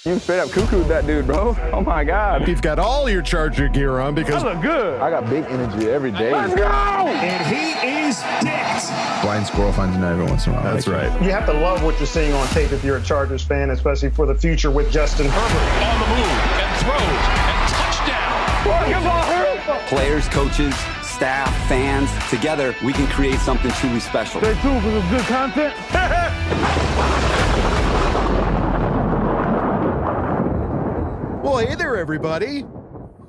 You straight up cuckooed that dude, bro. Oh my God. You've got all your Charger gear on because I look good. I got big energy every day. Let's go! And he is dicked. Blind squirrel finds a nut every once in a while. That's right. You have to love what you're seeing on tape if you're a Chargers fan, especially for the future with Justin Herbert on the move and throws and touchdown. Players, coaches, staff, fans, together we can create something truly special. Stay tuned for some good content. Well, hey there, everybody.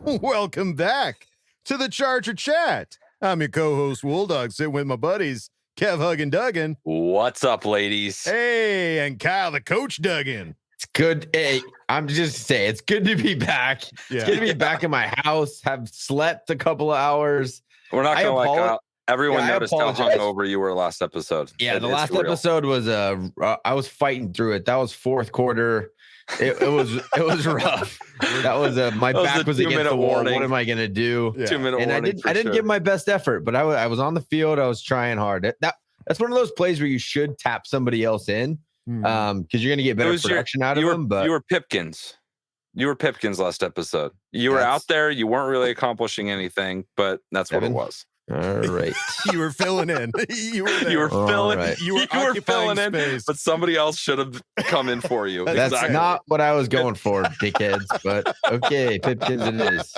Welcome back to the Charger Chat. I'm your co-host, Wooldog, sitting with my buddies, Kev, Hug, and Duggan. What's up, ladies? Hey, and Kyle, the coach, Duggan. It's good. Hey, I'm just saying, it's good to be back. Yeah. It's good to be back in my house, have slept a couple of hours. We're not going to everyone noticed how hungover you were last episode. Yeah, the last episode was, I was fighting through it. That was fourth quarter. It was rough. That was my back was against the wall. What am I gonna do? Yeah. 2-minute And warning. I didn't give my best effort, but I was on the field. I was trying hard. That's one of those plays where you should tap somebody else in, because you're gonna get better production out of them. But you were Pipkins. You were Pipkins last episode. You were out there. You weren't really accomplishing anything, but that's what it was. All right. You were filling in. You were there. You were filling. Right. You were filling in, space. but somebody else should have come in for you. That's Exactly. not what I was going for, dickheads. But okay, Pipkins it is.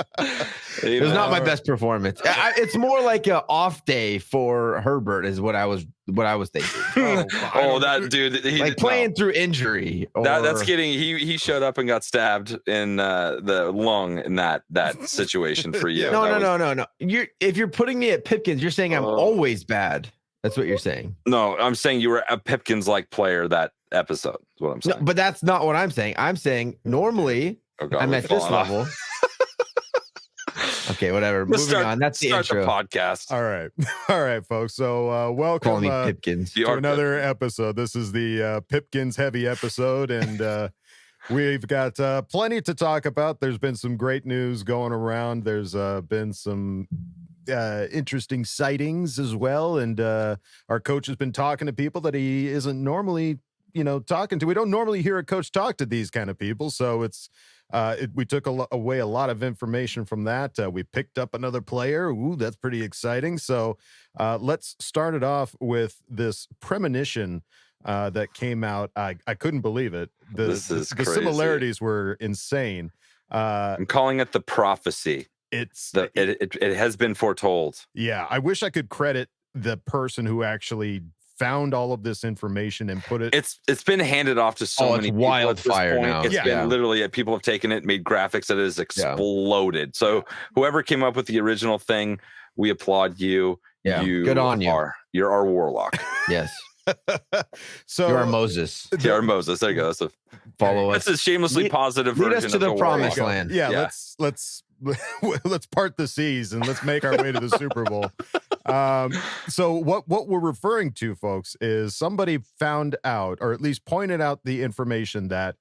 It was not my best performance. It's more like an off day for Herbert, is what I was thinking. That dude, Like playing through injury. That's getting. He showed up and got stabbed in the lung in that situation for you. No. If you're putting me at Pipkins, you're saying I'm always bad. That's what you're saying. No, I'm saying you were a Pipkins-like player that episode. Is what I'm saying. No, but that's not what I'm saying. I'm saying normally I'm at this level. Okay, whatever. Moving on. That's the intro. The podcast. All right, folks. So welcome Call me Pipkins to another episode. This is the Pipkins heavy episode, and we've got plenty to talk about. There's been some great news going around. There's been some interesting sightings as well, and our coach has been talking to people that he isn't normally talking to. We don't normally hear a coach talk to these kind of people, so it's we took away a lot of information from that. We picked up another player. Ooh, that's pretty exciting. So let's start it off with this premonition that came out. I couldn't believe it. The similarities were insane. I'm calling it the prophecy. It has been foretold. Yeah, I wish I could credit the person who actually found all of this information and put it. It's been handed off to so many people wildfire at this point. now. It's been literally people have taken it, made graphics that has exploded. So whoever came up with the original thing, we applaud you. Yeah, good on you. You're our warlock. Yes. So you are Moses. You are Moses. There you go. That's a follow us. That's a shamelessly positive version. Lead us to the promised land. Yeah. Let's part the seas and let's make our way to the Super Bowl. So what we're referring to, folks, is somebody found out, or at least pointed out the information that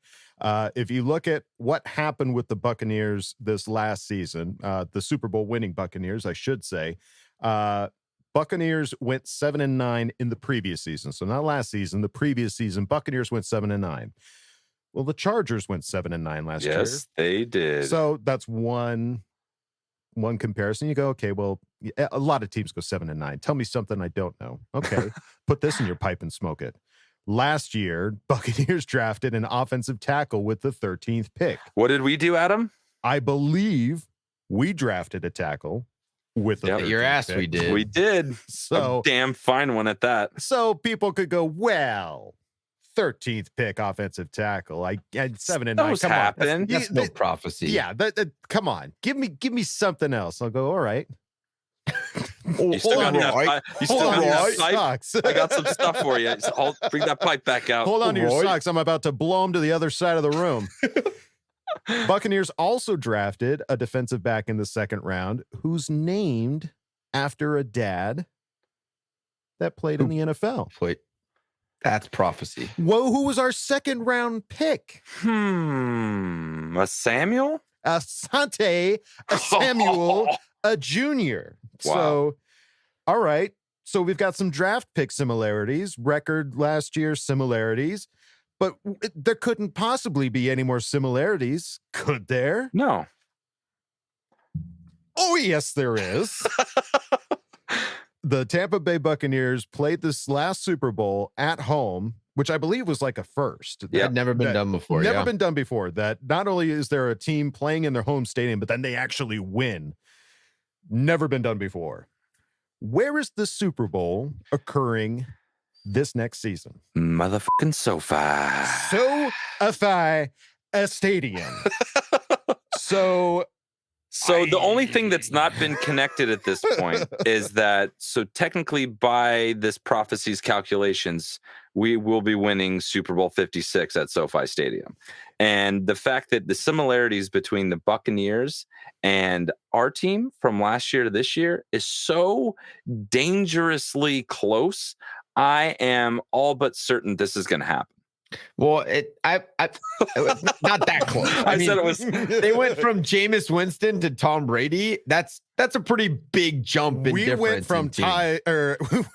if you look at what happened with the Buccaneers this last season, the Super Bowl winning Buccaneers, I should say, Buccaneers went 7-9 in the previous season. So not last season, the previous season, Buccaneers went 7-9. Well, the Chargers went 7-9 last year. Yes, they did. So that's one comparison. You go, okay, well, a lot of teams go 7-9. Tell me something I don't know. Okay, put this in your pipe and smoke it. Last year, Buccaneers drafted an offensive tackle with the 13th pick. What did we do, Adam? I believe we drafted a tackle with the 13th your ass pick. we did. So a damn fine one at that. So people could go, well, 13th pick offensive tackle. I 7-9. Those come happen. on. That's no prophecy. Yeah, come on. Give me something else. I'll go, all right. You still got that pipe? Socks. I got some stuff for you. I'll bring that pipe back out. Hold on to your socks. I'm about to blow them to the other side of the room. Buccaneers also drafted a defensive back in the second round who's named after a dad that played in the NFL. Wait, that's prophecy. Whoa, who was our second round pick? A Samuel? Asante Samuel, a junior. Wow. So, all right. So we've got some draft pick similarities, record last year similarities. But there couldn't possibly be any more similarities, could there? No. Oh, yes, there is. The Tampa Bay Buccaneers played this last Super Bowl at home, which I believe was like a first. It had never been done before. Never been done before. That not only is there a team playing in their home stadium, but then they actually win. Never been done before. Where is the Super Bowl occurring this next season? Motherfucking SoFi. SoFi Stadium. So the only thing that's not been connected at this point is that, so technically by this prophecy's calculations, we will be winning Super Bowl 56 at SoFi Stadium. And the fact that the similarities between the Buccaneers and our team from last year to this year is so dangerously close, I am all but certain this is going to happen. Well, it was not that close. I mean, said it was. They went from Jameis Winston to Tom Brady. That's a pretty big jump in difference. We went from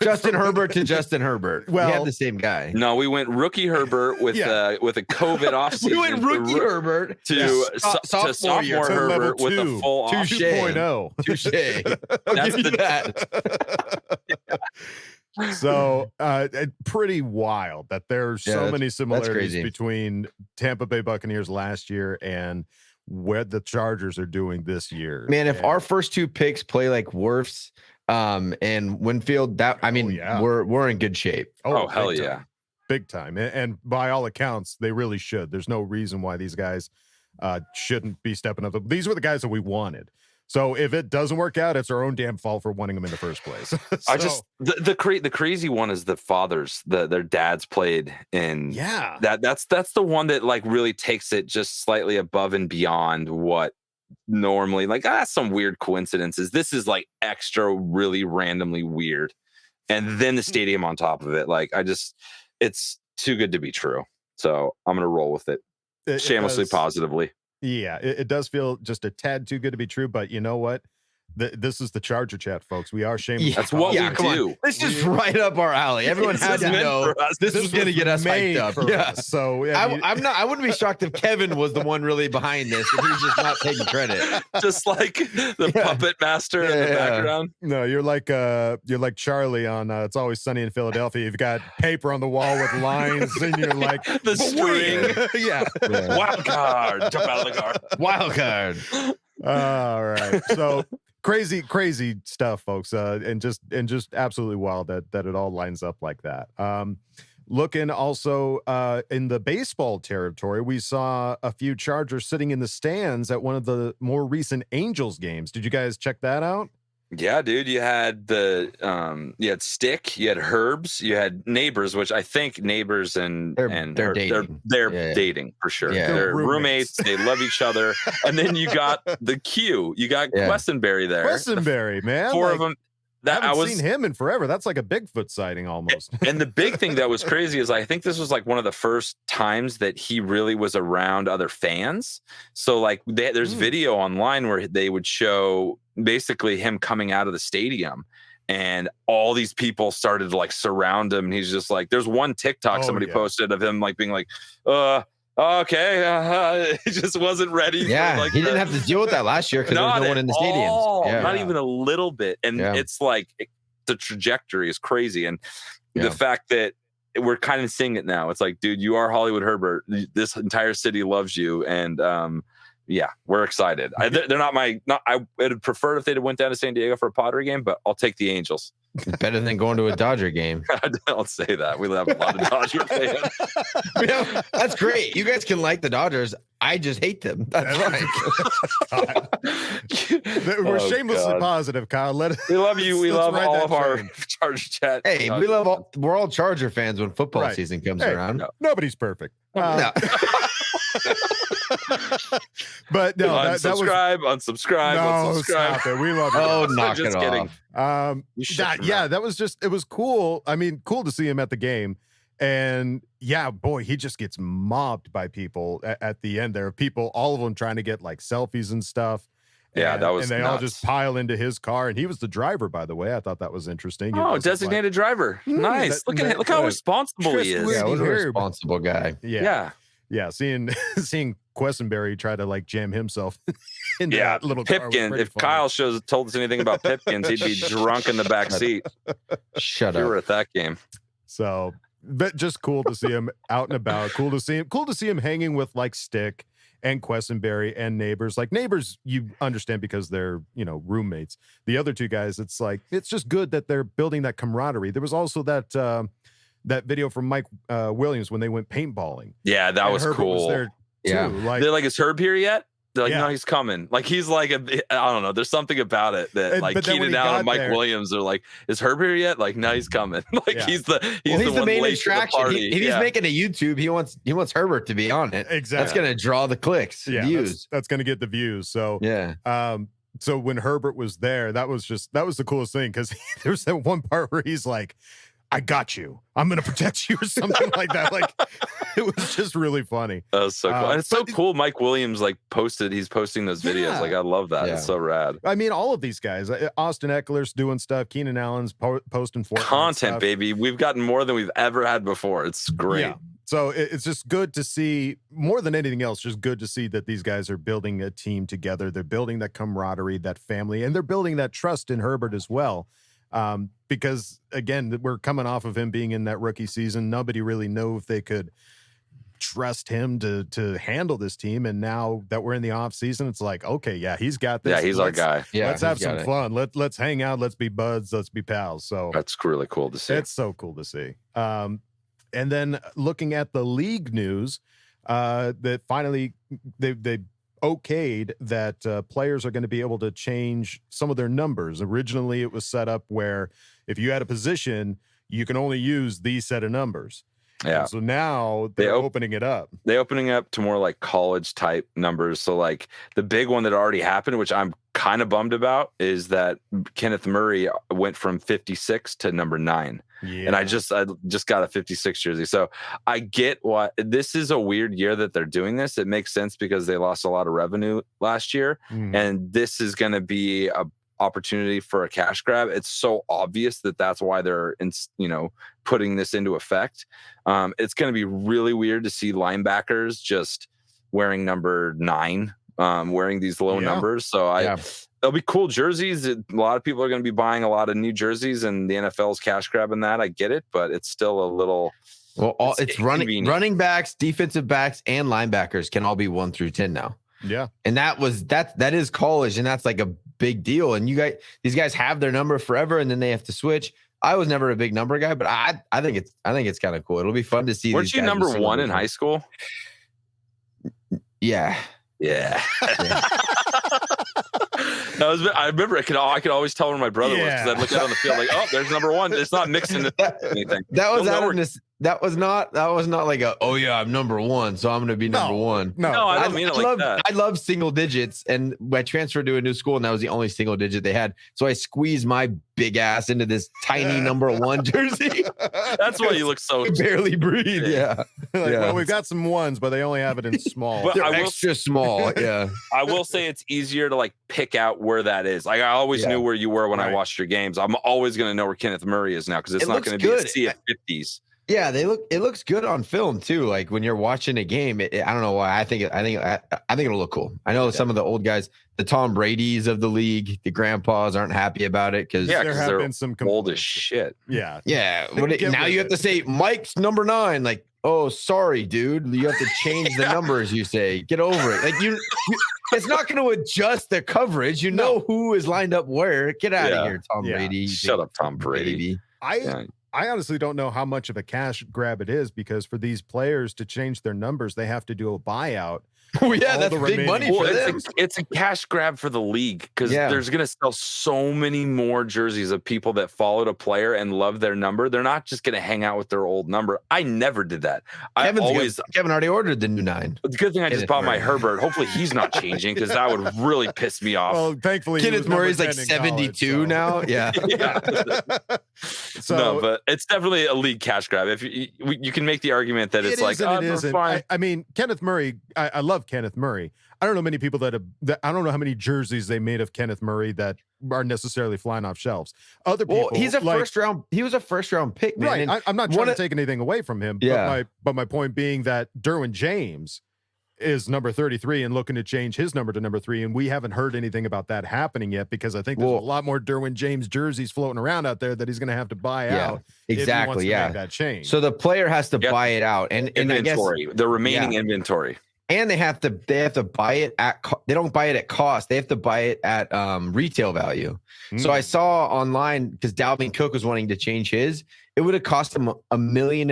Justin Herbert to Justin Herbert. Well, we had the same guy. No, we went rookie Herbert with a COVID offseason. We went rookie Herbert to sophomore Herbert with a full 2.0. Touche. That's give you that. So pretty wild that there's so many similarities between Tampa Bay Buccaneers last year and where the Chargers are doing this year. Man, if our first two picks play like Wirfs and Winfield, we're in good shape. Oh hell yeah. Big time. And by all accounts, they really should. There's no reason why these guys shouldn't be stepping up. These were the guys that we wanted. So if it doesn't work out, it's our own damn fault for wanting them in the first place. The crazy one is the fathers, their dads played in. Yeah, that's the one that like really takes it just slightly above and beyond what normally, like, some weird coincidences. This is like extra, really randomly weird, and then the stadium on top of it. Like, it's too good to be true. So I'm gonna roll with it shamelessly, positively. Yeah, it does feel just a tad too good to be true, but you know what? This is the Charger Chat, folks. We are shameless. Yeah, that's what we do. This is right up our alley. Everyone has to know this is going to get us hyped up. Yeah. So I wouldn't be shocked if Kevin was the one really behind this and he's just not taking credit. Just like the puppet master in the background. No, you're like Charlie on It's Always Sunny in Philadelphia. You've got paper on the wall with lines, and you're like the string. Yeah. Wild card. Jump out of the car. Wild card. All right. So crazy stuff, folks, and just absolutely wild that it all lines up like that. Looking also in the baseball territory, we saw a few Chargers sitting in the stands at one of the more recent Angels games. Did you guys check that out? Yeah, dude. You had you had Stick, you had Herbs, you had Neighbors, which I think Neighbors and they're dating. They're dating for sure. Yeah. They're roommates. They love each other. And then you got the Q. You got Questenberry there. Questenberry, man. Four of them. I haven't seen him in forever. That's like a Bigfoot sighting almost. And the big thing that was crazy is I think this was like one of the first times that he really was around other fans. So like there's video online where they would show basically him coming out of the stadium and all these people started to like surround him. And he's just like, there's one TikTok somebody posted of him like being like, okay, he just wasn't ready. Yeah, for, like, he didn't have to deal with that last year because there was no one in the stadiums. Yeah. Not even a little bit. And it's like the trajectory is crazy. And the fact that we're kind of seeing it now, it's like, dude, you are Hollywood Herbert. This entire city loves you. And we're excited. They're not I would prefer if they'd have went down to San Diego for a Padre game, but I'll take the Angels. Better than going to a Dodger game. Don't say that. We have a lot of Dodger fans. That's great. You guys can like the Dodgers. I just hate them. That's right. We're shamelessly positive, Kyle. We love you. We love all of our Charger Chat. Hey, we're all Charger fans when football season comes around. No, nobody's perfect. No. But no, unsubscribe. Stop it. We love you. Oh, knock it off. It was cool. I mean, cool to see him at the game. And yeah, boy, he just gets mobbed by people at the end. There are people, all of them trying to get like selfies and stuff. Yeah, that was And they all nuts. just pile into his car, and he was the driver, by the way. I thought that was interesting. He Oh, wasn't designated driver. Nice. Look at him. Look how responsible he is. Yeah, what a Herb. responsible guy. Yeah. Seeing Questenberry try to like jam himself into that little car was Pipkin. pretty If funny. Kyle told us anything about Pipkins, he'd be drunk in the back seat. Shut We up. were at that game. So, but just cool to see him out and about. Cool to see him hanging with like Stick and Questenberry and Neighbors. Like Neighbors, you understand because they're, roommates. The other two guys, it's like, it's just good that they're building that camaraderie. There was also that video from Mike Williams when they went paintballing. Yeah, that was Herbert cool. Was there Yeah. too. Like, They're like, is Herb here yet? They're like, Yeah. no, he's coming. Like, he's like, I don't know. There's something about it that, like, but then when Keenan he Allen got and Mike there- Williams are like, is Herb here yet? Like, no, he's coming. Like, Yeah. he's the the one main late to the attraction. party. If he's making a YouTube, he wants Herbert to be on it. Exactly. That's gonna draw the clicks, views. That's going to get the views. So, Yeah. So when Herbert was there, that was the coolest thing because there's that one part where he's like, I got you. I'm going to protect you or something like that. Like, it was just really funny. That was so cool. And it's so cool. Mike Williams, like, he's posting those videos. Yeah. Like, I love that. Yeah. It's so rad. I mean, all of these guys, Austin Eckler's doing stuff. Keenan Allen's posting Fortnite Content, stuff. baby. We've gotten more than we've ever had before. It's great. Yeah. So it's just good to see, more than anything else, just good to see that these guys are building a team together. They're building that camaraderie, that family, and they're building that trust in Herbert as well. Because, again, we're coming off of him being in that rookie season. Nobody really knew if they could trust him to handle this team. And now that we're in the off season, it's like, okay, yeah, he's got this. Yeah, he's our guy. Yeah, let's have he's got some it. fun. Let's hang out. Let's be buds. Let's be pals. So That's really cool to see. it's so cool to see. And then looking at the league news, that finally they okayed that players are going to be able to change some of their numbers. Originally, it was set up where if you had a position, you can only use these set of numbers. Yeah. And so now they're opening it up. They're opening up to more like college type numbers. So like the big one that already happened, which I'm kind of bummed about, is that Kenneth Murray went from 56 to number 9. Yeah. And I just got a 56 jersey. So I get what this is a weird year that they're doing this. It makes sense because they lost a lot of revenue last year. Mhm. And this is going to be a opportunity for a cash grab. It's so obvious that that's why they're putting this into effect. It's going to be really weird to see linebackers just wearing number 9, wearing these low numbers. So they'll be cool jerseys. A lot of people are going to be buying a lot of new jerseys, and the NFL's cash grabbing that. I get it, but it's still a little. Well, it's running backs, defensive backs, and linebackers can all be 1 through 10 now. Yeah. And that is college, and that's like a big deal. And these guys have their number forever, and then they have to switch. I was never a big number guy, but I think it's kind of cool. It'll be fun to see. Weren't you number 1 in high school? Yeah. Yeah. I remember I could always tell where my brother was because I'd look out on the field like, oh, there's number 1. It's not mixing anything. That was not like I'm number 1, so I'm going to be number 1. No, I don't mean it like that. I love single digits, and I transferred to a new school, and that was the only single digit they had. So I squeezed my big ass into this tiny number 1 jersey. That's why you look so barely breathe. Yeah. Well, we've got some 1s, but they only have it in small. But They're extra small. Yeah. I will say it's easier to like pick out where that is. Like I always knew where you were when I watched your games. I'm always going to know where Kenneth Murray is now because it's not going to be a sea of 50s. Yeah, it looks good on film too. Like when you're watching a game, I don't know why. I think it'll look cool. I know some of the old guys, the Tom Brady's of the league, the grandpas aren't happy about it because there have been some old as shit. Yeah. Yeah. Now you have to say Mike's number 9. Like, oh, sorry, dude. You have to change the numbers. You say, get over it. Like you it's not going to adjust the coverage. You know who is lined up where. Get out of here, Tom Brady. Shut up, Tom Brady. I honestly don't know how much of a cash grab it is because for these players to change their numbers, they have to do a buyout. Oh, yeah, that's big money for them. It's a cash grab for the league because there's going to sell so many more jerseys of people that followed a player and love their number. They're not just going to hang out with their old number. I never did that. Kevin already ordered the new 9. It's a good thing I just bought my Herbert. Hopefully he's not changing because that would really piss me off. Well, thankfully, Kenneth Murray's like 72 now. Yeah. No, but it's definitely a league cash grab. If you can make the argument that it's like, fine. I mean, Kenneth Murray I love Kenneth Murray. I don't know many people that I don't know how many jerseys they made of Kenneth Murray that are necessarily flying off shelves. Other people, he's a first round. He was a first round pick, man. Right. I'm not trying to take anything away from him. Yeah. But my point being that Derwin James is number 33 and looking to change his number to number 3, and we haven't heard anything about that happening yet because I think there's a lot more Derwin James jerseys floating around out there that he's going to have to buy out. Exactly. If he wants to make that change. So the player has to buy it out, and inventory, the remaining inventory. And they have to buy it at they don't buy it at cost. They have to buy it at retail value. So I saw online, because Dalvin Cook was wanting to change his, it would have cost him $1.5 million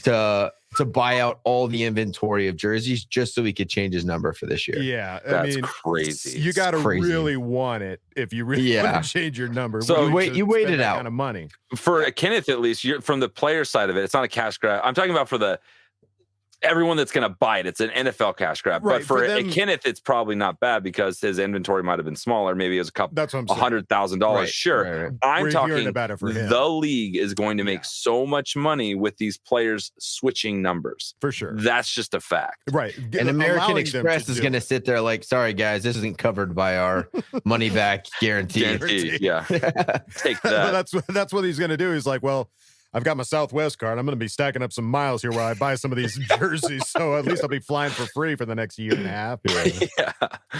to buy out all the inventory of jerseys just so he could change his number for this year. Yeah, that's crazy. You got to really want it if you really want to change your number. So you wait it out. Kind of money for Kenneth, at least you're from the player side of it. It's not a cash grab. I'm talking about for everyone that's going to buy it. It's an NFL cash grab. Right, but for them, Kenneth, it's probably not bad because his inventory might have been smaller. Maybe it was $100,000. Right, sure. Right. I'm talking about it for him. The league is going to make so much money with these players switching numbers. For sure. That's just a fact. Right. And American Express is going to sit there like, sorry, guys, this isn't covered by our money back guarantee. Yeah. Take that. That's what he's going to do. He's like, well, I've got my Southwest card. I'm going to be stacking up some miles here while I buy some of these jerseys. So at least I'll be flying for free for the next year and a half. Yeah.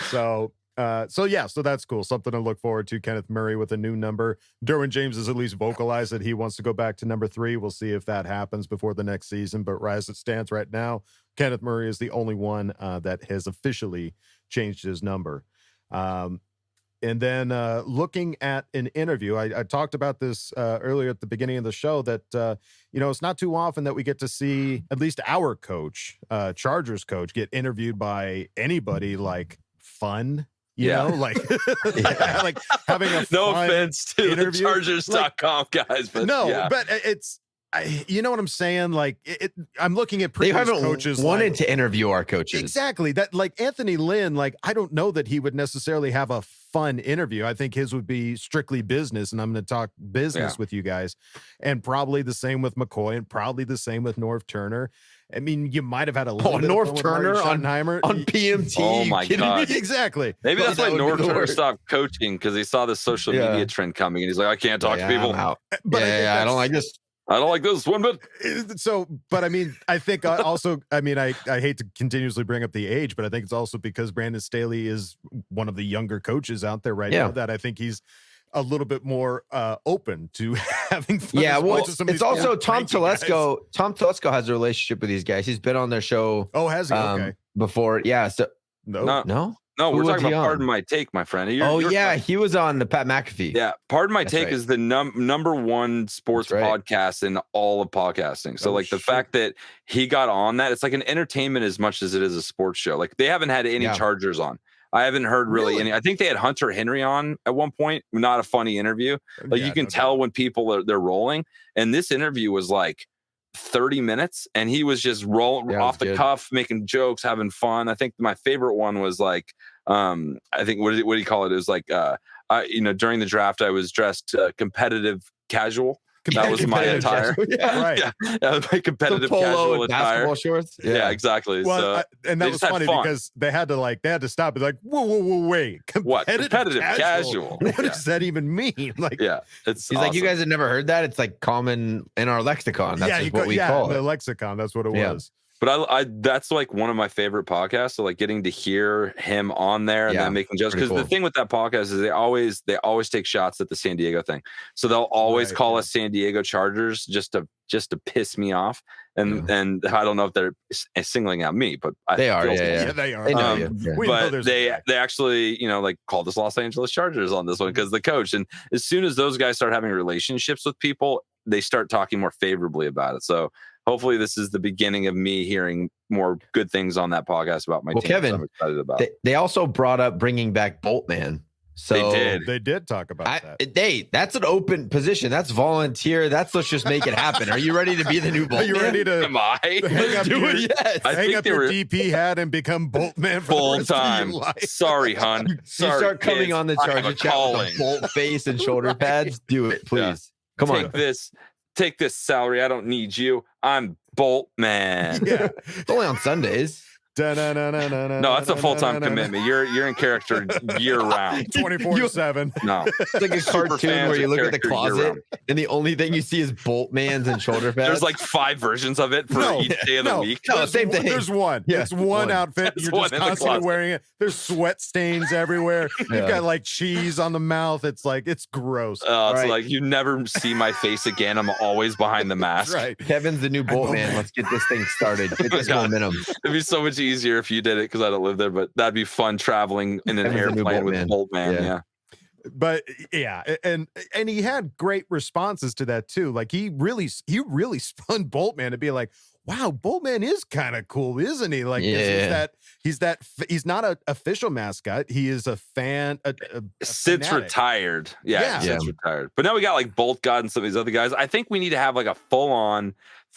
So that's cool. Something to look forward to. Kenneth Murray with a new number. Derwin James has at least vocalized that he wants to go back to number 3. We'll see if that happens before the next season. But as it stands right now, Kenneth Murray is the only one that has officially changed his number. And then looking at an interview, I talked about this earlier at the beginning of the show that, it's not too often that we get to see at least our coach, Chargers coach, get interviewed by anybody like fun. You know, like, like having a no fun offense to interview. the Chargers.com guys, but but it's, you know what I'm saying? Like, I'm looking at previous coaches wanted to interview our coaches. Exactly. That, like Anthony Lynn, like, I don't know that he would necessarily have a fun interview. I think his would be strictly business, and I'm going to talk business with you guys. And probably the same with McCoy, and probably the same with Norv Turner. I mean, you might have had a little bit Norv Turner on PMT. Oh my God. Exactly. Maybe that's why Norv Turner stopped coaching, because he saw the social media trend coming, and he's like, I can't talk to people. But I don't like this. I don't like this one bit. So, but I mean, I think also, I mean, I hate to continuously bring up the age, but I think it's also because Brandon Staley is one of the younger coaches out there right now that I think he's a little bit more open to having fun. Yeah, well, it's also Tom Telesco. Guys. Tom Telesco has a relationship with these guys. He's been on their show. Oh, has he? Okay. Before, yeah. So No, we're talking about Pardon My Take, my friend. He was on the Pat McAfee. Yeah, Pardon My Take is the number one sports podcast in all of podcasting. So, the fact that he got on that, it's like an entertainment as much as it is a sports show. Like, they haven't had any Chargers on. I haven't heard really any. I think they had Hunter Henry on at one point. Not a funny interview. Like, you can tell when people they're rolling. And this interview was like 30 minutes, and he was just rolling off the cuff, making jokes, having fun. I think my favorite one was like, I think what do you call it? It was like, during the draft, I was dressed competitive casual. That was my attire. Yeah, my competitive casual attire. Basketball shorts. Yeah, exactly. Well, and that was funny because they had to stop. It's like, whoa, wait. Competitive casual. What does that even mean? Like, he's like, you guys had never heard that? It's like common in our lexicon. That's what we call it. The lexicon. That's what it was. But I that's like one of my favorite podcasts. So like getting to hear him on there and then making jokes. Because the thing with that podcast is they always take shots at the San Diego thing. So they'll always call us San Diego Chargers just to piss me off. And I don't know if they're singling out me, but they are. Yeah, they are. They know but they actually called us Los Angeles Chargers on this one because the coach. And as soon as those guys start having relationships with people, they start talking more favorably about it. So hopefully this is the beginning of me hearing more good things on that podcast about my team. Kevin, I'm excited about. They also brought up bringing back Boltman. So they did talk about that. That's an open position. That's volunteer. Let's just make it happen. Are you ready to be the new Boltman? Are you ready to Am I? hang up your DP hat and become Boltman full time? Sorry, hon. You start coming on the Charger chat with a bolt face and shoulder pads. Do it, please. Come on. Take this salary. I don't need you. I'm Boltman. Yeah. It's only on Sundays. No, that's a full-time commitment. You're in character year-round. 24/7. No. It's like a Super cartoon fans where you of look at the character closet year-round. and the only thing you see is Boltmans and shoulder pads. There's like 5 versions of it for each day of the week. No, same thing. There's one. Yeah, It's one outfit. There's You're one just in the constantly closet. wearing it. There's sweat stains everywhere. You've got like cheese on the mouth. It's like, it's gross. It's Right. like you never see my face again. I'm always behind the mask. Right. Kevin's the new Boltman. Let's get this thing started. Get this God. momentum. It'd be so much easier if you did it because I don't live there, but that'd be fun traveling in an Kevin's the new airplane with Boltman. Boltman. Yeah. But yeah, and he had great responses to that too. Like he really spun Boltman to be like, wow, Boltman is kind of cool, isn't he? Like he's not an official mascot. He is a fan. A Sid's fanatic. retired. Yeah, Yeah. Sid's retired. But now we got like Bolt God and some of these other guys. I think we need to have like a full-on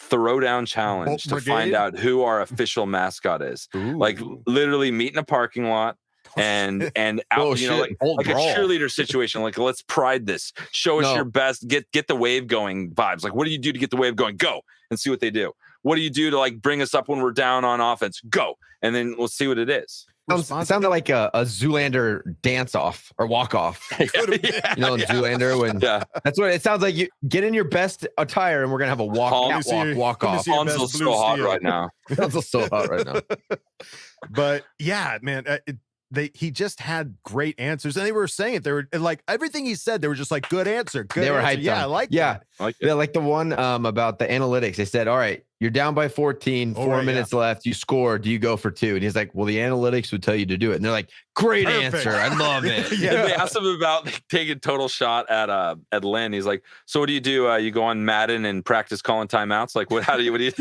throwdown challenge Bolt to Brigade? find out who our official mascot is. Ooh. Like literally meet in a parking lot. And out, Oh, you know, shit. Bolt like a brawl. cheerleader situation. Like, let's pride this. Show us No. your best. Get the wave going vibes. Like, what do you do to get the wave going? Go and see what they do. What do you do to like bring us up when we're down on offense? Go, and then we'll see what it is. Sounded like a Zoolander dance off or walk off. You know, in Zoolander when that's what it sounds like. You get in your best attire and we're gonna have a walk off. Hansel's so hot right now. Hansel's so hot right now. But yeah, man, he just had great answers, and they were saying it. They were like everything he said. They were just like good answer. Good. They were answer. hyped Yeah, on. I like Yeah. that. Yeah, like the one about the analytics. They said, all right, you're down by 14, 4 minutes left. You score. Do you go for 2? And he's like, well, the analytics would tell you to do it. And they're like, great Perfect. answer. I love it. They asked him about taking total shot at Lynn. He's like, so what do? You go on Madden and practice calling timeouts? Like, what do you do?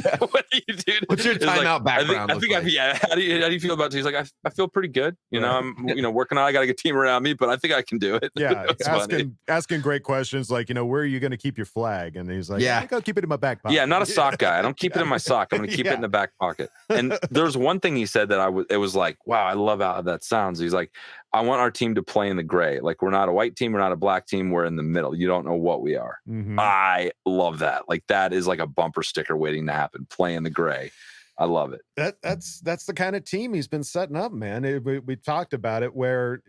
What's your It's like, timeout background? I think how do you feel about it? He's like, I feel pretty good. You know, I'm working on. I got a good team around me, but I think I can do it. Yeah, It's funny. asking great questions like, where are you going to keep your flag? And he's like, I think I'll keep it in my back pocket. Yeah, not a sock guy. I don't keep it in my sock. I'm going to keep it in the back pocket. And there's one thing he said that it was like, wow, I love how that sounds. He's like, I want our team to play in the gray. Like, we're not a white team. We're not a black team. We're in the middle. You don't know what we are. Mhm. I love that. Like, that is like a bumper sticker waiting to happen. Play in the gray. I love it. That's the kind of team he's been setting up, man. We talked about it where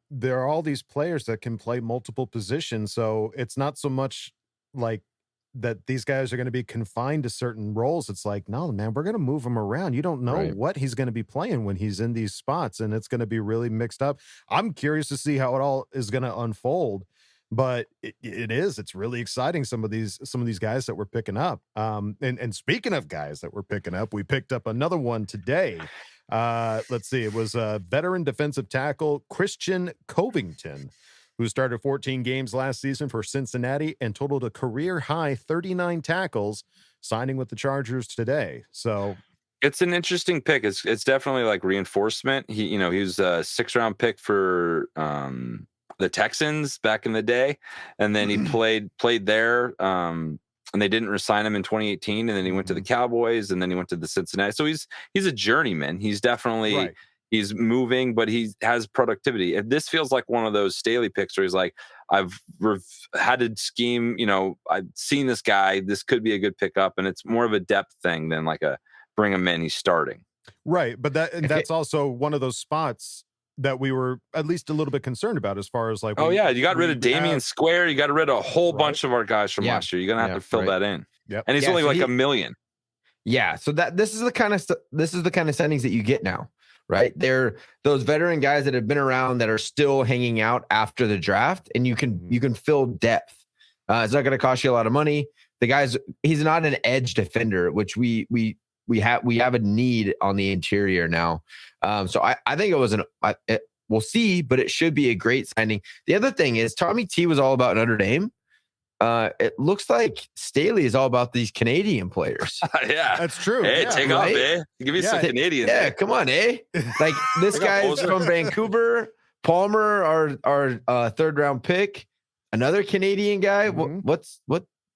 there are all these players that can play multiple positions. So it's not so much like that these guys are going to be confined to certain roles. It's like, no, man, we're going to move him around. You don't know what he's going to be playing when he's in these spots, and it's going to be really mixed up. I'm curious to see how it all is going to unfold, but it's really exciting. Some of these guys that we're picking up. And speaking of guys that we're picking up, we picked up another one today. Let's see. It was a veteran defensive tackle, Christian Covington, who started 14 games last season for Cincinnati and totaled a career-high 39 tackles, signing with the Chargers today. So it's an interesting pick. It's definitely like reinforcement. He was a 6th-round pick for the Texans back in the day, and then he played there. And they didn't resign him in 2018, and then he went to the Cowboys, and then he went to the Cincinnati. So he's a journeyman. He's definitely he's moving, but he has productivity. If this feels like one of those Staley picks where he's like, I've had to scheme, I've seen this guy. This could be a good pickup, and it's more of a depth thing than like a bring him in, he's starting. Right, but that's also one of those spots that we were at least a little bit concerned about as far as like, you got rid of Damian Square. You got rid of a whole bunch of our guys from last year. You're going to have to fill that in. Yep. And he's only like $1 million. Yeah. So this is the kind of signings that you get now, right? They're those veteran guys that have been around that are still hanging out after the draft, and you can fill depth. It's not going to cost you a lot of money. He's not an edge defender, which we have a need on the interior now. So I think it was we'll see, but it should be a great signing. The other thing is Tommy T was all about Notre Dame. It looks like Staley is all about these Canadian players. Yeah, that's true. Hey, yeah, take off, Give me some Canadians. Yeah, come on, Like this guy's from Vancouver. Palmer, our 3rd-round pick, another Canadian guy. What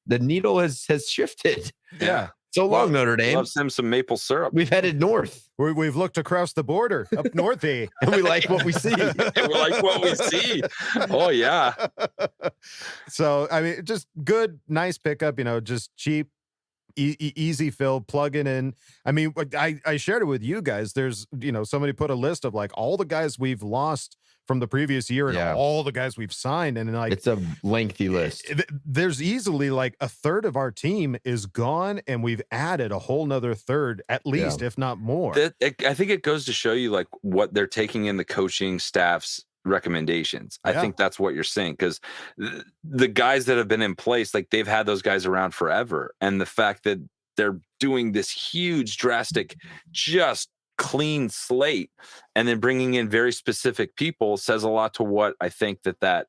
the needle has shifted. Yeah. So long, Notre Dame. Loves him some maple syrup. We've headed north. We've looked across the border up north, and we like what we see. Oh, yeah. So, I mean, just good, nice pickup, just cheap, easy fill, plug it in. I mean, I shared it with you guys. There's, somebody put a list of like all the guys we've lost from the previous year and all the guys we've signed. And like, it's a lengthy list. There's easily like a third of our team is gone, and we've added a whole nother third, at least, if not more. I think it goes to show you like what they're taking in the coaching staff's recommendations. I think that's what you're saying, because the guys that have been in place, like they've had those guys around forever, and the fact that they're doing this huge, drastic, just clean slate and then bringing in very specific people says a lot to what I think that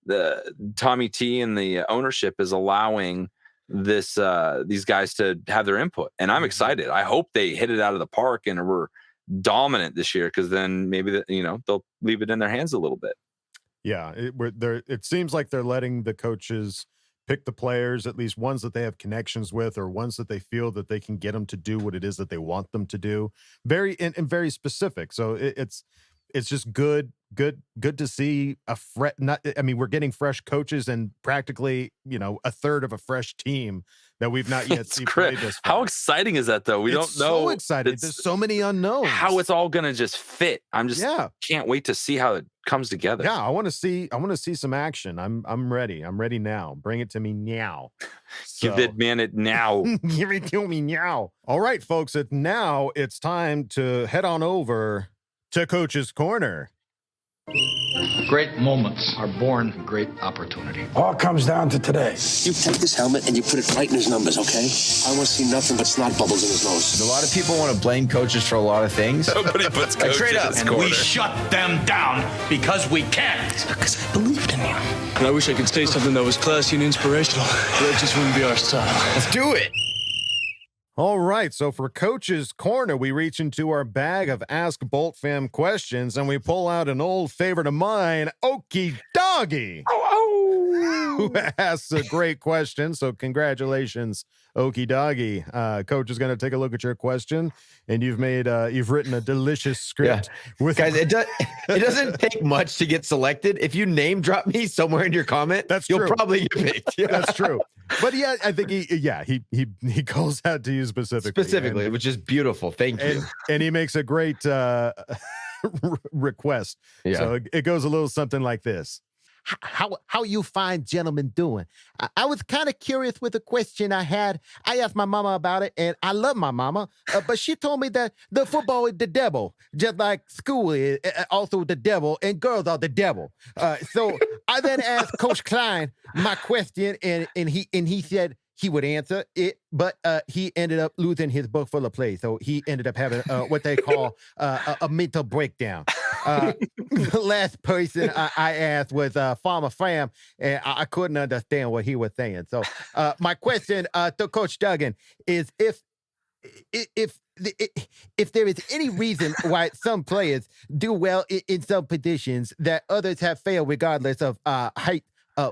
the Tommy T and the ownership is allowing these guys to have their input. And I'm excited. I hope they hit it out of the park and we're dominant this year, because then maybe they'll leave it in their hands a little bit. Yeah, it seems like they're letting the coaches pick the players, at least ones that they have connections with, or ones that they feel that they can get them to do what it is that they want them to do. Very and very specific. So it's just good to see we're getting fresh coaches and practically, a third of a fresh team that we've not yet seen play this far. How exciting is that, though? We don't know. So excited. There's so many unknowns. How it's all going to just fit. I'm just can't wait to see how it comes together. Yeah, I want to see some action. I'm ready. I'm ready now. Bring it to me now. Give that man it now. Give it to me now. All right, folks. Now it's time to head on over to Coach's Corner. Great moments are born from great opportunity. All comes down to today. You take this helmet and you put it right in his numbers, okay? I want to see nothing but snot bubbles in his nose. A lot of people want to blame coaches for a lot of things. Nobody puts coaches straight up. And we shut them down because we can't. It's because I believed in you. And I wish I could say something that was classy and inspirational, but it just wouldn't be our style. Let's do it. All right, so for Coach's Corner, we reach into our bag of Ask Boltfam questions, and we pull out an old favorite of mine, Okie Doggy, who asks a great question. So congratulations, Okie Doggy. Coach is going to take a look at your question, and you've written a delicious script. Yeah. Guys, it doesn't take much to get selected. If you name drop me somewhere in your comment, you'll probably get picked. Yeah. That's true. But yeah, I think he calls out to you specifically, which is beautiful. Thank you. And he makes a great request. Yeah. So it goes a little something like this. How you fine gentlemen doing? I was kind of curious with a question I had. I asked my mama about it, and I love my mama, but she told me that the football is the devil, just like school is also the devil, and girls are the devil. So I then asked Coach Klein my question, and he said he would answer it, but he ended up losing his book full of plays. So he ended up having what they call a mental breakdown. The last person I asked was Farmer Fram, and I couldn't understand what he was saying. So my question to Coach Duggan is if there is any reason why some players do well in some positions that others have failed regardless of height,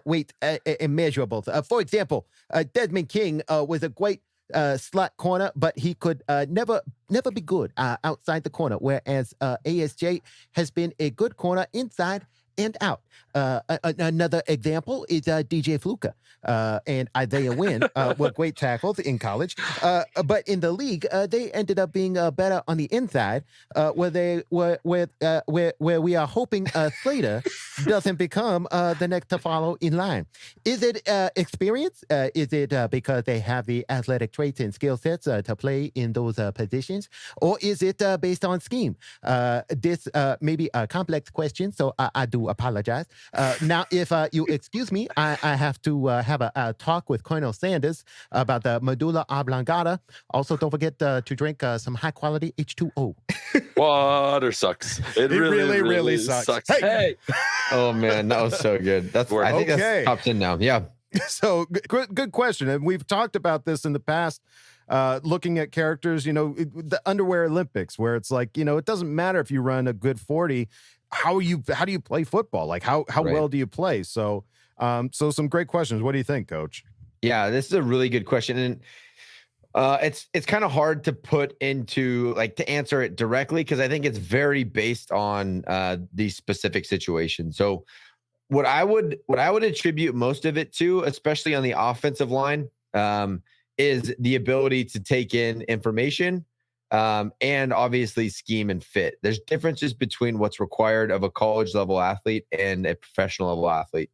weight, and measurables. For example, Desmond King was a great slot corner, but he could never be good outside the corner, whereas ASJ has been a good corner inside and out. Another example is DJ Fluka and Isaiah Wynn were great tackles in college, but in the league they ended up being better on the inside, where we are hoping Slater doesn't become the next to follow in line. Is it experience? Is it because they have the athletic traits and skill sets to play in those positions, or is it based on scheme? This may be a complex question, so I do apologize. Now, if you excuse me, I have to have a talk with Colonel Sanders about the medulla oblongata. Also, don't forget to drink some high-quality H2O. Water sucks. It really sucks. Hey! Oh, man, that was so good. I think that's top 10 now. Yeah. So, good question. And we've talked about this in the past. Looking at characters, the underwear Olympics, where it's like, it doesn't matter if you run a good 40. How do you play football? Like how well do you play? So some great questions. What do you think, Coach? Yeah, this is a really good question. And it's kind of hard to put into to answer it directly, because I think it's very based on these specific situations. So what I would attribute most of it to, especially on the offensive line, is the ability to take in information and obviously scheme and fit. There's differences between what's required of a college level athlete and a professional level athlete.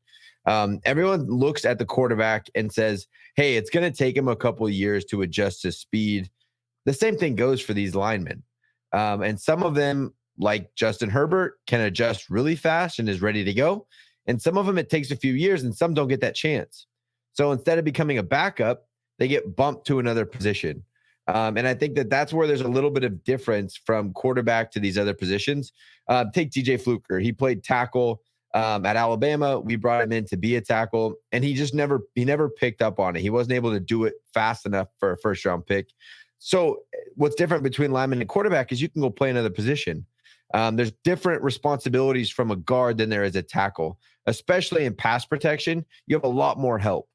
Everyone looks at the quarterback and says, hey, it's going to take him a couple of years to adjust to speed. The same thing goes for these linemen. And some of them, like Justin Herbert, can adjust really fast and is ready to go. And some of them, it takes a few years, and some don't get that chance. So instead of becoming a backup, they get bumped to another position. And I think that that's where there's a little bit of difference from quarterback to these other positions. Take TJ Fluker. He played tackle at Alabama. We brought him in to be a tackle, and he never picked up on it. He wasn't able to do it fast enough for a first round pick. So what's different between lineman and quarterback is you can go play another position. There's different responsibilities from a guard than there is a tackle, especially in pass protection. You have a lot more help.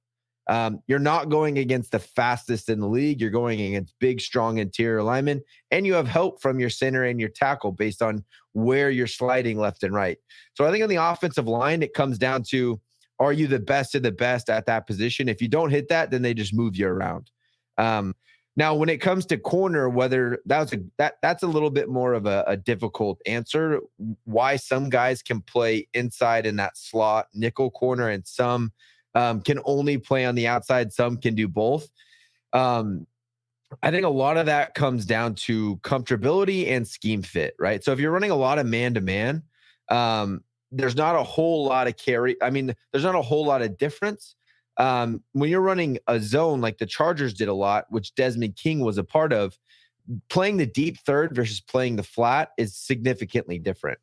You're not going against the fastest in the league. You're going against big, strong interior linemen, and you have help from your center and your tackle based on where you're sliding left and right. So I think on the offensive line, it comes down to, are you the best of the best at that position? If you don't hit that, then they just move you around. Now, when it comes to corner, whether that's a little bit more of a difficult answer. Why some guys can play inside in that slot nickel corner, and some can only play on the outside. Some can do both. I think a lot of that comes down to comfortability and scheme fit, right? So if you're running a lot of man-to-man, there's not a whole lot of carry. I mean, there's not a whole lot of difference. When you're running a zone like the Chargers did a lot, which Desmond King was a part of, playing the deep third versus playing the flat is significantly different.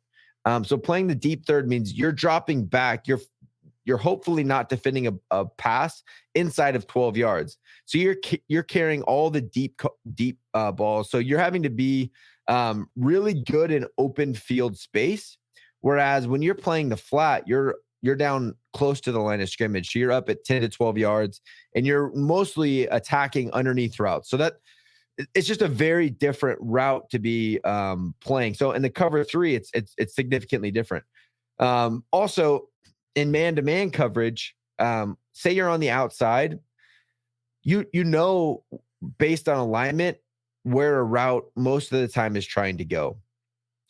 So playing the deep third means you're dropping back. You're hopefully not defending a pass inside of 12 yards. So you're carrying all the deep balls. So you're having to be really good in open field space. Whereas when you're playing the flat, you're down close to the line of scrimmage. So you're up at 10 to 12 yards, and you're mostly attacking underneath routes. So that it's just a very different route to be playing. So in the cover three, it's significantly different. Also, in man-to-man coverage, say you're on the outside, you know based on alignment where a route most of the time is trying to go.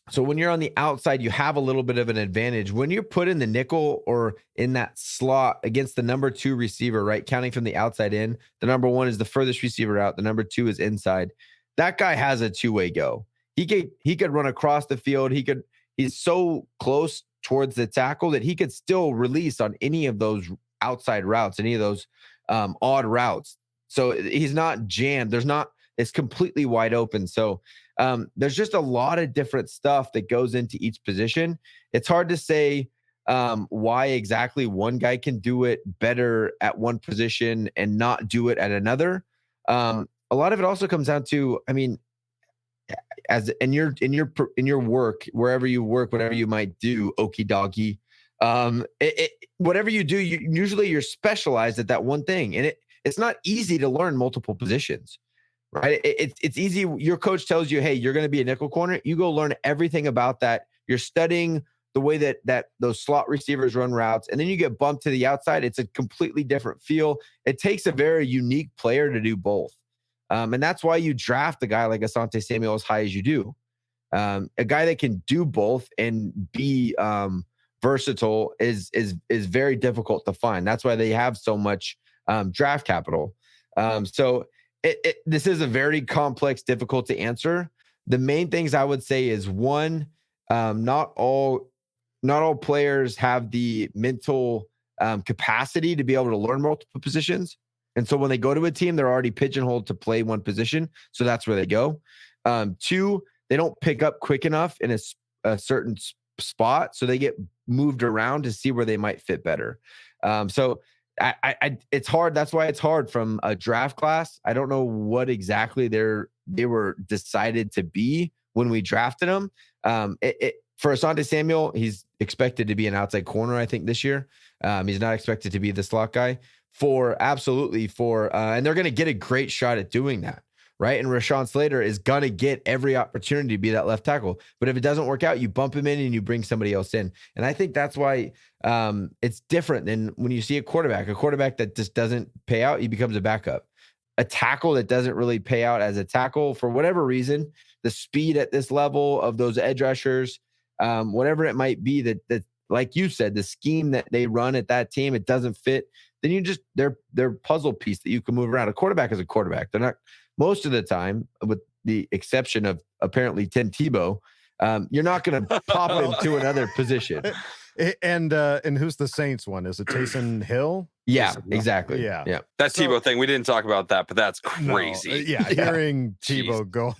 So when you're on the outside, you have a little bit of an advantage. When you're put in the nickel or in that slot against the number 2 receiver, right, counting from the outside in, the number 1 is the furthest receiver out. The number 2 is inside. That guy has a two-way go. He could run across the field. He's so close towards the tackle that he could still release on any of those outside routes, any of those odd routes. So he's not jammed. It's completely wide open. So there's just a lot of different stuff that goes into each position. It's hard to say why exactly one guy can do it better at one position and not do it at another. A lot of it also comes down to, I mean, as in your work, wherever you work, whatever you might do, okie doggy, whatever you do, you're specialized at that one thing, and it's not easy to learn multiple positions, right? It's easy. Your coach tells you, hey, you're going to be a nickel corner. You go learn everything about that. You're studying the way that those slot receivers run routes, and then you get bumped to the outside. It's a completely different feel. It takes a very unique player to do both. And that's why you draft a guy like Asante Samuel as high as you do. A guy that can do both and be versatile is very difficult to find. That's why they have so much draft capital. So this is a very complex, difficult to answer. The main things I would say is, one, not all players have the mental capacity to be able to learn multiple positions. And so when they go to a team, they're already pigeonholed to play one position. So that's where they go. 2, they don't pick up quick enough in a certain spot. So they get moved around to see where they might fit better. So it's hard. That's why it's hard from a draft class. I don't know what exactly they were decided to be when we drafted them. For Asante Samuel, he's expected to be an outside corner, I think, this year. He's not expected to be the slot guy. And they're going to get a great shot at doing that, right? And Rashawn Slater is going to get every opportunity to be that left tackle. But if it doesn't work out, you bump him in and you bring somebody else in. And I think that's why it's different than when you see a quarterback that just doesn't pay out, he becomes a backup. a tackle that doesn't really pay out as a tackle for whatever reason. The speed at this level of those edge rushers, whatever it might be, that like you said, the scheme that they run at that team, it doesn't fit. Then you just they're puzzle piece that you can move around. A quarterback is a quarterback. They're not most of the time, with the exception of apparently Tim Tebow. You're not going to pop him to another position. And who's the Saints one? Is it Taysom Hill? Yeah, exactly. Yeah. That Tebow thing, we didn't talk about that, but that's crazy. Hearing Tebow go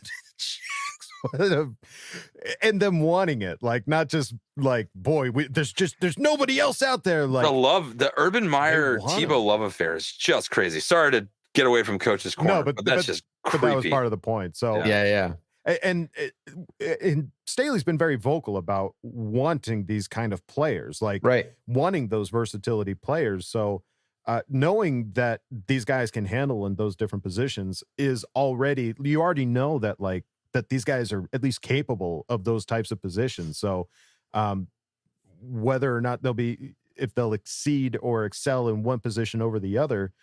and them wanting it, like not just like, boy, there's nobody else out there. Like the Urban Meyer Tebow love affair is just crazy. Sorry to get away from coach's corner, but that's just creepy. But that was part of the point. So yeah. And Staley's been very vocal about wanting these kind of players, like wanting those versatility players. So knowing that these guys can handle in those different positions is you already know that that these guys are at least capable of those types of positions. So whether or not if they'll exceed or excel in one position over the other,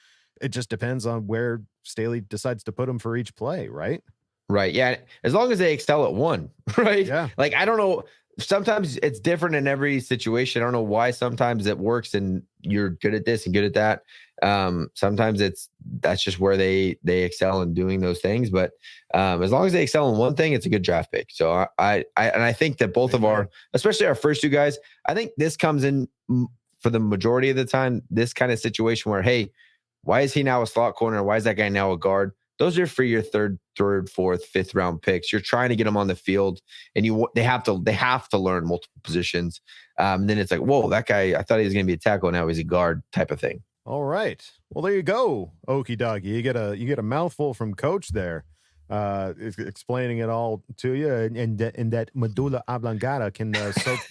it just depends on where Staley decides to put them for each play, right? Right. Yeah. As long as they excel at one, right? Yeah. Like, I don't know. Sometimes it's different in every situation. I don't know why sometimes it works and you're good at this and good at that. Sometimes that's just where they excel in doing those things. But as long as they excel in one thing, it's a good draft pick. So I think that both of especially our first two guys, I think this comes in for the majority of the time, this kind of situation where, hey, why is he now a slot corner? Why is that guy now a guard? Those are for your third, fourth, fifth round picks. You're trying to get them on the field, and they have to learn multiple positions. And then it's like, whoa, that guy, I thought he was going to be a tackle, now he's a guard type of thing. All right. Well, there you go, Okie Doggy. You get a mouthful from Coach there, explaining it all to you, and that medulla oblongata can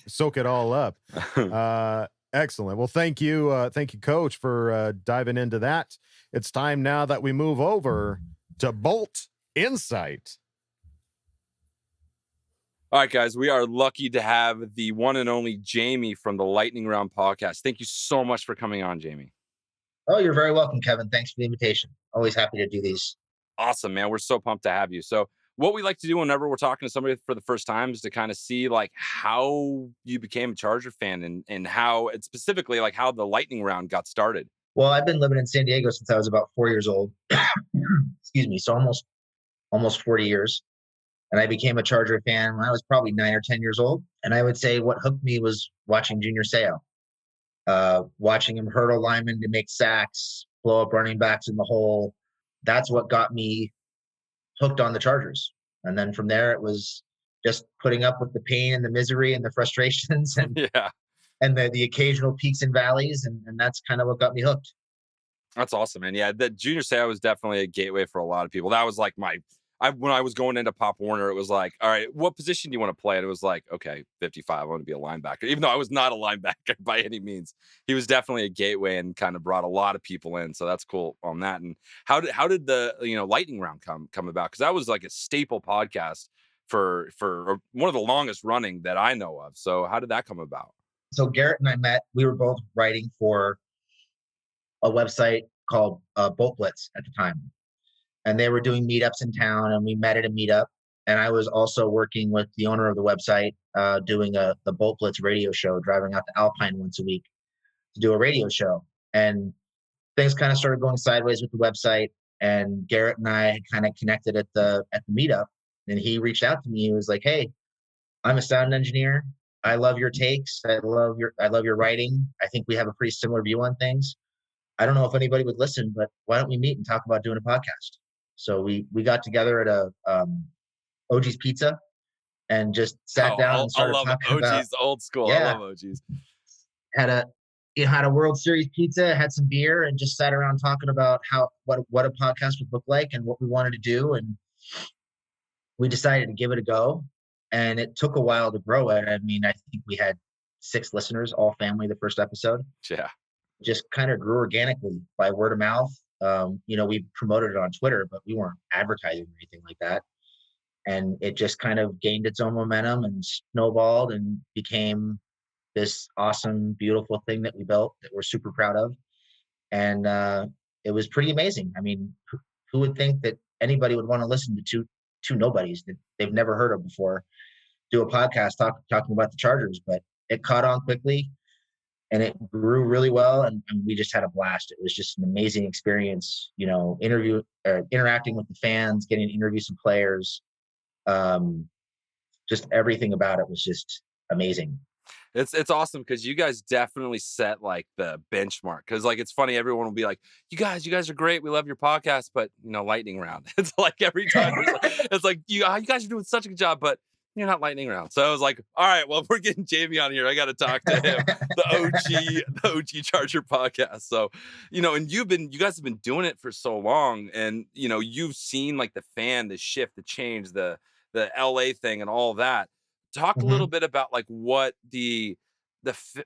soak it all up. Excellent. Well, thank you, Coach, for diving into that. It's time now that we move over to Bolt Insight. All right, guys, we are lucky to have the one and only Jamie from the Lightning Round podcast. Thank you so much for coming on, Jamie. Oh, you're very welcome, Kevin. Thanks for the invitation. Always happy to do these. Awesome, man. We're so pumped to have you. So what we like to do whenever we're talking to somebody for the first time is to kind of see like how you became a Charger fan and how it's specifically like how the Lightning Round got started. Well, I've been living in San Diego since I was about 4 years old. Excuse me. So almost 40 years. And I became a Charger fan when I was probably 9 or 10 years old. And I would say what hooked me was watching Junior Seau. Watching him hurdle linemen to make sacks, blow up running backs in the hole. That's what got me hooked on the Chargers. And then from there, it was just putting up with the pain and the misery and the frustrations and and the occasional peaks and valleys. And that's kind of what got me hooked. That's awesome, man. Yeah, the Junior Seau was definitely a gateway for a lot of people. That was like when I was going into Pop Warner, it was like, all right, what position do you want to play? And it was like, okay, 55, I want to be a linebacker. Even though I was not a linebacker by any means, he was definitely a gateway and kind of brought a lot of people in. So that's cool on that. And how did the Lightning Round come about? Because that was like a staple podcast for one of the longest running that I know of. So how did that come about? So Garrett and I met. We were both writing for a website called Bolt Blitz at the time. And they were doing meetups in town, and we met at a meetup. And I was also working with the owner of the website, doing the Bolt Blitz radio show, driving out to Alpine once a week to do a radio show. And things kind of started going sideways with the website. And Garrett and I kind of connected at the meetup. And he reached out to me. He was like, "Hey, I'm a sound engineer. I love your takes. I love your writing. I think we have a pretty similar view on things. I don't know if anybody would listen, but why don't we meet and talk about doing a podcast?" So we got together at OG's Pizza and just sat down and started talking about OG's old school. Yeah. I love OG's. Had a World Series pizza, had some beer, and just sat around talking about what a podcast would look like and what we wanted to do. And we decided to give it a go. And it took a while to grow it. I mean, I think we had 6 listeners, all family, the first episode. Yeah. Just kind of grew organically by word of mouth. We promoted it on Twitter, but we weren't advertising or anything like that. And it just kind of gained its own momentum and snowballed and became this awesome, beautiful thing that we built that we're super proud of. And it was pretty amazing. I mean, who would think that anybody would want to listen to two nobodies that they've never heard of before do a podcast talking about the Chargers? But it caught on quickly, and it grew really well, and we just had a blast. It was just an amazing experience, interacting with the fans, getting to interview some players. Just everything about it was just amazing. It's awesome because you guys definitely set like the benchmark. Because like it's funny, everyone will be like, "You guys are great. We love your podcast," but lightning round. It's like every time it's like you guys are doing such a good job, but you're not lightning round. So I was like, all right, well, if we're getting Jamie on here, I got to talk to him, the OG Charger podcast. So, and you guys have been doing it for so long, and you've seen like the shift, the change, the LA thing and all that. Talk a little bit about like what the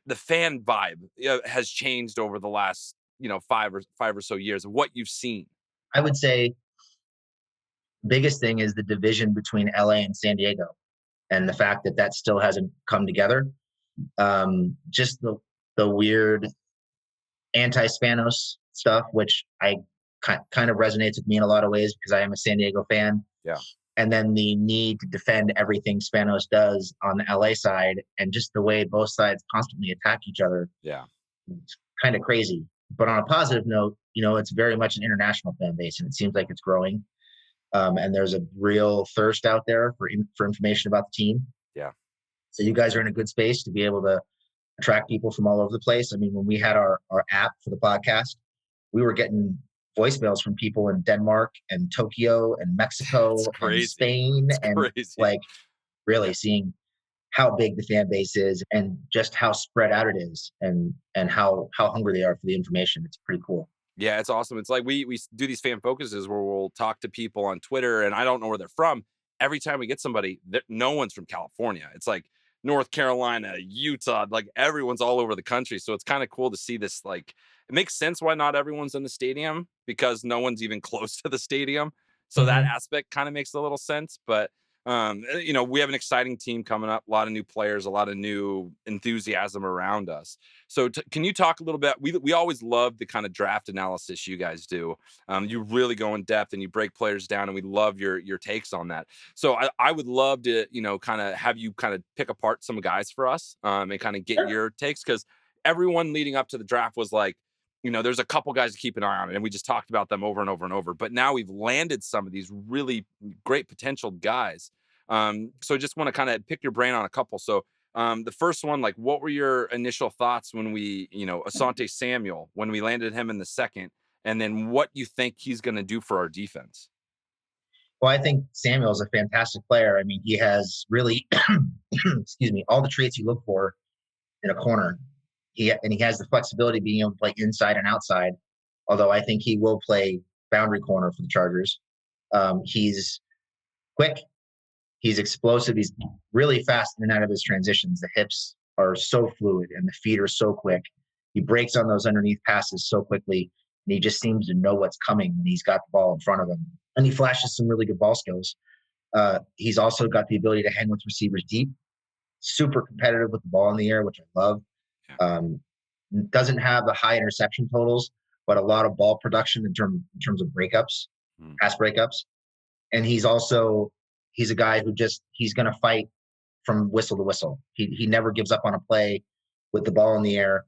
fan vibe has changed over the last, 5 or so years of what you've seen. I would say biggest thing is the division between LA and San Diego, and the fact that still hasn't come together. Just the weird anti-Spanos stuff, which I kind of resonates with me in a lot of ways because I am a San Diego fan. Yeah. And then the need to defend everything Spanos does on the LA side, and just the way both sides constantly attack each other. Yeah. It's kind of crazy. But on a positive note, it's very much an international fan base, and it seems like it's growing. And there's a real thirst out there for information about the team. Yeah. So you guys are in a good space to be able to attract people from all over the place. I mean, when we had our app for the podcast, we were getting voicemails from people in Denmark and Tokyo and Mexico and Spain, like really seeing how big the fan base is and just how spread out it is, and how hungry they are for the information. It's pretty cool. Yeah, it's awesome. It's like we do these fan focuses where we'll talk to people on Twitter, and I don't know where they're from. Every time we get somebody, no one's from California. It's like North Carolina, Utah, like everyone's all over the country. So it's kind of cool to see this. Like, it makes sense why not everyone's in the stadium, because no one's even close to the stadium. So that aspect kind of makes a little sense. But we have an exciting team coming up, a lot of new players, a lot of new enthusiasm around us. So can you talk a little bit? We always love the kind of draft analysis you guys do. You really go in depth and you break players down, and we love your takes on that. So I would love to, kind of have you kind of pick apart some guys for us and kind of get your takes, because everyone leading up to the draft was like, there's a couple guys to keep an eye on, and we just talked about them over and over and over. But now we've landed some of these really great potential guys. So I just want to kind of pick your brain on a couple. So the first one, like, what were your initial thoughts when we, Asante Samuel, when we landed him in the second, and then what you think he's going to do for our defense? Well, I think Samuel's a fantastic player. I mean, he has really, all the traits you look for in a corner. He has the flexibility of being able to play inside and outside, although I think he will play boundary corner for the Chargers. He's quick. He's explosive. He's really fast in and out of his transitions. The hips are so fluid and the feet are so quick. He breaks on those underneath passes so quickly, and he just seems to know what's coming when he's got the ball in front of him. And he flashes some really good ball skills. He's also got the ability to hang with receivers deep, super competitive with the ball in the air, which I love. Doesn't have the high interception totals, but a lot of ball production in terms of breakups, pass breakups. And he's a guy who he's going to fight from whistle to whistle. He never gives up on a play with the ball in the air.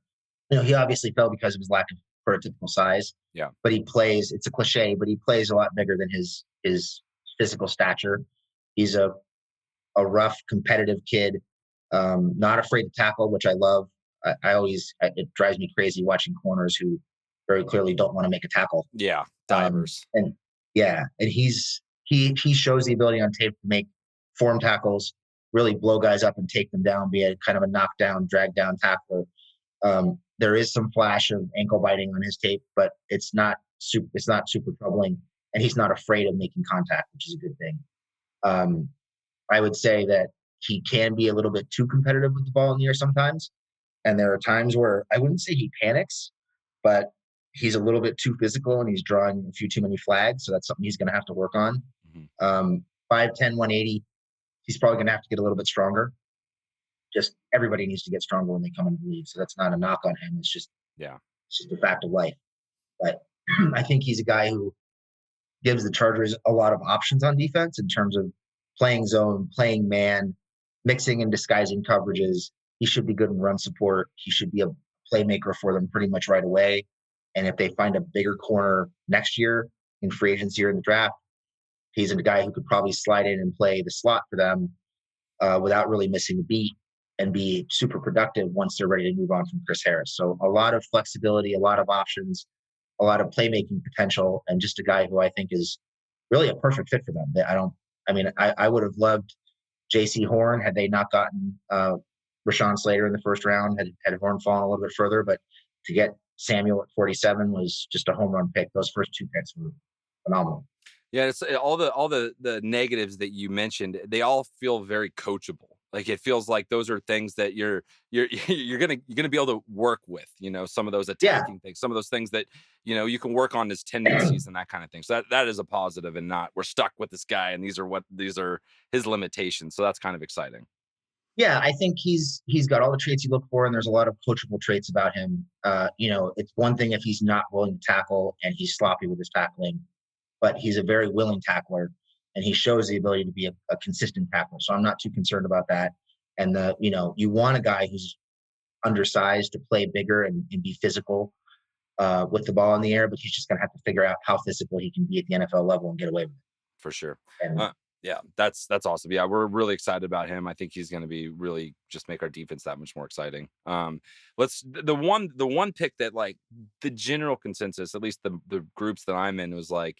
He obviously fell because of his lack of prototypical size. Yeah. But he plays, it's a cliche, but he plays a lot bigger than his physical stature. He's a rough, competitive kid, not afraid to tackle, which I love. It drives me crazy watching corners who very clearly don't want to make a tackle. Yeah. Divers. And he shows the ability on tape to make form tackles, really blow guys up and take them down, be a kind of a knockdown, drag down tackler. There is some flash of ankle biting on his tape, but it's not super troubling, and he's not afraid of making contact, which is a good thing. I would say that he can be a little bit too competitive with the ball in the air sometimes. And there are times where I wouldn't say he panics, but he's a little bit too physical and he's drawing a few too many flags. So that's something he's going to have to work on. 5'10", 180. He's probably going to have to get a little bit stronger. Just everybody needs to get stronger when they come into the league. So that's not a knock on him. It's just a fact of life. But I think he's a guy who gives the Chargers a lot of options on defense in terms of playing zone, playing man, mixing and disguising coverages. He should be good in run support. He should be a playmaker for them pretty much right away. And if they find a bigger corner next year in free agency or in the draft, he's a guy who could probably slide in and play the slot for them without really missing a beat and be super productive once they're ready to move on from Chris Harris. So a lot of flexibility, a lot of options, a lot of playmaking potential, and just a guy who I think is really a perfect fit for them. I would have loved J.C. Horn had they not gotten Rashawn Slater in the first round, had Horn fallen a little bit further, but to get Samuel at 47 was just a home run pick. Those first two picks were phenomenal. Yeah, it's all the negatives that you mentioned. They all feel very coachable. Like it feels like those are things that you're gonna be able to work with. You know, some of those attacking things, some of those things that you can work on his tendencies and that kind of thing. So that is a positive, and not we're stuck with this guy and these are his limitations. So that's kind of exciting. Yeah, I think he's got all the traits you look for, and there's a lot of coachable traits about him. It's one thing if he's not willing to tackle and he's sloppy with his tackling, but he's a very willing tackler, and he shows the ability to be a consistent tackler. So I'm not too concerned about that. And you want a guy who's undersized to play bigger and be physical with the ball in the air, but he's just going to have to figure out how physical he can be at the NFL level and get away with it. For sure. And, yeah, that's awesome. Yeah, we're really excited about him. I think he's going to be really just make our defense that much more exciting. The one pick that like the general consensus, at least the groups that I'm in, was like,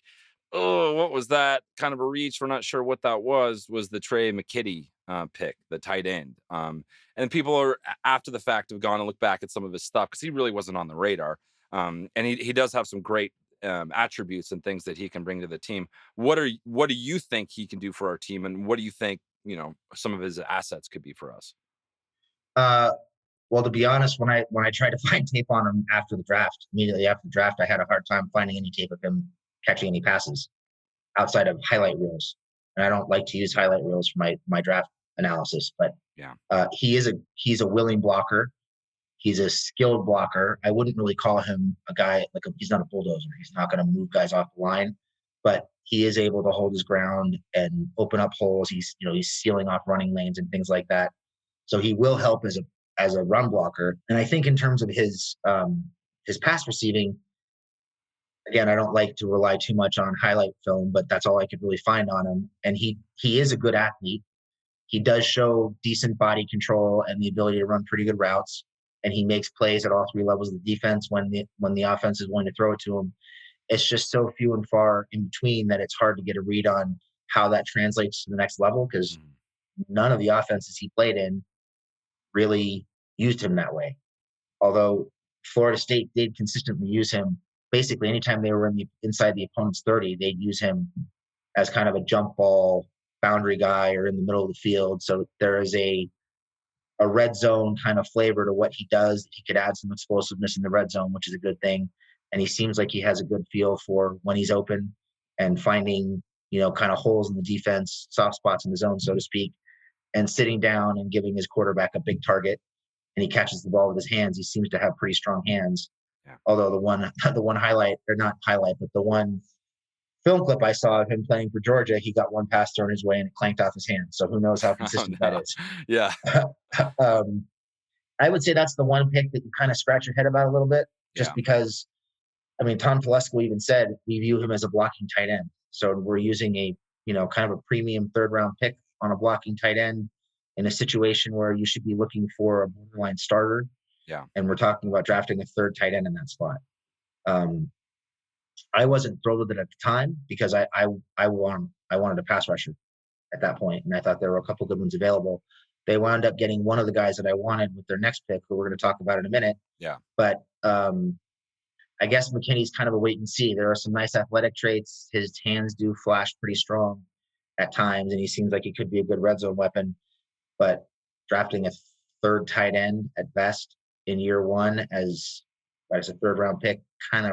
oh, what was that? Kind of a reach. We're not sure what that was the Trey McKitty pick, the tight end. And people are after the fact have gone and looked back at some of his stuff because he really wasn't on the radar. And he does have some great attributes and things that he can bring to the team. What do you think he can do for our team, and what do you think some of his assets could be for us? Well, to be honest, when I tried to find tape on him immediately after the draft, I had a hard time finding any tape of him catching any passes outside of highlight reels. And I don't like to use highlight reels for my draft analysis, but he's a willing blocker. He's a skilled blocker. I wouldn't really call him a guy he's not a bulldozer. He's not going to move guys off the line, but he is able to hold his ground and open up holes. He's sealing off running lanes and things like that. So he will help as a run blocker. And I think in terms of his pass receiving, again, I don't like to rely too much on highlight film, but that's all I could really find on him. And he is a good athlete. He does show decent body control and the ability to run pretty good routes. And he makes plays at all three levels of the defense when the offense is willing to throw it to him. It's just so few and far in between that it's hard to get a read on how that translates to the next level, because none of the offenses he played in really used him that way. Although Florida State did consistently use him. Basically, anytime they were inside the opponent's 30, they'd use him as kind of a jump ball boundary guy or in the middle of the field. So there is a red zone kind of flavor to what he does. He could add some explosiveness in the red zone, which is a good thing. And he seems like he has a good feel for when he's open and finding, kind of holes in the defense, soft spots in the zone, so to speak, and sitting down and giving his quarterback a big target. And he catches the ball with his hands. He seems to have pretty strong hands. Yeah. Although the one film clip I saw of him playing for Georgia, he got one pass thrown his way and it clanked off his hand. So who knows how consistent that is. Yeah. I would say that's the one pick that you kind of scratch your head about a little bit, just because, Tom Telesco even said we view him as a blocking tight end. So we're using a, kind of a premium third round pick on a blocking tight end in a situation where you should be looking for a borderline starter. Yeah. And we're talking about drafting a third tight end in that spot. I wasn't thrilled with it at the time because I wanted a pass rusher at that point, and I thought there were a couple good ones available. They wound up getting one of the guys that I wanted with their next pick, who we're going to talk about in a minute. Yeah. But I guess McKinney's kind of a wait and see. There are some nice athletic traits. His hands do flash pretty strong at times, and he seems like he could be a good red zone weapon. But drafting a third tight end at best in year one as a third round pick kind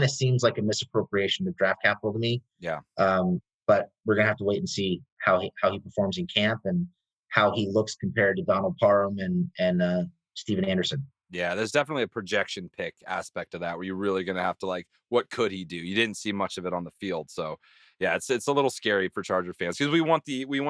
of seems like a misappropriation of draft capital to me. Yeah. But we're gonna have to wait and see how he performs in camp and how he looks compared to Donald Parham and Steven Anderson. Yeah, there's definitely a projection pick aspect of that where you're really going to have to like, what could he do? You didn't see much of it on the field, so yeah, it's a little scary for Charger fans because we want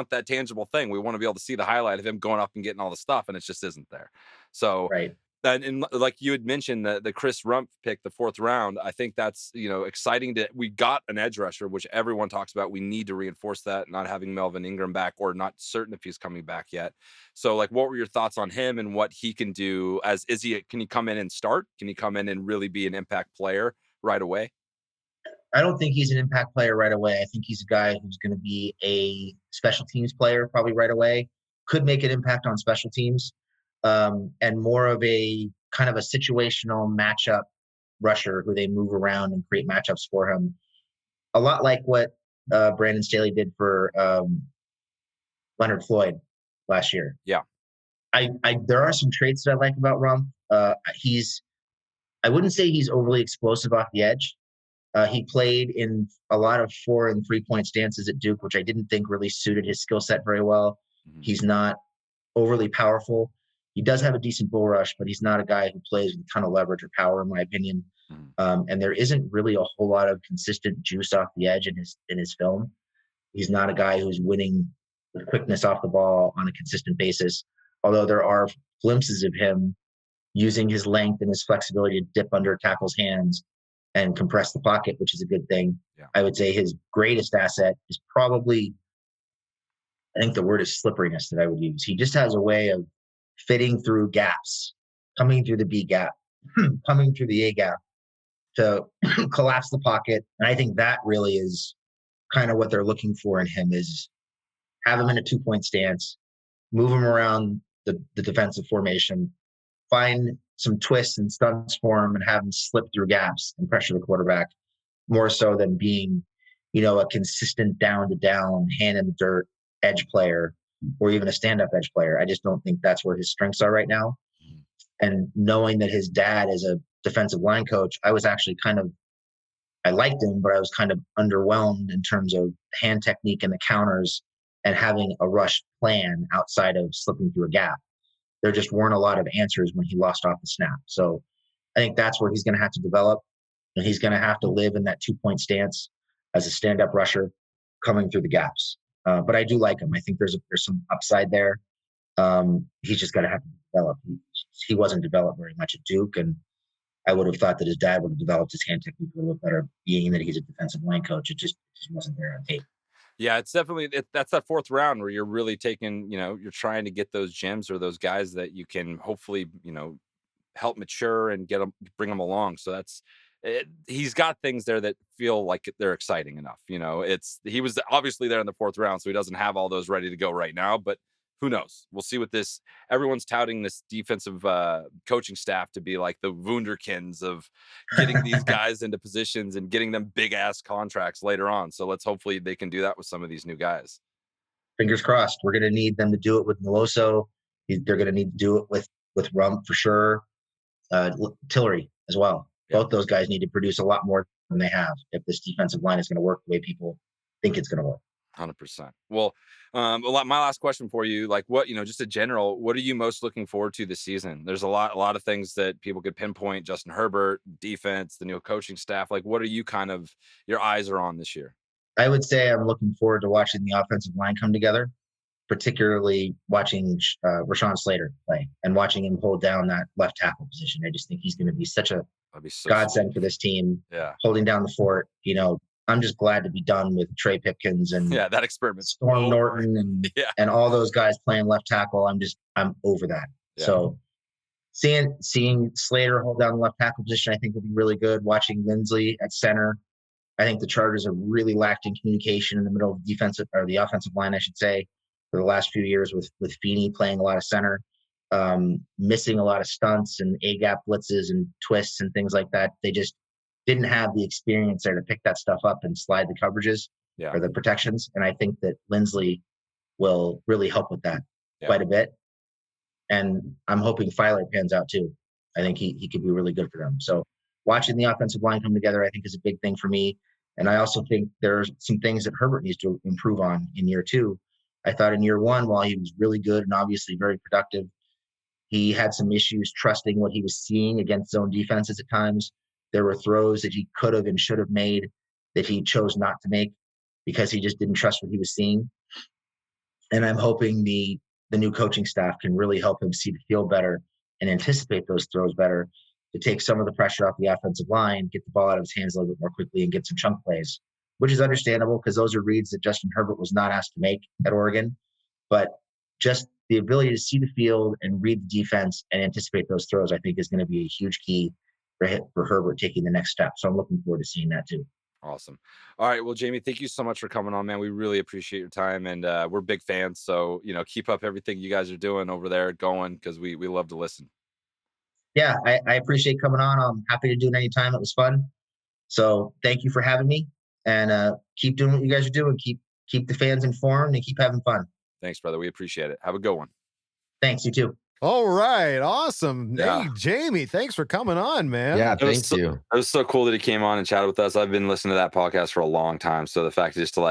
that tangible thing. We want to be able to see the highlight of him going up and getting all the stuff, and it just isn't there. So Right. and like you had mentioned, the Chris Rumpf pick, the 4th round, I think that's, exciting we got an edge rusher, which everyone talks about. We need to reinforce that, not having Melvin Ingram back or not certain if he's coming back yet. So like, what were your thoughts on him and what he can do can he come in and start? Can he come in and really be an impact player right away? I don't think he's an impact player right away. I think he's a guy who's going to be a special teams player probably right away. Could make an impact on special teams. And more of a kind of a situational matchup rusher who they move around and create matchups for him. A lot like what Brandon Staley did for Leonard Floyd last year. Yeah. There are some traits that I like about Rumpf. I wouldn't say he's overly explosive off the edge. He played in a lot of 4 and 3-point stances at Duke, which I didn't think really suited his skill set very well. Mm-hmm. He's not overly powerful. He does have a decent bull rush, but he's not a guy who plays with a ton of leverage or power, in my opinion. And there isn't really a whole lot of consistent juice off the edge in his film. He's not a guy who's winning with quickness off the ball on a consistent basis, although there are glimpses of him using his length and his flexibility to dip under tackles' hands and compress the pocket, which is a good thing. Yeah. I would say his greatest asset is probably, I think the word is slipperiness that I would use. He just has a way of fitting through gaps, coming through the B gap, coming through the A gap to collapse the pocket. And I think that really is kind of what they're looking for in him, is have him in a 2-point stance, move him around the defensive formation, find some twists and stunts for him and have him slip through gaps and pressure the quarterback, more so than being, a consistent down to down, hand in the dirt edge player or even a stand-up edge player. I just don't think that's where his strengths are right now. And knowing that his dad is a defensive line coach, I was actually I liked him, but I was kind of underwhelmed in terms of hand technique and the counters and having a rush plan outside of slipping through a gap. There just weren't a lot of answers when he lost off the snap. So I think that's where he's going to have to develop, and he's going to have to live in that 2-point stance as a stand-up rusher coming through the gaps. But I do like him. I think there's some upside there. He's just got to have to develop. He wasn't developed very much at Duke, and I would have thought that his dad would have developed his hand technique a little better, being that he's a defensive line coach. It just wasn't there on tape. Yeah, it's definitely that's that 4th round where you're really taking, you're trying to get those gems or those guys that you can hopefully, help mature and bring them along. So he's got things there that feel like they're exciting enough. He was obviously there in the 4th round, so he doesn't have all those ready to go right now, but who knows? We'll see what everyone's touting this defensive coaching staff to be like the wunderkinds of getting these guys into positions and getting them big ass contracts later on. So hopefully they can do that with some of these new guys. Fingers crossed. We're going to need them to do it with Meloso. They're going to need to do it with Rumpf for sure. Tillery as well. Yeah. Both those guys need to produce a lot more than they have if this defensive line is going to work the way people think it's going to work. 100%. Well, my last question for you, like what, just a general, what are you most looking forward to this season? There's a lot of things that people could pinpoint: Justin Herbert, defense, the new coaching staff. Like, what are you your eyes are on this year? I would say I'm looking forward to watching the offensive line come together, particularly watching Rashawn Slater play and watching him hold down that left tackle position. I just think he's going to be such a godsend for this team. Yeah. Holding down the fort. I'm just glad to be done with Trey Pipkins and that experiment, Storm Norton and all those guys playing left tackle. I'm over that. Yeah. So seeing Slater hold down the left tackle position, I think will be really good. Watching Lindsley at center, I think the Chargers have really lacked in communication in the middle of the offensive line, I should say, for the last few years with Feeney playing a lot of center, missing a lot of stunts and A-gap blitzes and twists and things like that. They just didn't have the experience there to pick that stuff up and slide the coverages or the protections. And I think that Lindsley will really help with that quite a bit. And I'm hoping Filer pans out too. I think he could be really good for them. So watching the offensive line come together, I think, is a big thing for me. And I also think there's some things that Herbert needs to improve on in year 2. I thought in year 1, while he was really good and obviously very productive, He had some issues trusting what he was seeing against zone defenses at times. There were throws that he could have and should have made that he chose not to make because he just didn't trust what he was seeing. And I'm hoping the new coaching staff can really help him see the field better and anticipate those throws better to take some of the pressure off the offensive line, get the ball out of his hands a little bit more quickly, and get some chunk plays, which is understandable because those are reads that Justin Herbert was not asked to make at Oregon. But just the ability to see the field and read the defense and anticipate those throws, I think, is going to be a huge key for Herbert taking the next step. So I'm looking forward to seeing that too. Awesome. All right. Well, Jamie, thank you so much for coming on, man. We really appreciate your time, and we're big fans. So, keep up everything you guys are doing over there going, because we love to listen. Yeah, I appreciate coming on. I'm happy to do it anytime. It was fun. So thank you for having me, and keep doing what you guys are doing. Keep the fans informed and keep having fun. Thanks, brother. We appreciate it. Have a good one. Thanks. You too. All right. Awesome. Yeah. Hey, Jamie, thanks for coming on, man. Yeah, thank you. It was so cool that he came on and chatted with us. I've been listening to that podcast for a long time. So the fact just to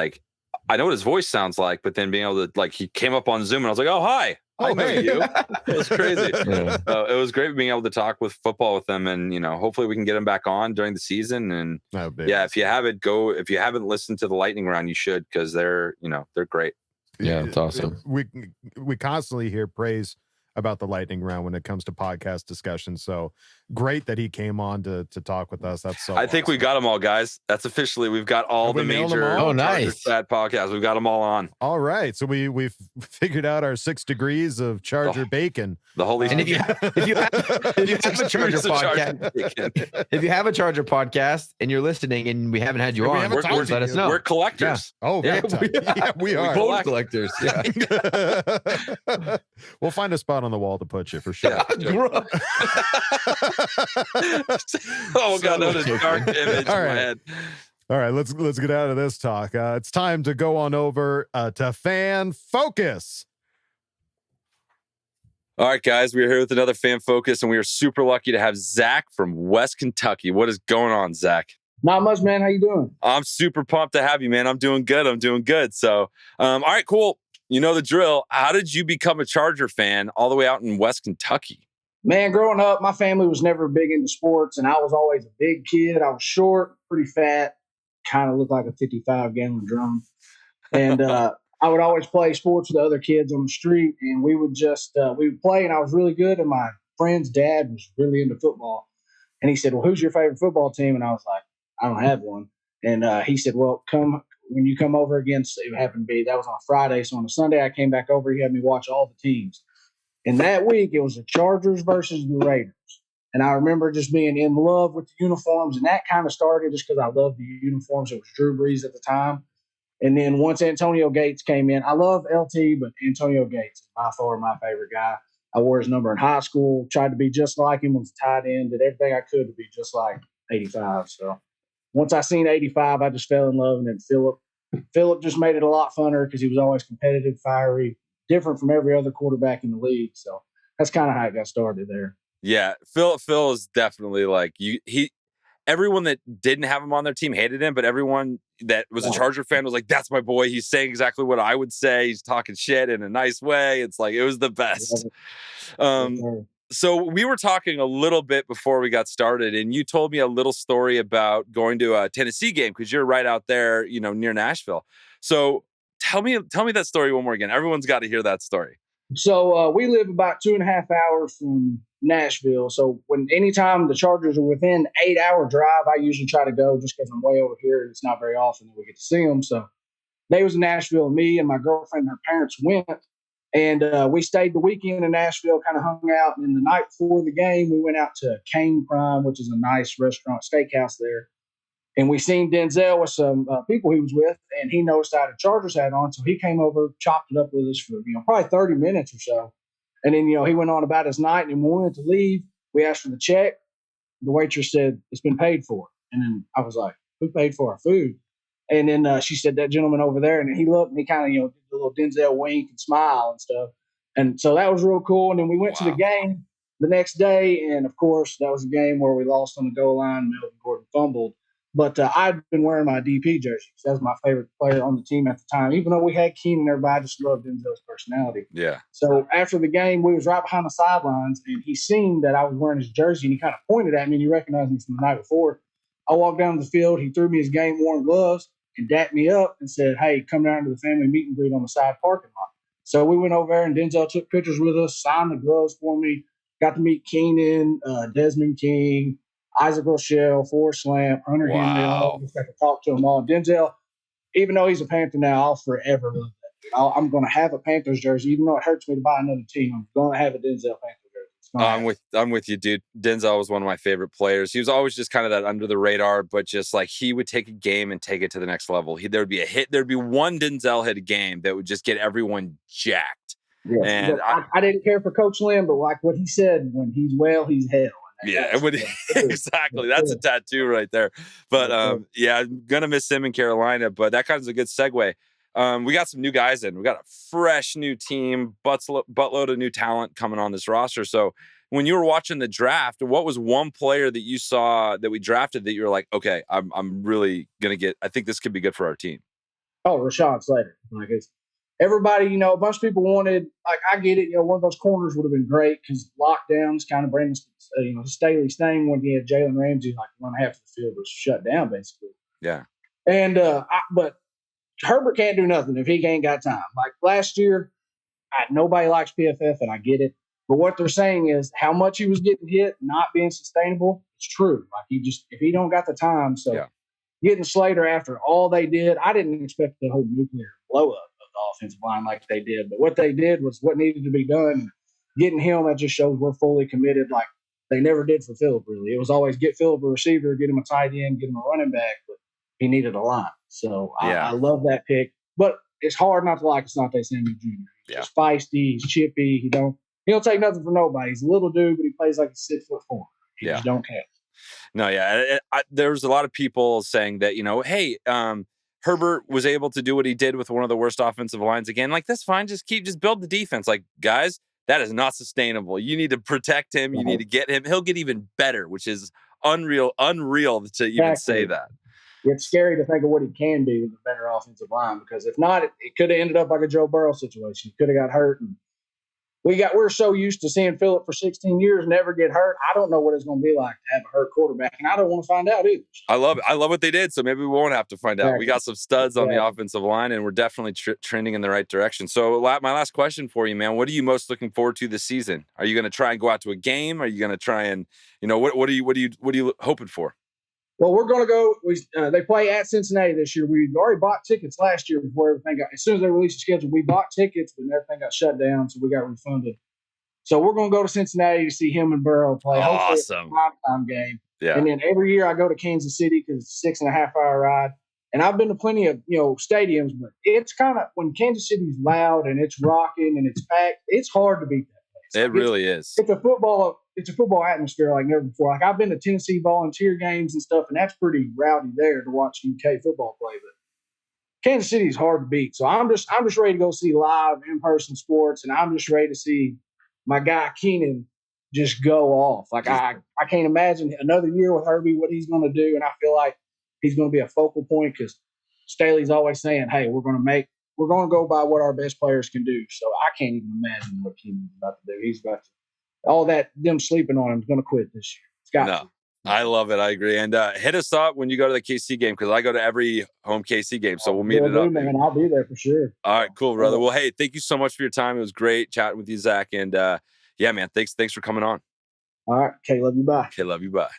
I know what his voice sounds like, but then being able to he came up on Zoom and I was like, oh, hi. I know you. It was crazy. Yeah. It was great being able to talk with football with them, and hopefully we can get him back on during the season. And if you haven't listened to the lightning round, you should, because they're great. Yeah, it's awesome. We constantly hear praise about the lightning round when it comes to podcast discussions. So great that he came on to talk with us. That's so I think we got them all, guys. That's officially, we've got all the major nice podcasts. We've got them all on. All right. So we've figured out our 6 degrees of Charger bacon. The holy. And if you have a Charger podcast, if you have a Charger podcast and you're listening and we haven't had you on, let us know. We're collectors. Yeah. Oh, yeah, we are. Both collectors. Yeah. We'll find a spot on the wall to put you for sure. Yeah. Oh God, that was a dark image in my head. All right, let's get out of this talk. It's time to go on over to Fan Focus. All right, guys, we are here with another Fan Focus, and we are super lucky to have Zach from West Kentucky. What is going on, Zach? Not much, man. How you doing? I'm super pumped to have you, man. I'm doing good. So, all right, cool. You know the drill. How did you become a Charger fan all the way out in West Kentucky? Man, growing up, my family was never big into sports, and I was always a big kid. I was short, pretty fat, kind of looked like a 55-gallon drum. And I would always play sports with the other kids on the street, and we would play, and I was really good, and my friend's dad was really into football. And he said, well, who's your favorite football team? And I was like, I don't have one. And he said, well, when you come over against, it happened to be, that was on a Friday. So on a Sunday, I came back over. He had me watch all the teams. And that week, it was the Chargers versus the Raiders. And I remember just being in love with the uniforms. And that kind of started just because I loved the uniforms. It was Drew Brees at the time. And then once Antonio Gates came in, I love LT, but Antonio Gates is by far my favorite guy. I wore his number in high school, tried to be just like him, was a tight end, did everything I could to be just like 85. So once I seen 85, I just fell in love. And then Phillip just made it a lot funner because he was always competitive, fiery, different from every other quarterback in the league. So that's kind of how it got started there. Yeah, Phil is definitely everyone that didn't have him on their team hated him, but everyone that was a Charger fan was like, that's my boy. He's saying exactly what I would say. He's talking shit in a nice way. It's like, it was the best. So we were talking a little bit before we got started, and you told me a little story about going to a Tennessee game because you're right out there, near Nashville. So tell me that story one more again. Everyone's got to hear that story. So we live about 2.5 hours from Nashville. So anytime the Chargers are within 8-hour drive, I usually try to go just because I'm way over here and it's not very often that we get to see them. So they was in Nashville, and me and my girlfriend and her parents went. And we stayed the weekend in Nashville, kind of hung out. And the night before the game, we went out to Cane Prime, which is a nice restaurant, steakhouse there. And we seen Denzel with some people he was with, and he noticed I had a Chargers hat on. So he came over, chopped it up with us for, probably 30 minutes or so. And then, he went on about his night, and when we wanted to leave, we asked for the check. The waitress said, it's been paid for. And then I was like, who paid for our food? And then she said, that gentleman over there. And then he looked, and he kind of, did a little Denzel wink and smile and stuff. And so that was real cool. And then we went to the game the next day. And, of course, that was a game where we lost on the goal line. Melvin Gordon fumbled. But I'd been wearing my DP jersey. That was my favorite player on the team at the time. Even though we had Keenan and everybody, I just loved Denzel's personality. Yeah. So after the game, we was right behind the sidelines, and he seen that I was wearing his jersey, and he kind of pointed at me, and he recognized me from the night before. I walked down to the field. He threw me his game-worn gloves and dapped me up and said, hey, come down to the family meet and greet on the side parking lot. So we went over there, and Denzel took pictures with us, signed the gloves for me, got to meet Keenan, Desmond King, Isaac Rochelle, Forrest Lamp, Hunter Henry. All just got to talk to them all. Denzel, even though he's a Panther now, I'll forever love that dude. I'm going to have a Panthers jersey, even though it hurts me to buy another team. I'm going to have a Denzel Panther jersey. I'm with you, dude. Denzel was one of my favorite players. He was always just kind of that under the radar, but just like he would take a game and take it to the next level. There would be a hit. There'd be one Denzel hit a game that would just get everyone jacked. Yeah, and I didn't care for Coach Lim, but like what he said, when he's well, he's hell. Yeah, exactly. That's a tattoo right there. But yeah, I'm gonna miss him in Carolina. But that kind of is a good segue. We got some new guys in. We got a fresh new team, buttload of new talent coming on this roster. So when you were watching the draft, what was one player that you saw that we drafted that you were like, okay, I'm really gonna I think this could be good for our team? Oh, Rashawn Slater. Like it's everybody, a bunch of people wanted, like, I get it, one of those corners would have been great because lockdowns kind of brings, Staley's thing when he had Jalen Ramsey, like one half of the field was shut down, basically. Yeah. And, but Herbert can't do nothing if he ain't got time. Like last year, nobody likes PFF, and I get it. But what they're saying is how much he was getting hit, not being sustainable, it's true. Like if he don't got the time, so getting Slater after all they did, I didn't expect the whole nuclear blow up offensive line like they did, but what they did was what needed to be done. Getting him, that just shows we're fully committed, like they never did for Phillip. Really, it was always get Phillip a receiver, get him a tight end, get him a running back, but he needed a line. So I love that pick, but it's hard not to like Asante Samuel Jr. He's just feisty, he's chippy, he don't take nothing from nobody. He's a little dude, but he plays like he's 6'4". He just don't care. No, there was a lot of people saying that hey, Herbert was able to do what he did with one of the worst offensive lines again. Like, that's fine. Just build the defense. Like, guys, that is not sustainable. You need to protect him. You need to get him. He'll get even better, which is unreal to even say that. It's scary to think of what he can be with a better offensive line, because if not, it could have ended up like a Joe Burrow situation. He could have got hurt. And we're so used to seeing Phillip for 16 years never get hurt. I don't know what it's going to be like to have a hurt quarterback, and I don't want to find out either. I love it. I love what they did, so maybe we won't have to find out. We got some studs on the offensive line, and we're definitely trending in the right direction. So my last question for you, man, what are you most looking forward to this season? Are you going to try and go out to a game? Are you going to try and, what are you hoping for? Well, we're going to go. They play at Cincinnati this year. We already bought tickets last year before everything got. As soon as they released the schedule, we bought tickets, but everything got shut down, so we got refunded. So we're going to go to Cincinnati to see him and Burrow play. Awesome. Hopefully it's a primetime game. Yeah. And then every year I go to Kansas City because it's a 6.5-hour ride. And I've been to plenty of stadiums, but it's kind of when Kansas City's loud and it's rocking and it's packed, it's hard to beat that place. It really is. It's a football atmosphere like never before. Like I've been to Tennessee Volunteer games and stuff, and that's pretty rowdy there to watch UK football play. But Kansas City is hard to beat. So I'm just ready to go see live in-person sports, and I'm just ready to see my guy Keenan just go off. Like I can't imagine another year with Herbie, what he's going to do, and I feel like he's going to be a focal point because Staley's always saying, "Hey, we're going to go by what our best players can do." So I can't even imagine what Keenan's about to do. He's about to all that them sleeping on him is going to quit this year. It's got to. I love it. I agree. And hit us up when you go to the KC game, because I go to every home KC game. So we'll meet it up. Man, I'll be there for sure. All right, cool, brother. Well, hey, thank you so much for your time. It was great chatting with you, Zach. And yeah, man, thanks for coming on. All right. Okay, love you. Bye. Okay, love you. Bye.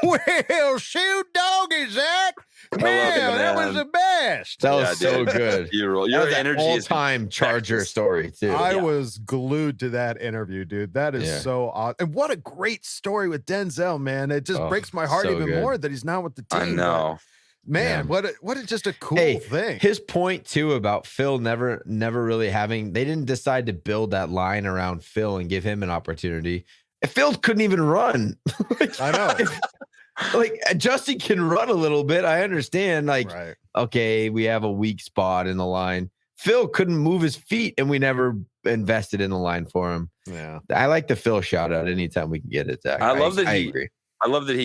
Well, shoot doggy, Zach. Man, that was the best. That was so good. Your energy is all-time Charger story, too. I was glued to that interview, dude. That is so awesome. And what a great story with Denzel, man. It just breaks my heart even more that he's not with the team. I know. Man, what a just a cool thing. His point too about Phil never really having, they didn't decide to build that line around Phil and give him an opportunity. Phil couldn't even run. I know. Like Justin can run a little bit. I understand. Like, okay, we have a weak spot in the line. Phil couldn't move his feet, and we never invested in the line for him. Yeah, I like the Phil shout out anytime we can get it. Zach. I love that. I agree. I love that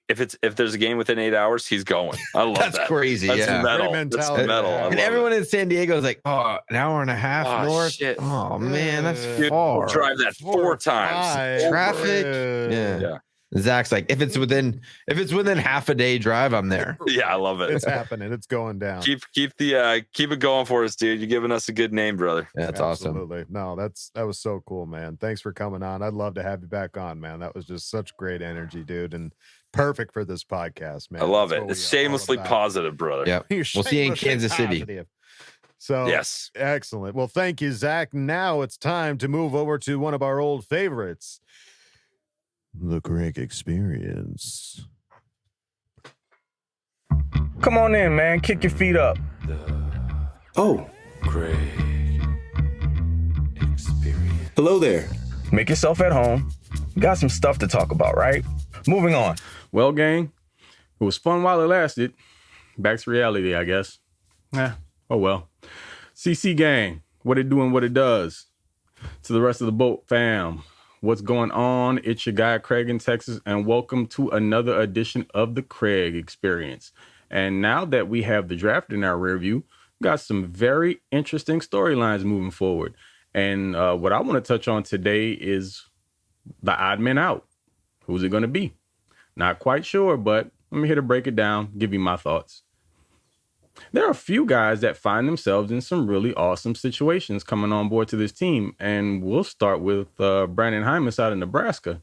if there's a game within 8 hours, he's going. I love that. That's crazy. That's yeah. metal. Great That's mentality. metal. I And love everyone it. in San Diego is like, oh, an hour and a half north. Shit. Oh man, that's Dude, far. we'll drive that 4 times. Traffic. Yeah. Zach's like, if it's within half a day drive, I'm there. Yeah, I love it. It's happening. It's going down. Keep it going for us, dude. You're giving us a good name, brother. That's awesome. Absolutely. No, that was so cool, man. Thanks for coming on. I'd love to have you back on, man. That was just such great energy, dude, and perfect for this podcast, man. I love That's it. what It's we are all shamelessly about. positive, brother. Yeah. We'll see you in Kansas City. Positive. So Yes. excellent. Well, thank you, Zach. Now it's time to move over to one of our old favorites, the Craig Experience. Come on in, man. Kick your feet up. Oh, Craig Experience. hello there. Make yourself at home. Got some stuff to talk about, right? Moving on. Well, gang, it was fun while it lasted. Back to reality, I guess. Oh well. CC gang, what it do and what it does. To the rest of the boat fam, what's going on? It's your guy Craig in Texas, and welcome to another edition of the Craig Experience. And now that we have the draft in our rear view, got some very interesting storylines moving forward. And what I want to touch on today is the odd man out. Who's it going to be? Not quite sure, but I'm here to break it down, give you my thoughts. There are a few guys that find themselves in some really awesome situations coming on board to this team. And we'll start with Brandon Hymas out of Nebraska.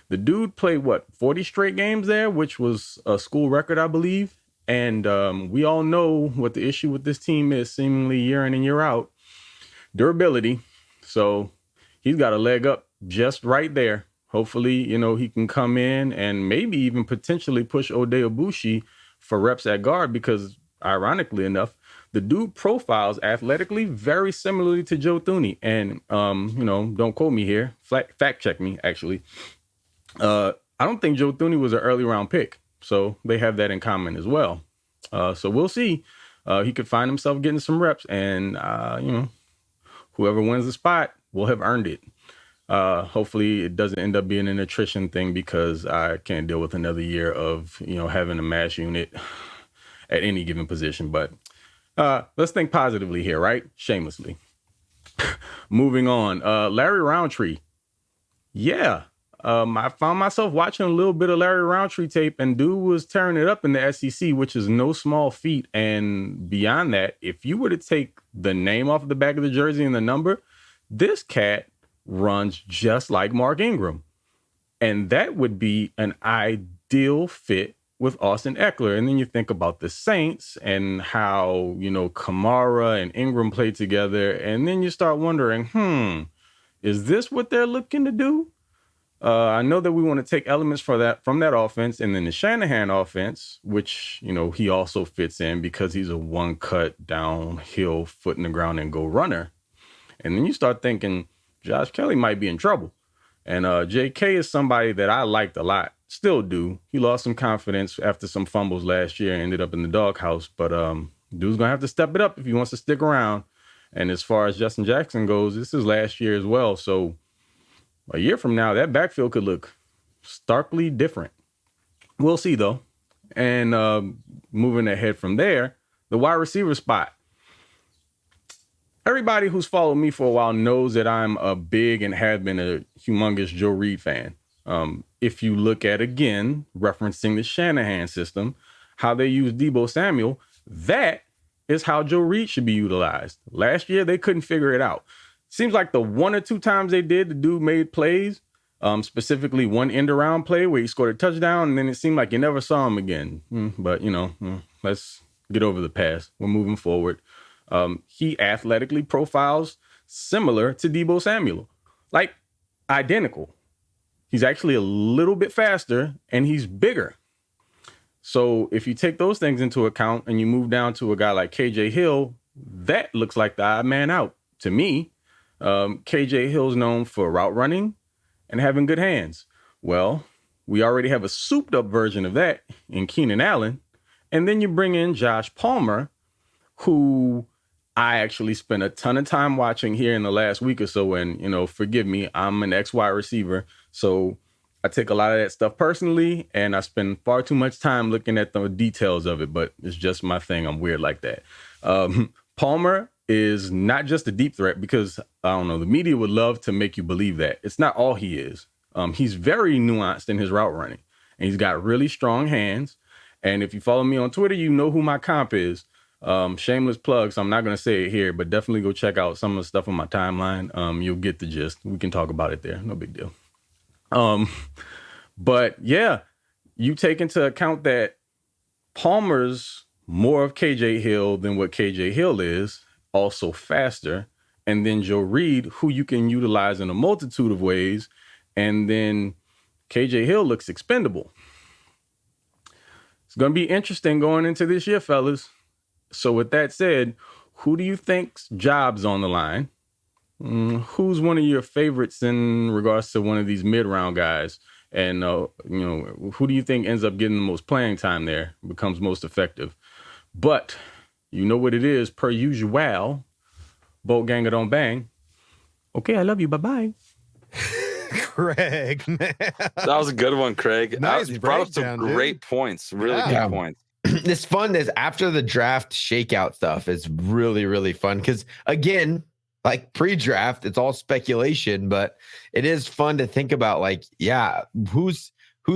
The dude played, 40 straight games there, which was a school record, I believe. And we all know what the issue with this team is seemingly year in and year out. Durability. So he's got a leg up just right there. Hopefully, he can come in and maybe even potentially push Ode Ibushi for reps at guard because, ironically enough, the dude profiles athletically very similarly to Joe Thuney. And, don't quote me here. Fact check me, actually. I don't think Joe Thuney was an early round pick. So they have that in common as well. So we'll see. He could find himself getting some reps and, whoever wins the spot will have earned it. Hopefully it doesn't end up being an attrition thing because I can't deal with another year of, having a mass unit at any given position. But let's think positively here, right? Shamelessly. Moving on. Larry Roundtree. Yeah. I found myself watching a little bit of Larry Roundtree tape, and dude was tearing it up in the SEC, which is no small feat. And beyond that, if you were to take the name off the back of the jersey and the number, this cat runs just like Mark Ingram. And that would be an ideal fit with Austin Eckler. And then you think about the Saints and how, Kamara and Ingram played together. And then you start wondering, is this what they're looking to do? I know that we want to take elements from that offense, and then the Shanahan offense, which, he also fits in because he's a one-cut downhill, foot in the ground and go runner. And then you start thinking Josh Kelly might be in trouble. And JK is somebody that I liked a lot, still do. He lost some confidence after some fumbles last year and ended up in the doghouse. But dude's going to have to step it up if he wants to stick around. And as far as Justin Jackson goes, this is last year as well. So a year from now, that backfield could look starkly different. We'll see, though. And moving ahead from there, the wide receiver spot. Everybody who's followed me for a while knows that I'm a big and have been a humongous Joe Reed fan. If you look at, again, referencing the Shanahan system, how they use Deebo Samuel, that is how Joe Reed should be utilized. Last year, they couldn't figure it out. Seems like the one or two times they did, the dude made plays, specifically one end-around play where he scored a touchdown, and then it seemed like you never saw him again. But, let's get over the past. We're moving forward. He athletically profiles similar to Deebo Samuel, like identical. He's actually a little bit faster, and he's bigger. So if you take those things into account and you move down to a guy like KJ Hill, that looks like the odd man out to me. KJ Hill's known for route running and having good hands. Well, we already have a souped up version of that in Keenan Allen. And then you bring in Josh Palmer, who I actually spent a ton of time watching here in the last week or so. And, forgive me, I'm an ex-wide receiver. So I take a lot of that stuff personally, and I spend far too much time looking at the details of it, but it's just my thing. I'm weird like that. Palmer is not just a deep threat because, I don't know, the media would love to make you believe that. It's not all he is. He's very nuanced in his route running, and he's got really strong hands. And if you follow me on Twitter, you know who my comp is. Shameless plug, so I'm not going to say it here, but definitely go check out some of the stuff on my timeline. You'll get the gist. We can talk about it there. No big deal. But yeah, you take into account that Palmer's more of KJ Hill than what KJ Hill is, also faster. And then Joe Reed, who you can utilize in a multitude of ways. And then KJ Hill looks expendable. It's going to be interesting going into this year, fellas. So with that said, who do you think's job's on the line? Who's one of your favorites in regards to one of these mid-round guys? And, who do you think ends up getting the most playing time there, becomes most effective? But you know what it is, per usual. Bolt Ganger don't bang. Okay, I love you. Bye-bye. Craig, man. That was a good one, Craig. Nice You brought up some great points. Really good points. It's fun is after the draft shakeout stuff is really, really fun. Because again, like pre-draft, it's all speculation, but it is fun to think about who's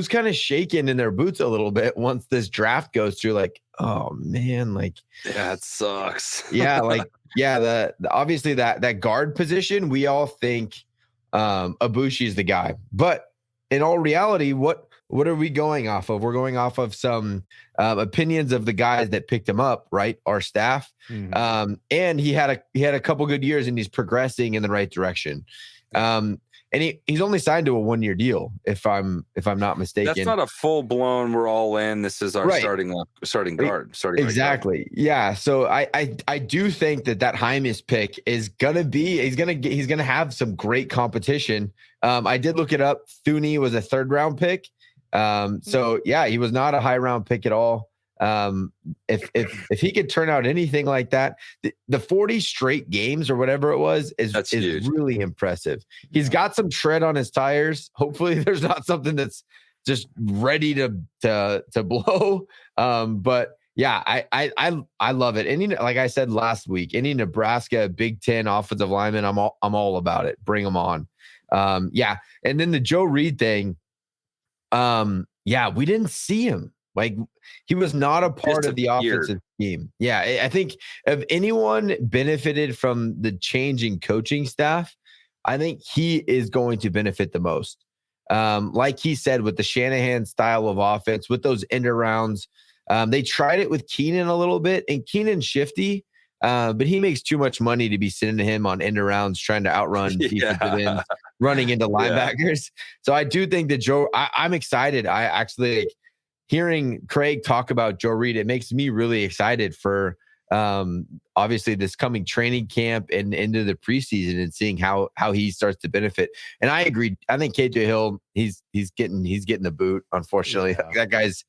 kind of shaking in their boots a little bit once this draft goes through, oh man, yeah, it sucks. Obviously that guard position, we all think Ibushi is the guy, but in all reality, what are we going off of? We're going off of some opinions of the guys that picked him up, right? Our staff. Mm-hmm. And he had a couple good years and he's progressing in the right direction. And he's only signed to a 1-year deal, if I'm not mistaken. That's not a full blown. We're all in. This is our starting guard. Exactly. Right guard. Yeah. So I do think that Jaimes pick is gonna be. He's gonna have some great competition. I did look it up. Thuney was a 3rd round pick. So yeah, he was not a high round pick at all. If he could turn out anything like that, the 40 straight games or whatever it was is really impressive. He's got some tread on his tires. Hopefully there's not something that's just ready to blow. But yeah, I love it. Any, like I said last week, any Nebraska Big Ten offensive lineman, I'm all about it. Bring them on. Yeah. And then the Joe Reed thing. Yeah, we didn't see him. He was not a part of the offensive scheme. Yeah, I think if anyone benefited from the change in coaching staff, I think he is going to benefit the most. Like he said, with the Shanahan style of offense, with those end arounds, they tried it with Keenan a little bit, and Keenan's shifty, but he makes too much money to be sending him on end arounds, trying to outrun defensive ends, running into linebackers. So I do think that Joe, I'm excited. I actually hearing Craig talk about Joe Reed, it makes me really excited for obviously this coming training camp and into the preseason and seeing how he starts to benefit. And I agree. I think KJ Hill, he's getting the boot. Unfortunately, that guy's.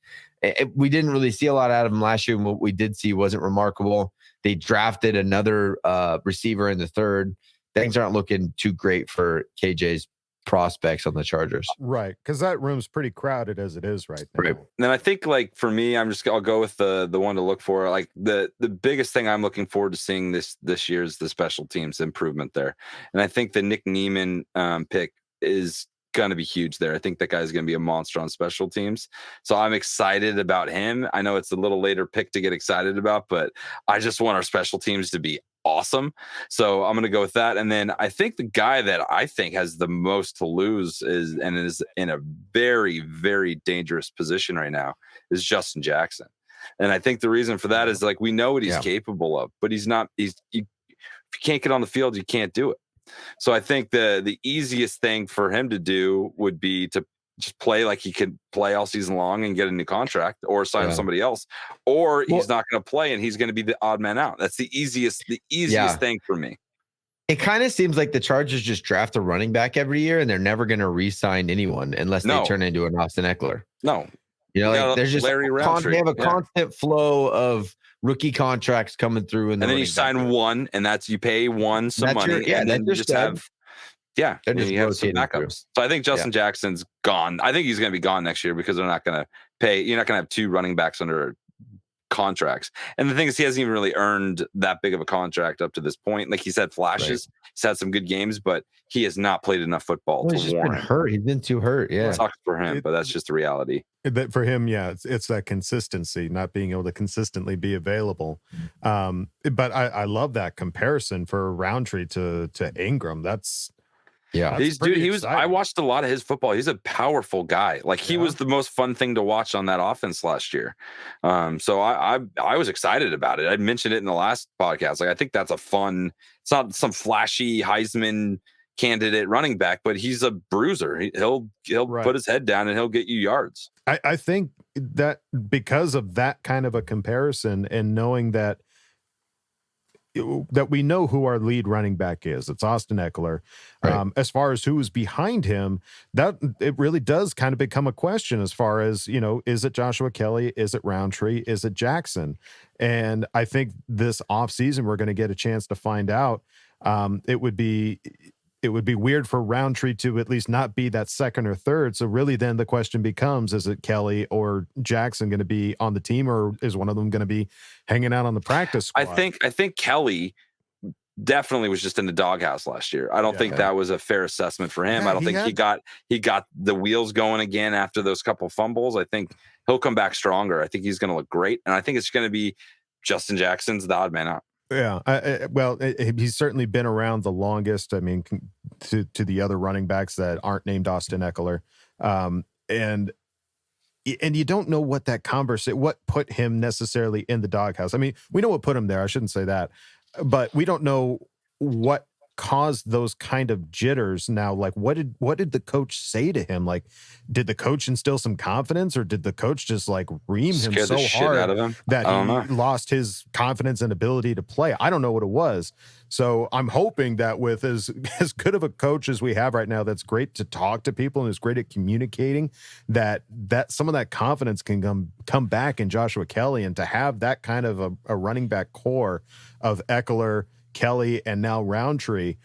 We didn't really see a lot out of him last year, and what we did see wasn't remarkable. They drafted another receiver in the 3rd. Things aren't looking too great for KJ's prospects on the Chargers. Right, because that room's pretty crowded as it is right now. Right. And I think for me, I'll go with the one to look for. The biggest thing I'm looking forward to seeing this year is the special teams improvement there. And I think the Nick Neiman pick is going to be huge there. I think that guy's going to be a monster on special teams. So I'm excited about him. I know it's a little later pick to get excited about, but I just want our special teams to be awesome. So I'm going to go with that. And then I think the guy that I think has the most to lose is in a very, very dangerous position right now is Justin Jackson. And I think the reason for that is we know what he's capable of, but if you can't get on the field, you can't do it. So I think the easiest thing for him to do would be to just play like he could play all season long and get a new contract or sign somebody else, or he's not going to play and he's going to be the odd man out. That's the easiest thing for me. It kind of seems like the Chargers just draft a running back every year and they're never going to re-sign anyone unless they turn into an Austin Eckler. No. There's just they have a constant flow of rookie contracts coming through. And then you sign one, and you pay one some money. And then you just have Yeah, They're just you have some rotating through. backups. So I think Justin Jackson's gone. I think he's going to be gone next year because they're not going to pay. You're not going to have 2 running backs under contracts. And the thing is, he hasn't even really earned that big of a contract up to this point. Like, he's had flashes, he's had some good games, but he has not played enough football He's just been hurt. He's been too hurt. Yeah, it sucks for him, but that's just the reality. But for him, it's that consistency, not being able to consistently be available. But I love that comparison for Roundtree to Ingram. That's I watched a lot of his football. He's a powerful guy. Like, he was the most fun thing to watch on that offense last year. So I was excited about it. I mentioned it in the last podcast. Like, I think that's it's not some flashy Heisman candidate running back, but he's a bruiser. He'll put his head down and he'll get you yards. I think that because of that kind of a comparison and knowing that we know who our lead running back is. It's Austin Eckler. Right. As far as who's behind him, that it really does kind of become a question as far as, is it Joshua Kelly? Is it Roundtree? Is it Jackson? And I think this offseason, we're going to get a chance to find out. It would be weird for Roundtree to at least not be that second or third. So really then the question becomes, is it Kelly or Jackson going to be on the team, or is one of them going to be hanging out on the practice squad? I think Kelly definitely was just in the doghouse last year. I don't think that was a fair assessment for him. I don't think he got the wheels going again after those couple fumbles. I think he'll come back stronger. I think he's going to look great. And I think it's going to be Justin Jackson's the odd man out. Yeah, he's certainly been around the longest. I mean, to the other running backs that aren't named Austin Eckler, and you don't know what that what put him necessarily in the doghouse. I mean, we know what put him there. I shouldn't say that, but we don't know what caused those kind of jitters. Now, like, what did the coach say to him? Like, did the coach instill some confidence, or did the coach just like ream him so hard out of him that he lost his confidence and ability to play? I don't know what it was. So I'm hoping that with as good of a coach as we have right now, that's great to talk to people and is great at communicating, that some of that confidence can come back in Joshua Kelly, and to have that kind of a running back core of Eckler, Kelly, and now Roundtree,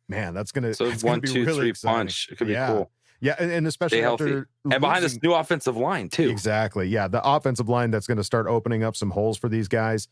man, that's gonna so it's 1, gonna be 2, really 3 exciting. punch. It could be cool. Yeah, and especially after and behind this new offensive line too. Exactly. Yeah, the offensive line that's going to start opening up some holes for these guys.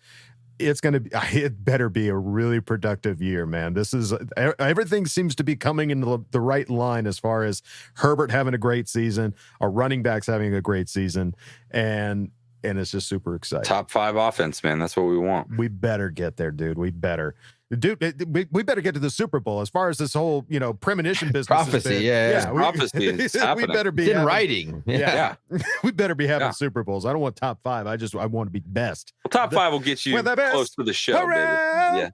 It better be a really productive year, man. This is everything seems to be coming into the right line as far as Herbert having a great season, our running backs having a great season, and it's just super exciting. Top 5 offense, man. That's what we want. We better get there, dude. We better get to the Super Bowl. As far as this whole, premonition business, prophecy, prophecy is happening. We better be in writing. Yeah. We better be having Super Bowls. I don't want top 5. I want to be best. Well, top 5 will get you close to the show, baby. Yeah.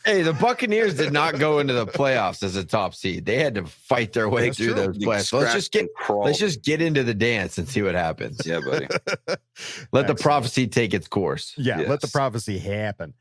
Hey, the Buccaneers did not go into the playoffs as a top seed. They had to fight their way through those playoffs. So let's just get into the dance and see what happens. Yeah, buddy. Let the prophecy take its course. Yeah, let the prophecy happen.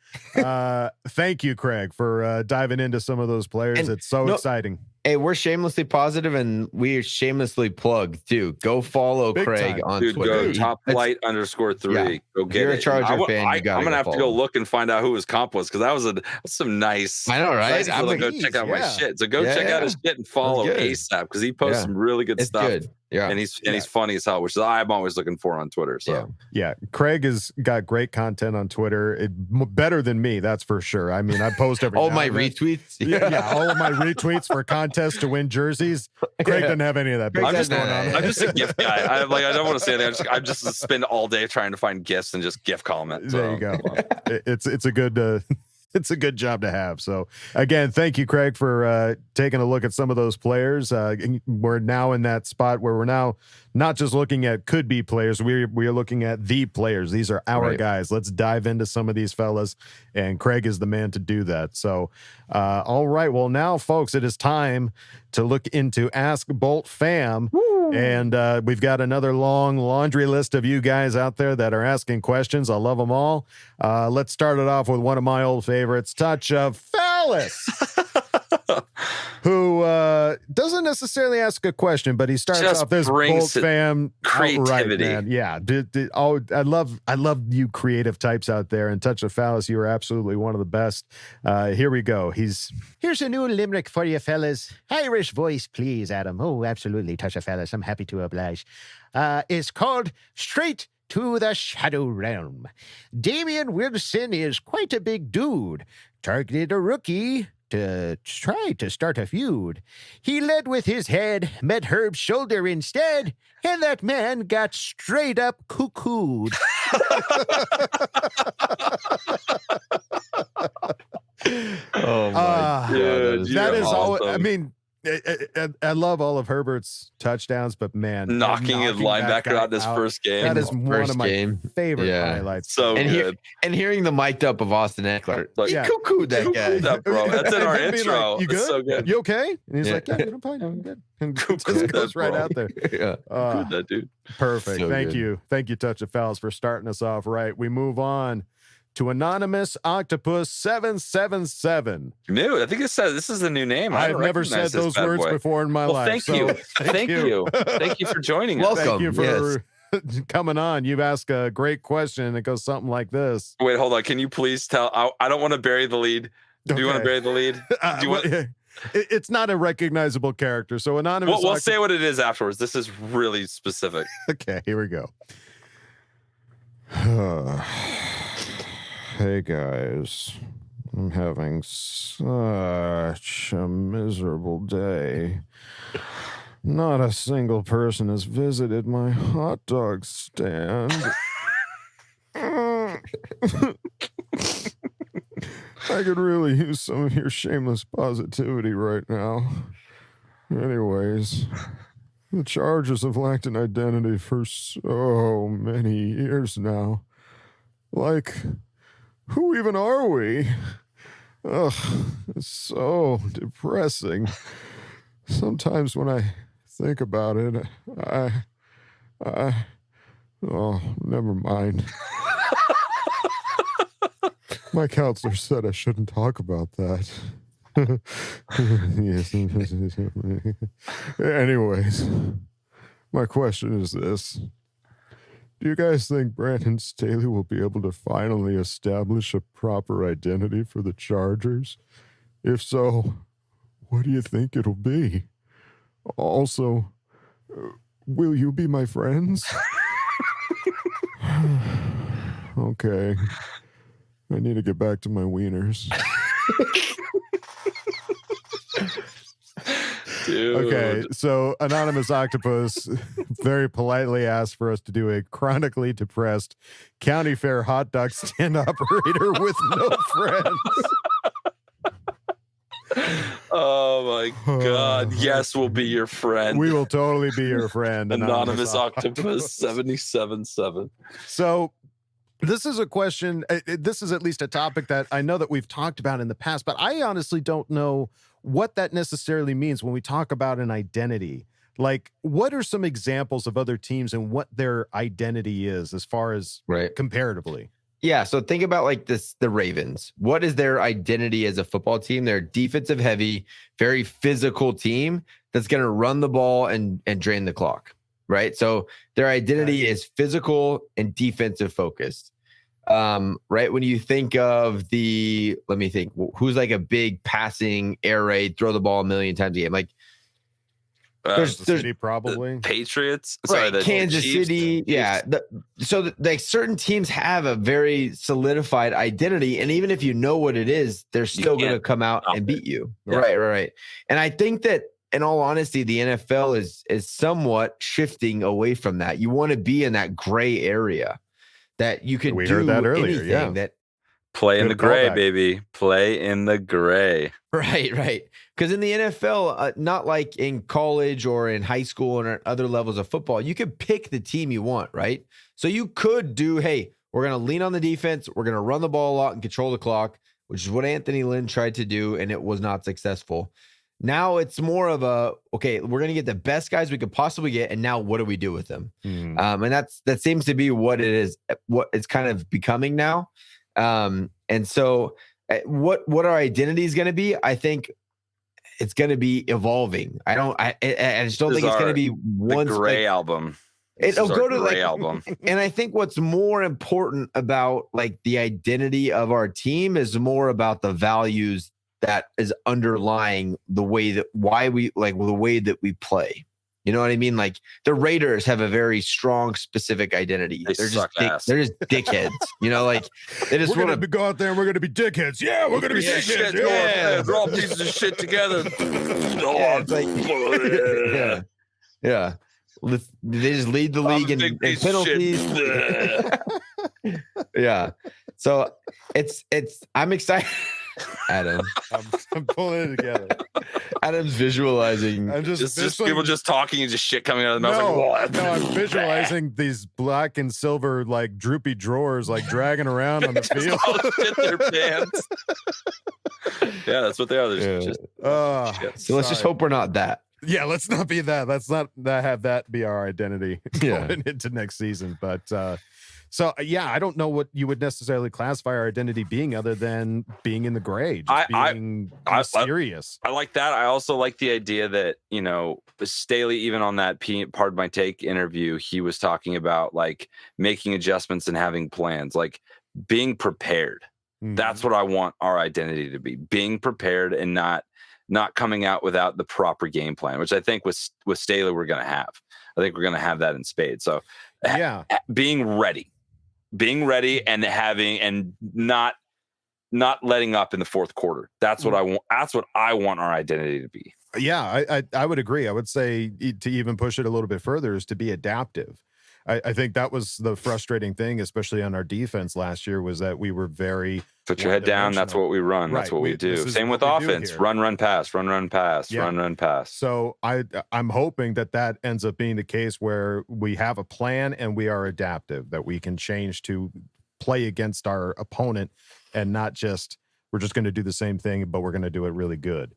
Thank you, Craig, for diving into some of those players. It's so exciting. Hey, we're shamelessly positive, and we're shamelessly plugged too. Go follow Big Craig time. on Dude, Twitter. go top_flight_3. Yeah. Go get You're it. a Charger fan. I'm gonna have to go look and find out who his comp was, because that was some nice. I know, right? I'm gonna go check out my shit. So go check out his shit and follow ASAP, because he posts some really good stuff. Good. Yeah, and he's funny as hell, which I'm always looking for on Twitter. So yeah, Craig has got great content on Twitter. Better than me, that's for sure. I mean, I post every all my retweets. Yeah, all of my retweets for contests to win jerseys. Craig doesn't have any of that. I'm just a gift guy. I don't want to say that. I just spend all day trying to find gifts and just gift comment. So. There you go. It's a good. It's a good job to have. So again, thank you, Craig, for taking a look at some of those players. We're now in that spot where we're now not just looking at could-be players. We are looking at the players. These are our guys. Let's dive into some of these fellas, and Craig is the man to do that. So, all right. Well, now, folks, it is time to look into Ask Bolt Fam. And we've got another long laundry list of you guys out there that are asking questions. I love them all. Let's start it off with one of my old favorites, Touch of Phallus, who doesn't necessarily ask a question, but he starts Just off this brings Boltfam creativity. outright, man. Yeah, I love you creative types out there. And Touch of Phallus, you are absolutely one of the best. Here we go. Here's a new limerick for you, fellas. Irish voice, please, Adam. Oh, absolutely, Touch of Phallus. I'm happy to oblige. It's called Straight to the Shadow Realm. Damian Wilson is quite a big dude. Targeted a rookie to try to start a feud. He led with his head, met Herb's shoulder instead, and that man got straight up cuckooed. Oh my God. Dude, That is all. awesome. I mean, I love all of Herbert's touchdowns, but man, knocking his that linebacker guy out in his first game. That is one First of my game. favorite Yeah. highlights. So good. And hearing the mic'd up of Austin Eckler, Like, he yeah. cuckooed that guy. That, bro. That's in our And he'd be intro. like, you It's good? so good. You okay? And he's Yeah. like, yeah, dude, I'm fine. I'm good. And just Cuckooed goes that, right bro. out there. Yeah. That dude. Perfect. So Thank good. you. Thank you, Touch of Phallus, for starting us off right. We move on to Anonymous Octopus 777. New. I think it says this is a new name. I I've don't never said recognize this those bad words boy. before in my Well, life. thank so you. Thank you. Thank you for joining us. Welcome. Thank you for coming on. You've asked a great question, and it goes something like this. Wait, hold on. Can you please tell? I don't want to bury the lead. Do you want to Okay. bury the lead? Do you want? It's not a recognizable character. So Anonymous. We'll say what it is afterwards. This is really specific. Okay, here we go. Hey guys, I'm having such a miserable day. Not a single person has visited my hot dog stand. I could really use some of your shameless positivity right now. Anyways, the Chargers have lacked an identity for so many years now. Like, who even are we? Ugh, it's so depressing. Sometimes when I think about it, oh, never mind. My counselor said I shouldn't talk about that. Yes. Anyways, my question is this. Do you guys think Brandon Staley will be able to finally establish a proper identity for the Chargers? If so, what do you think it'll be? Also, will you be my friends? Okay. I need to get back to my wieners. Dude. Okay, so Anonymous Octopus very politely asked for us to do a chronically depressed county fair hot dog stand operator with no friends. Oh my God. Yes, we'll be your friend. We will totally be your friend. Anonymous Octopus 777. So this is a question. This is at least a topic that I know that we've talked about in the past, but I honestly don't know what that necessarily means when we talk about an identity. Like, what are some examples of other teams and what their identity is as far as comparatively? Yeah, so think about like the Ravens. What is their identity as a football team? They're a defensive heavy, very physical team that's going to run the ball and drain the clock, right? So their identity is physical and defensive focused. Right? When you think of let me think, who's like a big passing air raid, throw the ball a million times a game? Like, there's City probably Patriots, right? Kansas Chiefs. City, yeah. Like certain teams have a very solidified identity, and even if you know what it is, they're still going to come out and beat you. Yeah. Right. And I think that, in all honesty, the NFL is somewhat shifting away from that. You want to be in that gray area that you could do heard that earlier, anything yeah. that. Play in Good the gray, callback. baby. Play in the gray. Right. Because in the NFL, not like in college or in high school or other levels of football, you could pick the team you want, right? So you could do, hey, we're going to lean on the defense. We're going to run the ball a lot and control the clock, which is what Anthony Lynn tried to do, and it was not successful. Now it's more of okay, we're going to get the best guys we could possibly get, and now what do we do with them? And that seems to be what it is, what it's kind of becoming now. And so what our identity is going to be, I think it's going to be evolving. I just don't think it's going to be one gray album. It'll go to gray album. And I think what's more important about like the identity of our team is more about the values that is underlying the way that the way that we play. You know what I mean? Like the Raiders have a very strong, specific identity. They're just dickheads. You know, like they just want to go out there and we're going to be dickheads. Yeah, we're going to be dickheads. Yeah, they're all pieces of shit together. Yeah. They just lead the league in penalties. Yeah. So I'm excited. Adam. I'm pulling it together. Adam's visualizing. I'm just people just talking and just shit coming out of the mouth. No, I'm visualizing these black and silver like droopy drawers like dragging around on the field. Shit their pants. Yeah, that's what they are. So let's just hope we're not that. Yeah, let's not be that. Let's not have that be our identity going into next season. But I don't know what you would necessarily classify our identity being other than being in the gray, being mysterious. I like that. I also like the idea that, Staley, even on that Pardon My Take interview, he was talking about like making adjustments and having plans, like being prepared. Mm-hmm. That's what I want our identity to be, being prepared and not coming out without the proper game plan, which I think with Staley we're going to have. I think we're going to have that in spades. So being ready and not letting up in the fourth quarter. That's what I want. That's what I want our identity to be. Yeah, I would agree. I would say to even push it a little bit further is to be adaptive. I think that was the frustrating thing, especially on our defense last year, was that we were very put your head down. That's what we run. Right. That's what we do. Same with offense. Run, pass, run, pass, run, pass. So I'm hoping that ends up being the case where we have a plan and we are adaptive, that we can change to play against our opponent and not just we're just going to do the same thing, but we're going to do it really good.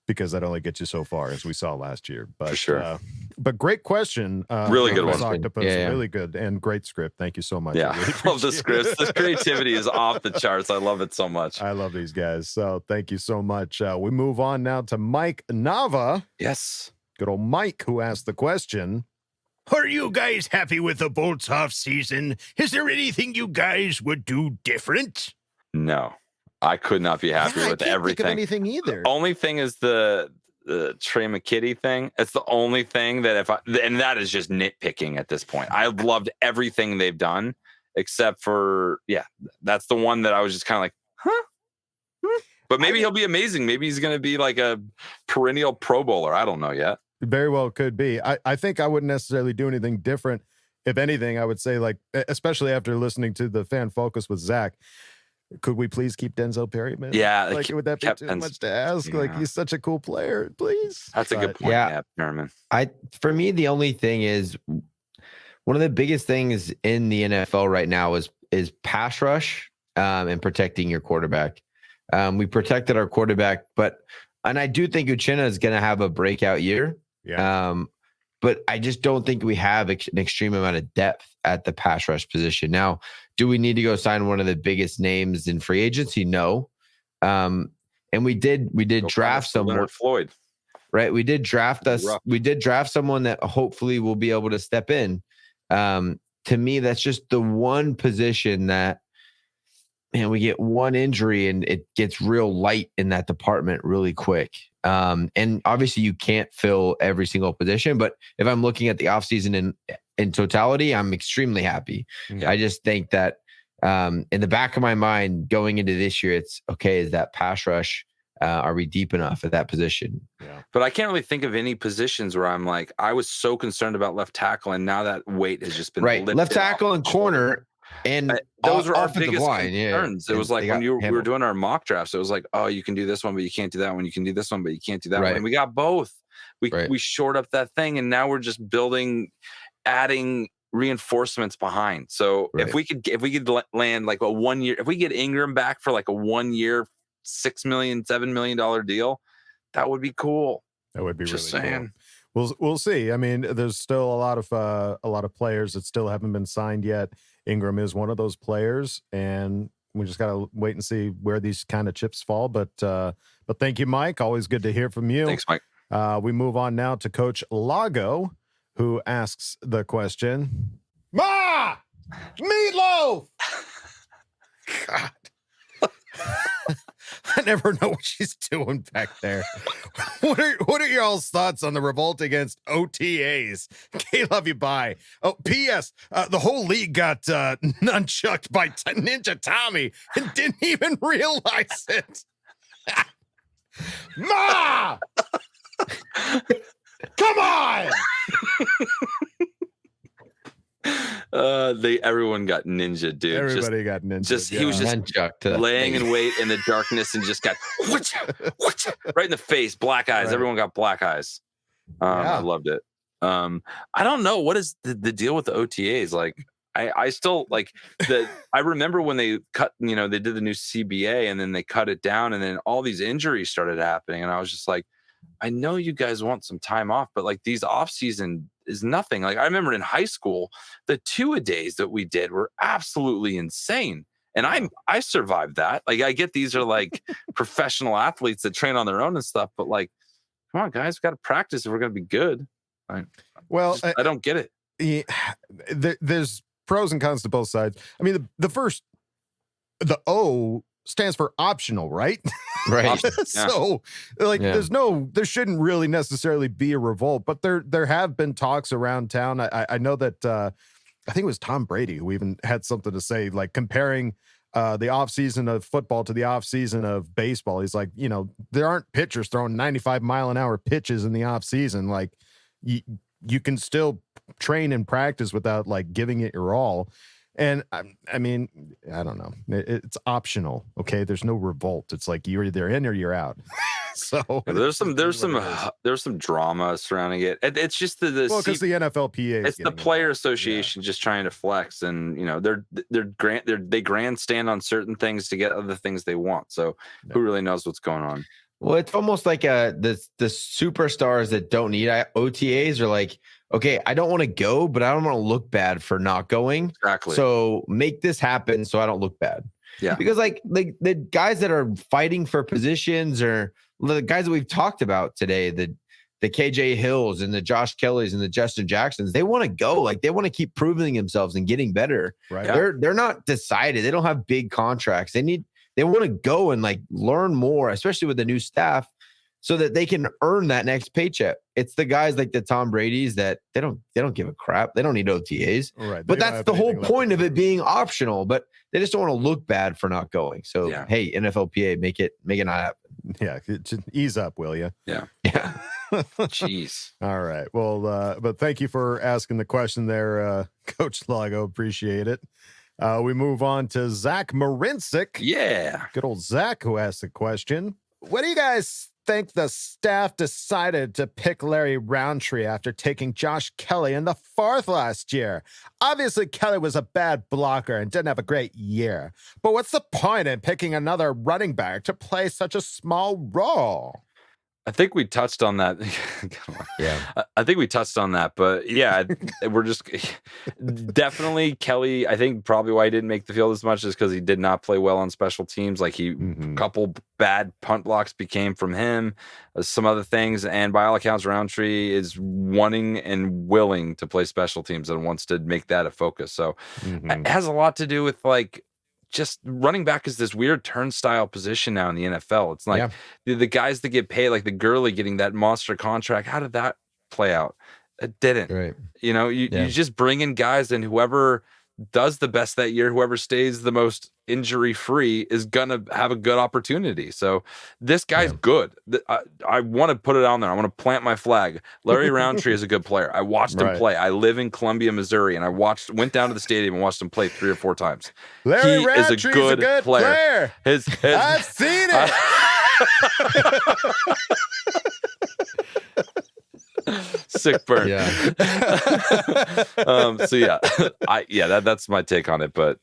Because that only gets you so far, as we saw last year. But for sure. But great question. Really good one. Octopus. Really good and great script. Thank you so much. Yeah, I love the scripts. This creativity is off the charts. I love it so much. I love these guys. So thank you so much. We move on now to Mike Nava. Yes. Good old Mike, who asked the question. Are you guys happy with the Bolts off season? Is there anything you guys would do different? No. I could not be happy with everything. Think of anything either. The only thing is the Trey McKitty thing. It's the only thing that and that is just nitpicking at this point. I loved everything they've done except for that's the one that I was just kind of like, huh? But maybe he'll be amazing. Maybe he's going to be like a perennial Pro Bowler. I don't know yet. Very well could be. I think I wouldn't necessarily do anything different. If anything, I would say, like, especially after listening to the fan focus with Zach, could we please keep Denzel Perryman? Yeah. Like, would that be too much to ask? Yeah. Like, he's such a cool player. Please. That's a good point. Yeah, Perryman. For me, the only thing is one of the biggest things in the NFL right now is pass rush and protecting your quarterback. We protected our quarterback, and I do think Uchenna is going to have a breakout year. Yeah. But I just don't think we have an extreme amount of depth at the pass rush position. Now, do we need to go sign one of the biggest names in free agency? No. And we did draft someone. Leonard Floyd. Right. We did draft someone that hopefully will be able to step in. To me, that's just the one position that, man, we get one injury and it gets real light in that department really quick. And obviously you can't fill every single position, but if I'm looking at the offseason in totality, I'm extremely happy. Yeah. I just think that in the back of my mind going into this year, it's okay. Is that pass rush? Are we deep enough at that position? Yeah. But I can't really think of any positions where I'm like, I was so concerned about left tackle and now that weight has just been lifted left tackle and corner. And those were our biggest concerns. It was like when we were doing our mock drafts, it was like, oh, you can do this one, but you can't do that one. You can do this one, but you can't do that one. And we got both. We shored up that thing, and now we're just adding reinforcements behind. So if we could land like a 1 year, if we get Ingram back for like a 1 year, $6 million, $7 million deal, that would be cool. That would be just really saying. Cool. We'll see. I mean, there's still a lot of players that still haven't been signed yet. Ingram is one of those players, and We just got to wait and see where these kind of chips fall. But thank you, Mike. Always good to hear from you. Thanks, Mike. We move on now to Coach Lago, who asks the question, Ma! Meatloaf! God. I never know what she's doing back there. What are y'all's thoughts on the revolt against OTAs? K-Love you, bye. Oh, P.S. The whole league got nunchucked by Ninja Tommy and didn't even realize it. Ma! Come on! Everyone got ninja, dude. Everybody got ninja. He was just laying in wait in the darkness and just got right in the face, black eyes. Right. Everyone got black eyes. I loved it. I don't know what is the deal with the OTAs. Like, I still like I remember when they cut, they did the new CBA and then they cut it down and then all these injuries started happening. And I was just like, I know you guys want some time off, but like these off season is nothing. Like I remember in high school, the 2-a-days that we did were absolutely insane. And I survived that. Like I get these are like professional athletes that train on their own and stuff, but like, come on guys, we got to practice if we're going to be good. I don't get it. Yeah, there's pros and cons to both sides. I mean, the O stands for optional, right? Right. So there shouldn't really necessarily be a revolt, but there have been talks around town. I know that I think it was Tom Brady who even had something to say, like comparing the offseason of football to the offseason of baseball. He's like, there aren't pitchers throwing 95-mile-an-hour pitches in the offseason. Like you can still train and practice without like giving it your all. And I mean, I don't know. It's optional. Okay. There's no revolt. It's like you're either in or you're out. So there's some drama surrounding it. It's just because the NFLPA. It's the player association just trying to flex, and they grandstand on certain things to get other things they want. So who really knows what's going on? Well, it's almost like the superstars that don't need OTAs are like, okay, I don't want to go, but I don't want to look bad for not going. Exactly. So make this happen so I don't look bad. Yeah. Because like the guys that are fighting for positions, or the guys that we've talked about today, the KJ Hills and the Josh Kellys and the Justin Jacksons, they want to go. Like they want to keep proving themselves and getting better. Right. They're not decided. They don't have big contracts. They want to go and like learn more, especially with the new staff, so that they can earn that next paycheck. It's the guys like the Tom Brady's that they don't give a crap. They don't need OTAs. Right. But that's the whole point of it being optional. But they just don't want to look bad for not going. So hey, NFLPA, make it not happen. Yeah, just ease up, will you? Yeah. Yeah. Jeez. All right. Well, but thank you for asking the question there, Coach Lago. Appreciate it. We move on to Zach Marincic. Yeah. Good old Zach who asked the question. What do you guys think the staff decided to pick Larry Roundtree after taking Josh Kelley in the 4th last year? Obviously, Kelley was a bad blocker and didn't have a great year. But what's the point in picking another running back to play such a small role? I think we touched on that. Yeah. I think we touched on that, but yeah, we're just definitely Kelley. I think probably why he didn't make the field as much is because he did not play well on special teams. Like a couple bad punt blocks became from him, some other things. And by all accounts, Roundtree is wanting and willing to play special teams and wants to make that a focus. So it has a lot to do with like, just running back is this weird turnstile position now in the NFL. It's like the guys that get paid, like the Gurley getting that monster contract. How did that play out? It didn't. Right. You just bring in guys, and whoever does the best that year, whoever stays the most injury free is gonna have a good opportunity. So this guy's good. I want to put it on there. I want to plant my flag. Larry Roundtree is a good player. I watched him play. I live in Columbia, Missouri, and I went down to the stadium and watched him play 3 or 4 times. Larry Roundtree is a good player. I've seen it. Sick burn. Yeah. That's my take on it. But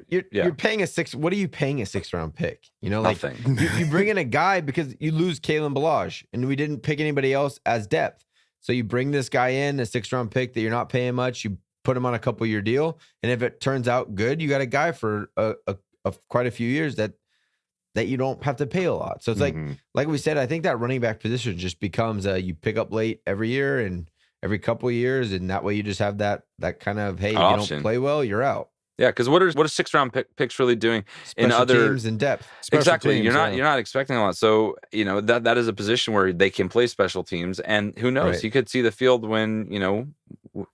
you're paying a 6. What are you paying a 6th-round pick? Like nothing. you bring in a guy because you lose Kalen Ballage, and we didn't pick anybody else as depth. So you bring this guy in, a 6th-round pick that you're not paying much. You put him on a couple-year deal, and if it turns out good, you got a guy for a of quite a few years that you don't have to pay a lot. So it's like we said, I think that running back position just becomes you pick up late every year and every couple of years, and that way you just have that kind of, hey, if you don't play well, you're out. Yeah, because what are 6th-round picks really doing in Special other teams and depth? Exactly. You're not expecting a lot. So, that is a position where they can play special teams, and who knows? Right. You could see the field when,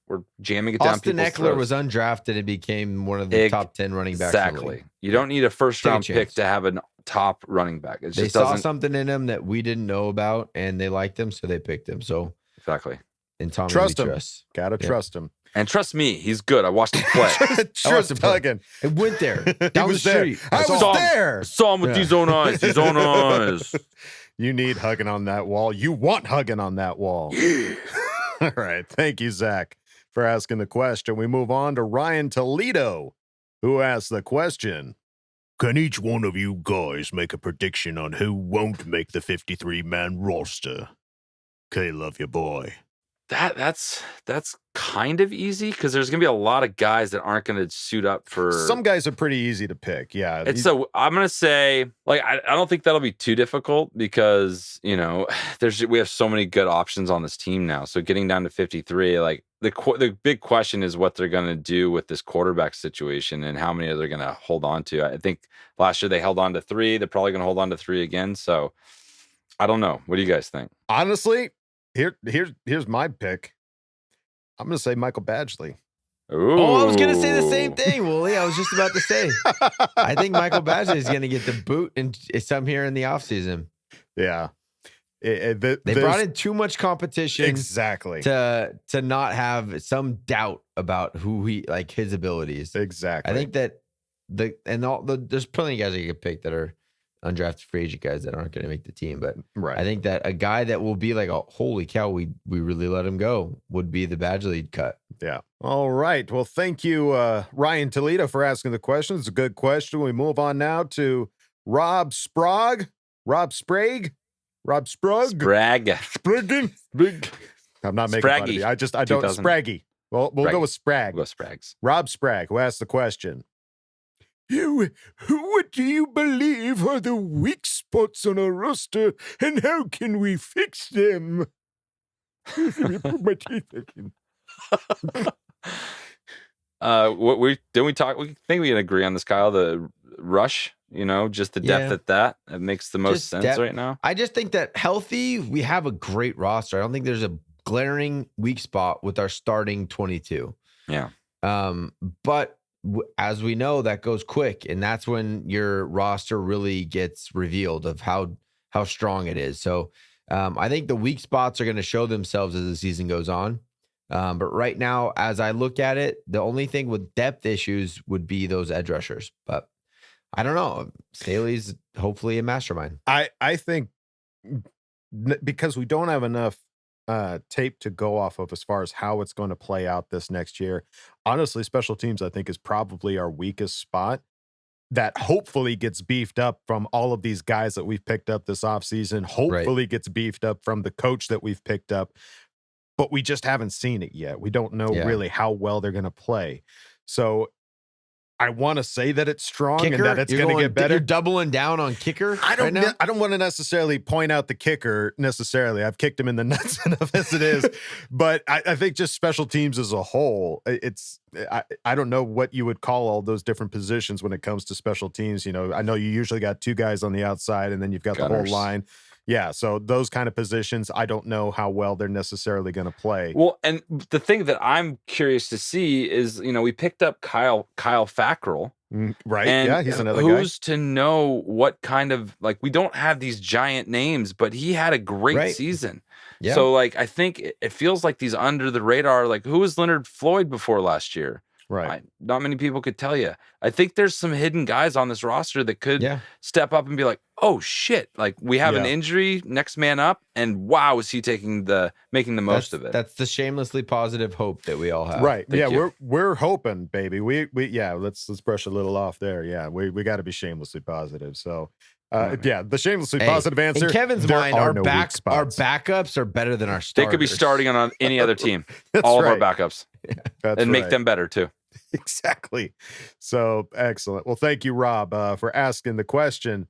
we're jamming it down Austin people's Eckler throats. was undrafted and became one of the top 10 running backs. Exactly. You don't need a first-round pick to have a top running back. They saw something in him that we didn't know about, and they liked him, so they picked him. So exactly. And Tom trust him. Gotta trust him. And trust me, he's good. I watched him play. Trust Huggin. I went there down the street. I was there. Saw him with his own eyes. His own eyes. You need Huggin on that wall. You want Huggin on that wall. All right. Thank you, Zach, for asking the question. We move on to Ryan Toledo, who asked the question. Can each one of you guys make a prediction on who won't make the 53-man roster? Okay, love you, boy. That's kind of easy because there's gonna be a lot of guys that aren't gonna suit up for. Some guys are pretty easy to pick. Yeah. I'm gonna say, I don't think that'll be too difficult because we have so many good options on this team now. So getting down to 53, the big question is what they're gonna do with this quarterback situation and how many are they gonna hold on to. I think last year they held on to 3. They're probably gonna hold on to 3 again. So I don't know. What do you guys think? Honestly, here's my pick. I'm going to say Michael Badgley. Ooh. Oh, I was going to say the same thing, Wooly. I was just about to say. I think Michael Badgley is going to get the boot and some here in the offseason. Yeah. They brought in too much competition. Exactly. To not have some doubt about who his abilities. Exactly. I think that there's plenty of guys that get picked that are undrafted free agent guys that aren't going to make the team. But I think that a guy that will be like, holy cow, we really let him go would be the Badgley cut. Yeah. All right. Well, thank you, Ryan Toledo, for asking the question. It's a good question. We move on now to Rob Sprague. Rob Sprague. Rob Sprague. Spragging. I'm not making fun of you. I don't. Spraggy. Well, we'll go with Sprag. We'll go Sprags. Rob Sprague, who asked the question. What do you believe are the weak spots on our roster, and how can we fix them? Let me put my teeth back in. We think we can agree on this, Kyle. The rush, just the depth that makes the most sense right now. I just think that healthy, we have a great roster. I don't think there's a glaring weak spot with our starting 22. Yeah. But as we know, that goes quick, and that's when your roster really gets revealed of how strong it is. So I think the weak spots are going to show themselves as the season goes on. But right now, as I look at it, the only thing with depth issues would be those edge rushers. But I don't know. Staley's hopefully a mastermind. I think because we don't have enough tape to go off of as far as how it's going to play out this next year. Honestly, special teams, I think, is probably our weakest spot that hopefully gets beefed up from all of these guys that we've picked up this offseason. Hopefully gets beefed up from the coach that we've picked up, but we just haven't seen it yet. We don't know really how well they're going to play. So I want to say that it's strong kicker, and that it's going to get better. You're doubling down on kicker. I don't want to necessarily point out the kicker necessarily. I've kicked him in the nuts enough as it is, but I think just special teams as a whole, I don't know what you would call all those different positions when it comes to special teams. I know you usually got 2 guys on the outside and then you've got Gunners. the whole line. Yeah, so those kind of positions, I don't know how well they're necessarily going to play. Well, and the thing that I'm curious to see is, we picked up Kyle Fackrell. Right, and yeah, he's another guy. Who's to know what kind of, we don't have these giant names, but he had a great season. Yeah. So, I think it feels like these under the radar, who was Leonard Floyd before last year? Right. Not many people could tell you. I think there's some hidden guys on this roster that could step up and be like, oh shit, we have an injury, next man up, and wow, is he making the most of it? That's the shamelessly positive hope that we all have. Right. We're hoping, baby. We let's brush a little off there. Yeah, we got to be shamelessly positive. So the shamelessly positive answer. In Kevin's mind, our backups are better than our starters. They could be starting on any other team. All of our backups. That's and make them better too. Exactly. So excellent. Well, thank you, Rob, for asking the question.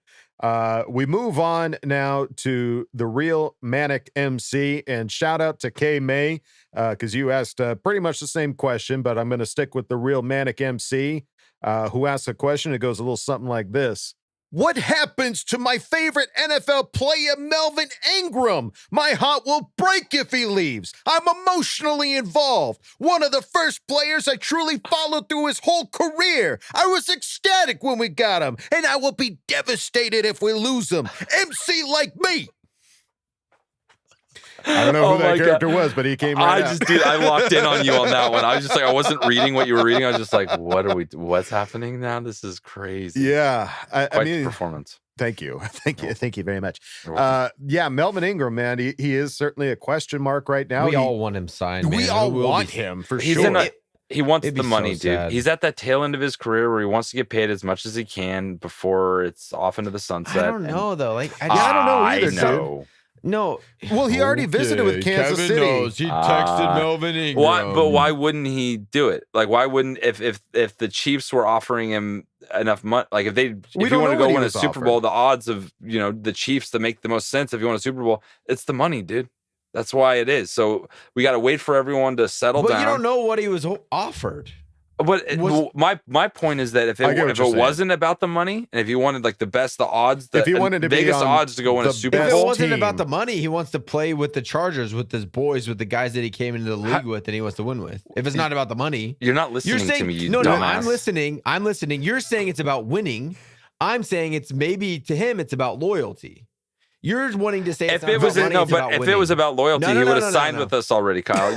We move on now to the real Manic MC, and shout out to K May, because you asked pretty much the same question, but I'm going to stick with the real Manic MC, who asked a question. It goes a little something like this. What happens to my favorite NFL player, Melvin Ingram? My heart will break if he leaves. I'm emotionally involved. One of the first players I truly followed through his whole career. I was ecstatic when we got him, and I will be devastated if we lose him. MC like me. I don't know who that character was, but he came right out. I locked in on you on that one. I was just like, I wasn't reading what you were reading. I was just like, what's happening now? This is crazy. Yeah. I mean, performance. Thank you. Thank you very much. Yeah, Melvin Ingram, man, he is certainly a question mark right now. We all want him signed, man. We all want him for sure. He wants the money, so dude. sad. He's at that tail end of his career where he wants to get paid as much as he can before it's off into the sunset. I don't know, though. Like, I don't know either, dude. No. Well, he already visited with Kansas Kevin City. Knows. He texted Melvin Ingram. But why wouldn't he do it? Like, why wouldn't if the Chiefs were offering him enough money? Like, if you want to go win a Super Bowl, the odds of the Chiefs to make the most sense if you want a Super Bowl, it's the money, dude. That's why it is. So we got to wait for everyone to settle down. But you don't know what he was offered. But my point is that if it wasn't about the money, and if you wanted like the odds, if he wanted to Vegas be on odds to go win a Super Bowl, if it wasn't about the money, he wants to play with the Chargers, with his boys, with the guys that he came into the league with, and he wants to win with. If it's not about the money, you're not listening to me. No, I'm listening. You're saying it's about winning. I'm saying it's maybe to him, it's about loyalty. You're wanting to say if it was about loyalty, he would have signed with us already, Kyle.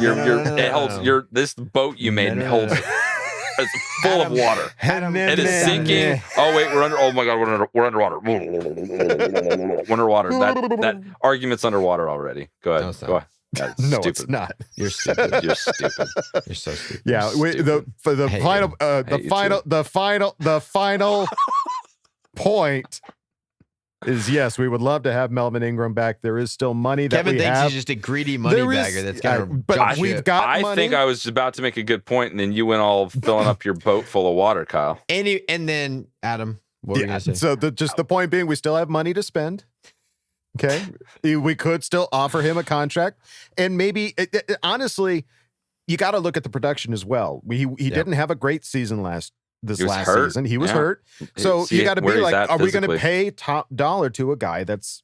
This boat you made holds. It's full of water. It is sinking. Oh wait, we're under. Oh my god, we're underwater. We're underwater. That argument's underwater already. Go ahead. Go ahead. No, it's not. You're stupid. You're stupid. You're so stupid. Yeah. The final point is yes, we would love to have Melvin Ingram back. There is still money that Kevin we thinks have. he's just a greedy money bagger that's gonna. But we've got money. I think I was about to make a good point, and then you went all filling up your boat full of water, Kyle. And then Adam, what were you gonna say? So just the point being, we still have money to spend. Okay, we could still offer him a contract, and maybe honestly, you got to look at the production as well. He didn't have a great season last season. He was hurt. So you got to be like, are we going to pay top dollar to a guy that's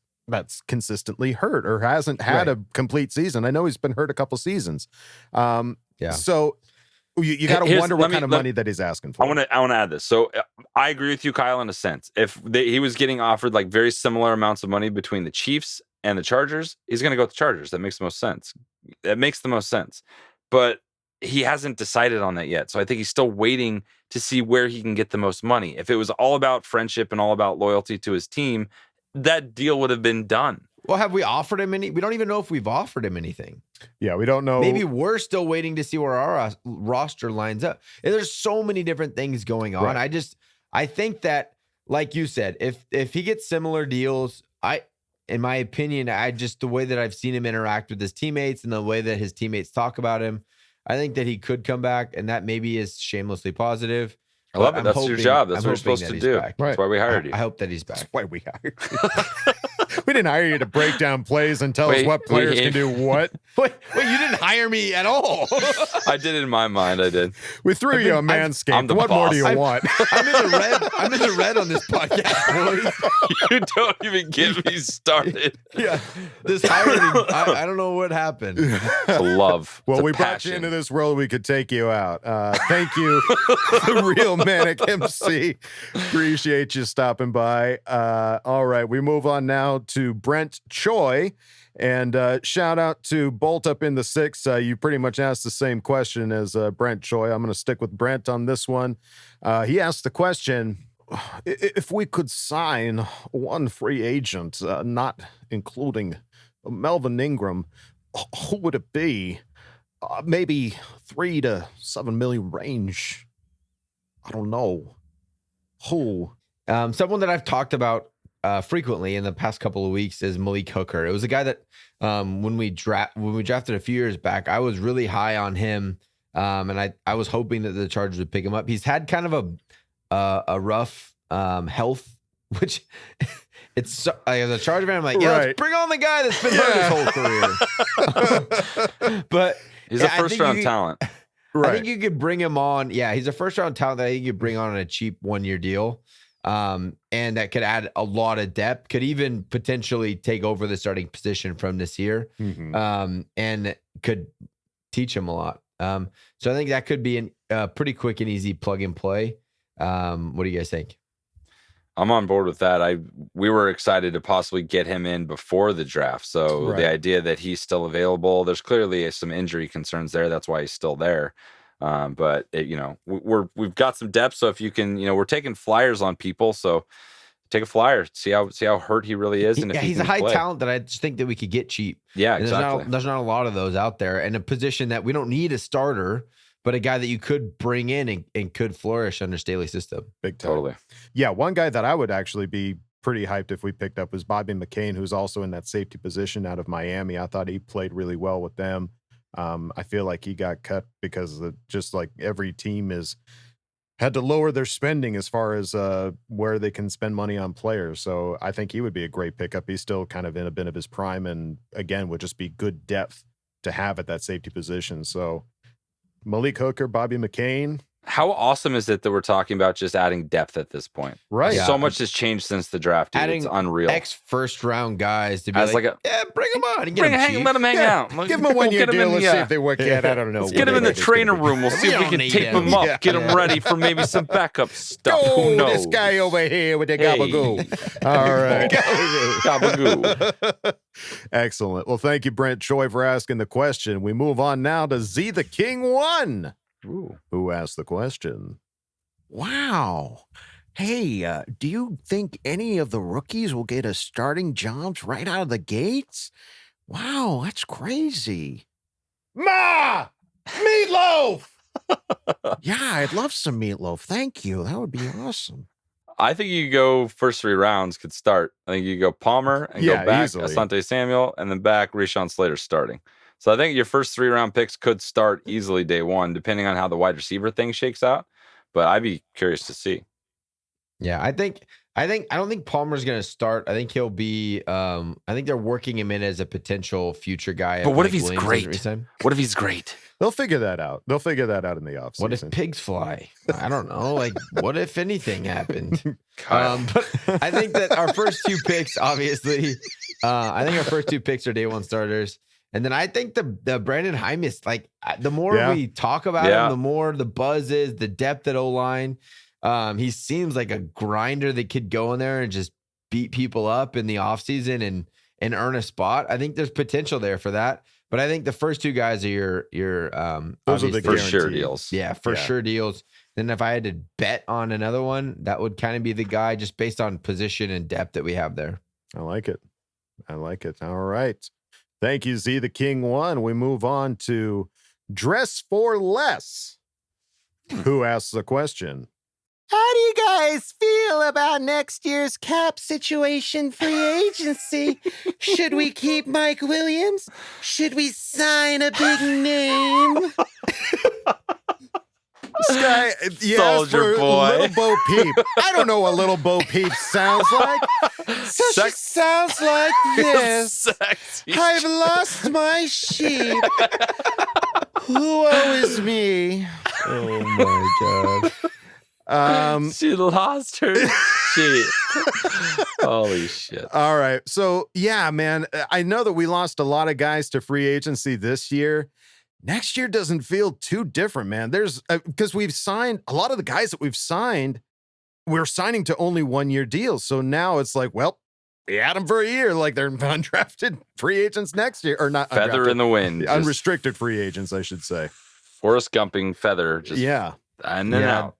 consistently hurt or hasn't had a complete season? I know he's been hurt a couple seasons. So you got to wonder what kind of money that he's asking for. I want to add this. So I agree with you, Kyle, in a sense. If he was getting offered like very similar amounts of money between the Chiefs and the Chargers, he's going to go with the Chargers. That makes the most sense. But he hasn't decided on that yet. So I think he's still waiting to see where he can get the most money. If it was all about friendship and all about loyalty to his team, that deal would have been done. Well, have we offered him any? We don't even know if we've offered him anything. Yeah, we don't know. Maybe we're still waiting to see where our roster lines up. And there's so many different things going on. Right. I think that, like you said, if he gets similar deals, in my opinion, the way that I've seen him interact with his teammates and the way that his teammates talk about him, I think that he could come back, and that maybe is shamelessly positive. I love it. That's your job. That's what you're supposed to do. Back. That's why we hired you. I hope that he's back. That's why we hired you. We didn't hire you to break down plays and tell us what players can do what. Wait, you didn't hire me at all. I did it in my mind. I did. We threw you a Manscaped. What more do you want? I'm in the red. I'm in the red on this podcast, boys. You don't even get me started. Yeah, this hiring. I don't know what happened. It's a love. Well, we passion. brought you into this world. We could take you out. Thank you, the real Manic MC. Appreciate you stopping by. All right, we move on now to Brent Choi. And shout out to Bolt up in the 6. You pretty much asked the same question as Brent Choi. I'm going to stick with Brent on this one. He asked the question, if we could sign one free agent, not including Melvin Ingram, who would it be? Maybe 3 to 7 million range. I don't know. Who? Someone that I've talked about frequently in the past couple of weeks is Malik Hooker. It was a guy that when we drafted a few years back, I was really high on him And I was hoping that the Chargers would pick him up. He's had kind of a rough health, which it's so, as a Charger fan, I'm like, yeah, let's bring on the guy that's been hurt his whole career. But he's a first-round talent. I think you could bring him on. Yeah, he's a first-round talent that I think you could bring on a cheap one-year deal. And that could add a lot of depth, could even potentially take over the starting position from this year, and could teach him a lot. So I think that could be a pretty quick and easy plug and play. What do you guys think? I'm on board with that. We were excited to possibly get him in before the draft. So the idea that he's still available, there's clearly some injury concerns there. That's why he's still there. But we've got some depth. So if you can, we're taking flyers on people. So take a flyer, see how hurt he really is. And if he's a high talent that I just think that we could get cheap. Yeah, and exactly. There's not a lot of those out there, and a position that we don't need a starter, but a guy that you could bring in and could flourish under Staley's system. Big time. Totally. Yeah, one guy that I would actually be pretty hyped if we picked up was Bobby McCain, who's also in that safety position out of Miami. I thought he played really well with them. I feel like he got cut because just like every team had to lower their spending as far as where they can spend money on players. So I think he would be a great pickup. He's still kind of in a bit of his prime, and again, would just be good depth to have at that safety position. So Malik Hooker, Bobby McCain. How awesome is it that we're talking about just adding depth at this point? Right. So much has changed since the draft, dude. Adding it's unreal. First round guys to be As bring him on and get him cheap. Let him hang out. Give him a 1 year deal. Let's see if they work yet. I don't know. Let's get him in the trainer room. We'll see if we can tape him up, get him ready for maybe some backup stuff. Who knows? This guy over here with the gabagoo. All right. Gabagoo. Excellent. Well, thank you, Brent Choi, for asking the question. We move on now to Z the King 1. Ooh. Who asked the question? Wow. Hey, do you think any of the rookies will get a starting jobs right out of the gates? Wow, that's crazy. Ma! Meatloaf! Yeah, I'd love some meatloaf. Thank you. That would be awesome. I think you go first 3 rounds could start. I think you go Palmer and go back easily. Asante Samuel and then back Rashawn Slater starting. So I think your first 3 round picks could start easily day one, depending on how the wide receiver thing shakes out. But I'd be curious to see. Yeah, I don't think Palmer's going to start. I think he'll be. I think they're working him in as a potential future guy. But what if he's great? What if he's great? They'll figure that out. They'll figure that out in the offseason. What if pigs fly? I don't know. Like, what if anything happened? But I think that our first 2 picks, obviously, I think our first 2 picks are day one starters. And then I think the Brandon Hymus, like the more we talk about him, the more the buzz is, the depth at O-line. He seems like a grinder that could go in there and just beat people up in the offseason and earn a spot. I think there's potential there for that. But I think the first 2 guys are your those are the for sure deals. Yeah, for sure deals. Then if I had to bet on another one, that would kind of be the guy just based on position and depth that we have there. I like it. All right. Thank you, Z the King 1. We move on to Dress for Less. Who asks the question? How do you guys feel about next year's cap situation, free agency? Should we keep Mike Williams? Should we sign a big name? This guy, Soldier boy. Little Bo Peep. I don't know what Little Bo Peep sounds like. So she sounds like this. Sexy. I've lost my sheep. Woe is me. Oh my God. She lost her shit. Holy shit. All right. So, yeah, man, I know that we lost a lot of guys to free agency this year. Next year doesn't feel too different, man. There's because we've signed a lot of the guys that we've signed. We're signing to only 1 year deals. So now it's like, well, we had them for a year. Like they're undrafted free agents next year, or not Feather in the wind. Unrestricted free agents, I should say. Forrest Gumping feather. Just and then out.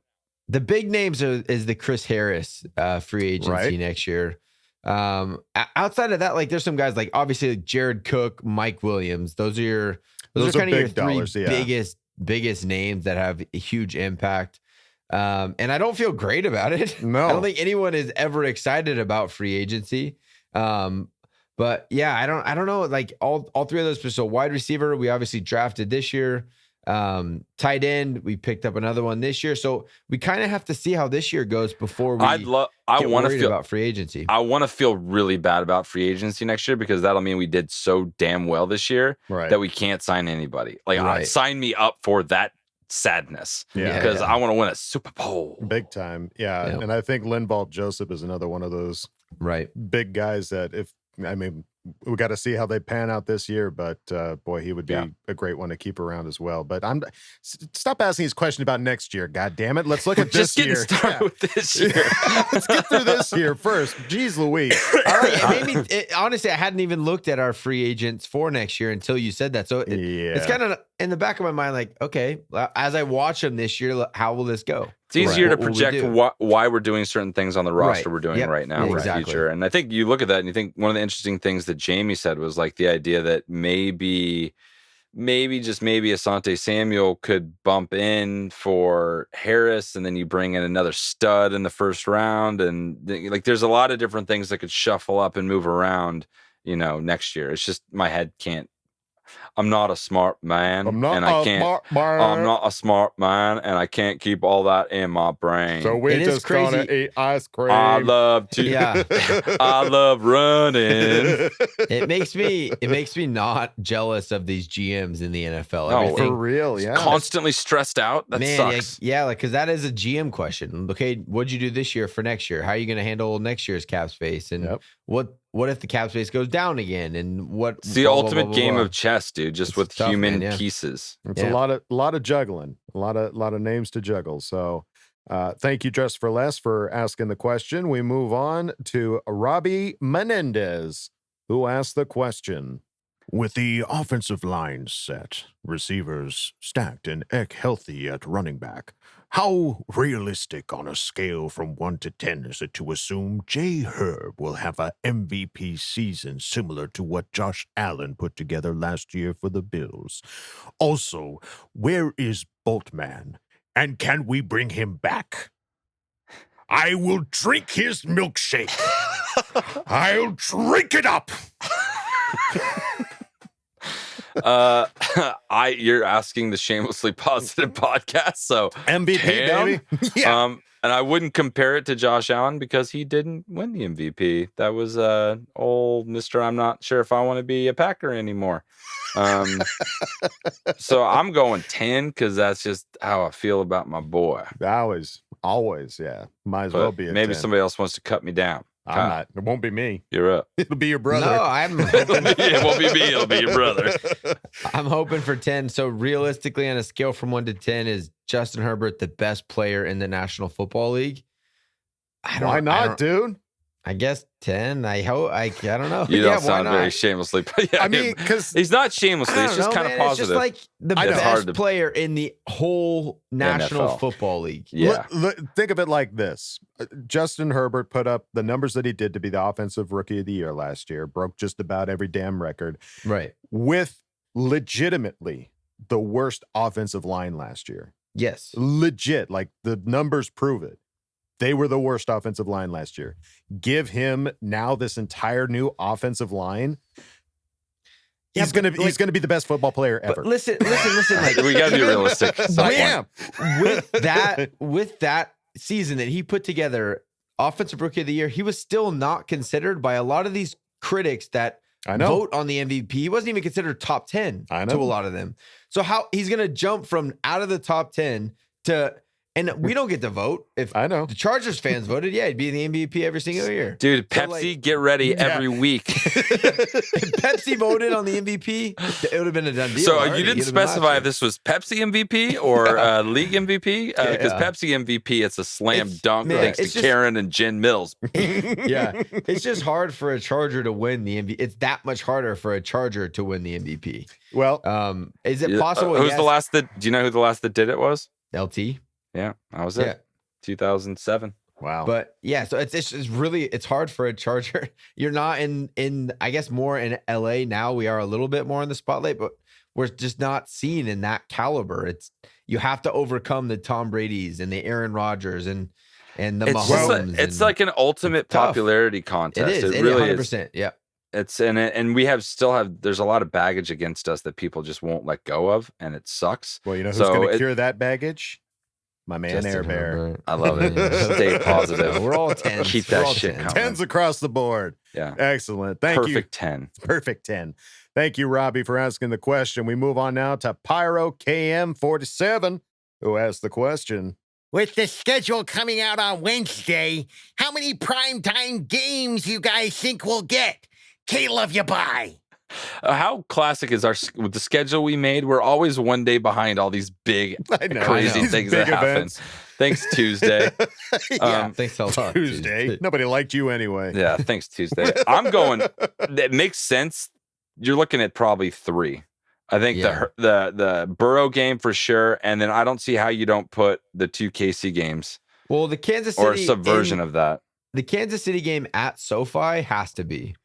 The big names is the Chris Harris free agency next year. Outside of that, like there's some guys like obviously like Jared Cook, Mike Williams. Those are kind of your 3 biggest names that have a huge impact. And I don't feel great about it. No, I don't think anyone is ever excited about free agency. But yeah, I don't know. Like all 3 of those. So wide receiver, we obviously drafted this year. Tight end, we picked up another one this year. So we kind of have to see how this year goes before we I want to feel about free agency. I want to feel really bad about free agency next year because that'll mean we did so damn well this year that we can't sign anybody. Like, sign me up for that sadness. Because I want to win a Super Bowl. Big time. Yeah. And I think Linval Joseph is another one of those big guys that we got to see how they pan out this year, but boy, he would be a great one to keep around as well. But stop asking these questions about next year. God damn it. Let's look at this year. Just getting started with this year. Let's get through this year first. Jeez Louise. Honestly, I hadn't even looked at our free agents for next year until you said that. So it's kind of in the back of my mind, like, okay, as I watch them this year, how will this go? It's easier to project why we're doing certain things on the roster we're doing right now in the future. And I think you look at that and you think one of the interesting things that Jamie said was like the idea that maybe Asante Samuel could bump in for Harris, and then you bring in another stud in the first round. And like, there's a lot of different things that could shuffle up and move around, next year. It's just my head can't. I'm not a smart man, I'm not a smart man, and I can't keep all that in my brain. So we just gonna eat ice cream. I love I love running. It makes me not jealous of these GMs in the NFL. Oh, for real, yeah. Constantly stressed out. That sucks. Because that is a GM question. Okay, what'd you do this year for next year? How are you going to handle next year's cap space? And what if the cap space goes down again? And it's the ultimate game of chess, dude, just with tough, human pieces. It's a lot of juggling, a lot of names to juggle. So thank you, Just for Less, for asking the question. We move on to Robbie Menendez, who asked the question. With the offensive line set, receivers stacked and Eck healthy at running back, how realistic on a scale from 1 to 10 is it to assume J. Herb will have a MVP season similar to what Josh Allen put together last year for the Bills? Also, where is Boltman, and can we bring him back? I will drink his milkshake. I'll drink it up. You're asking the shamelessly positive podcast, so MVP, baby. Yeah. And I wouldn't compare it to Josh Allen because he didn't win the MVP. That was old Mr. I'm not sure if I want to be a Packer anymore. So I'm going 10 because that's just how I feel about my boy. Always, yeah. Might as well be a maybe 10. Somebody else wants to cut me down. I'm not. It won't be me. You're up. It'll be your brother. No, I'm. It won't be me. It'll be your brother. I'm hoping for 10. So realistically, on a scale from 1 to 10, is Justin Herbert the best player in the National Football League? Why not, dude? I guess 10. I hope. I don't know. You don't sound very shamelessly. I mean, because he's not shamelessly. It's just kind of positive. It's just like the best player in the whole National Football League. Yeah. Think of it like this: Justin Herbert put up the numbers that he did to be the offensive rookie of the year last year. Broke just about every damn record. Right. With legitimately the worst offensive line last year. Yes. Legit. Like the numbers prove it. They were the worst offensive line last year. Give him now this entire new offensive line. He's gonna be the best football player ever. Listen. Like, we gotta be realistic. I am. With that season that he put together, offensive rookie of the year, he was still not considered by a lot of these critics that vote on the MVP. He wasn't even considered top 10 to a lot of them. So how he's gonna jump from out of the top 10 to. And we don't get to vote. If the Chargers fans voted, he'd be the MVP every single year. Dude, Pepsi, get ready every week. If Pepsi voted on the MVP, it would have been a done deal. So already. You didn't specify if this was Pepsi MVP or league MVP? Because Pepsi MVP, it's a slam dunk thanks to Karen and Jen Mills. Yeah. It's just hard for a Charger to win the MVP. It's that much harder for a Charger to win the MVP. Well, is it possible? Who's the last do you know who the last that did it was? LT. Yeah, that was it. 2007. Wow. But yeah, so it's hard for a Charger. You're not in I guess more in LA now. We are a little bit more in the spotlight, but we're just not seen in that caliber. You have to overcome the Tom Brady's and the Aaron Rodgers and the Mahomes. It's like an ultimate popularity contest. It is. It really 100%, is. Yeah. and we still have there's a lot of baggage against us that people just won't let go of, and it sucks. Well, you know who's going to cure that baggage? My man, Justin Air Bear. Herbert. I love it. Stay positive. We're all 10s. Keep that shit coming. 10s across the board. Yeah. Excellent. Thank you. Perfect 10. Perfect 10. Thank you, Robbie, for asking the question. We move on now to Pyro KM47, who asked the question. With the schedule coming out on Wednesday, how many primetime games you guys think we'll get? K-Love you bye. How classic is with the schedule we made? We're always one day behind all these big, crazy things that happen. Thanks, Tuesday. Thanks a lot. Tuesday. Nobody liked you anyway. Yeah, thanks, Tuesday. I'm going. That makes sense. You're looking at probably 3. I think the Burrow game for sure, and then I don't see how you don't put the 2 KC games. Well, the Kansas City or a subversion of that. The Kansas City game at SoFi has to be.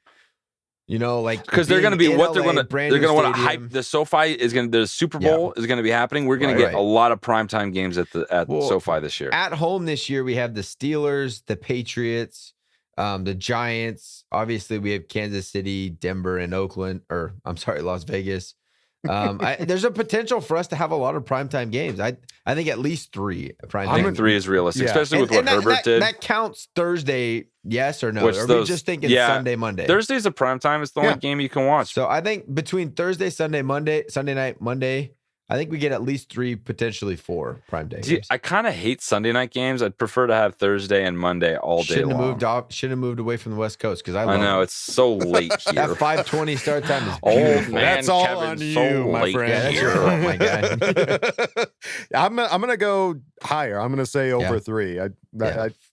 You know, like because they're going to be what they're going to want to hype. The SoFi is going to the Super Bowl is going to be happening. We're going to get a lot of primetime games at SoFi this year. At home this year, we have the Steelers, the Patriots, the Giants. Obviously, we have Kansas City, Denver, and Oakland. Or I'm sorry, Las Vegas. There's a potential for us to have a lot of primetime games. I think at least 3 primetime. I think 3 is realistic, especially with what Herbert did. That counts Thursday, yes or no? Are we just thinking Sunday, Monday? Thursday's a primetime. It's the only game you can watch. So I think between Thursday, Sunday, Sunday night, Monday, I think we get at least 3, potentially 4 prime day games. I kind of hate Sunday night games. I'd prefer to have Thursday and Monday all day long. Shouldn't have moved away from the West Coast because I know it's so late here. That 5:20 start time is beautiful. That's all on you, my friend. Yeah, that's your fault, my guy. I'm gonna go higher. I'm gonna say over 3.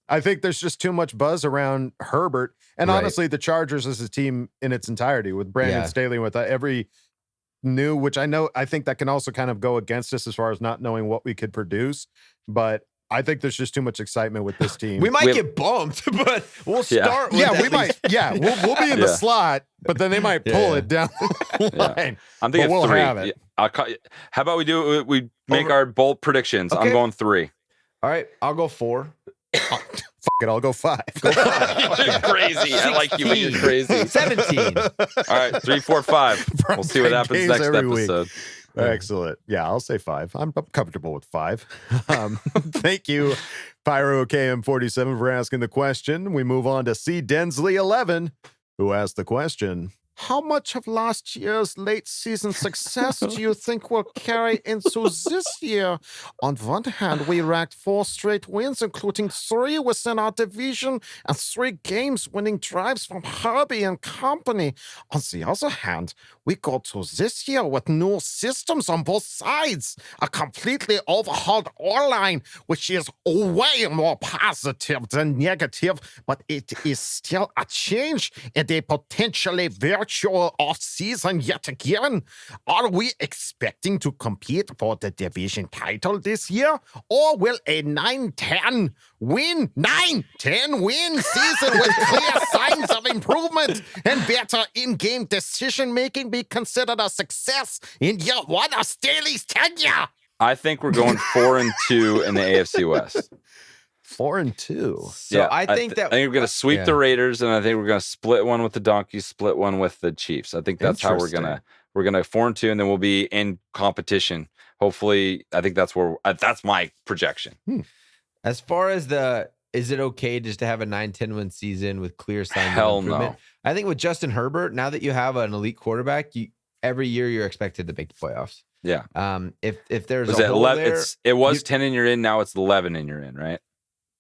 I think there's just too much buzz around Herbert, and honestly, the Chargers as a team in its entirety with Brandon Staley, with every new, which I think that can also kind of go against us as far as not knowing what we could produce. But I think there's just too much excitement with this team. We might get bumped, but we'll start with we might. Yeah, we'll be in the slot, but then they might pull it down the line. I'm thinking we'll 3. Have it. How about we make our bold predictions? Okay. I'm going 3. All right, I'll go 4. Fuck it, I'll go 5. You're crazy. 16. I like you, but you're crazy. 17. All right, 3, 4, 5. We'll see what happens next episode. Excellent. Yeah, I'll say 5. I'm comfortable with 5. Thank you, Pyro KM47, for asking the question. We move on to C. Densley 11, who asked the question. How much of last year's late season success do you think will carry into this year? On one hand, we racked 4 straight wins, including 3 within our division and 3 games-winning drives from Herbie and company. On the other hand, we go to this year with new systems on both sides, a completely overhauled O-line, which is way more positive than negative, but it is still a change and a potentially virtual offseason yet again. Are we expecting to compete for the division title this year, or will a 9-10 win season with clear signs of improvement and better in-game decision-making be considered a success in year 1 of Staley's tenure? I think we're going 4-2 in the AFC West. 4-2. So I think I think we're going to sweep the Raiders, and I think we're going to split one with the Donkeys, split one with the Chiefs. I think that's how we're going to 4-2, and then we'll be in competition. Hopefully, I think that's where that's my projection. As far as is it okay just to have a 9-10 win season with clear signs Hell of improvement? No. I think with Justin Herbert, now that you have an elite quarterback, every year you're expected to make the playoffs. Yeah. If there's was a it hole 11? there, It was 10 and you're in. Now it's 11 and you're in, right?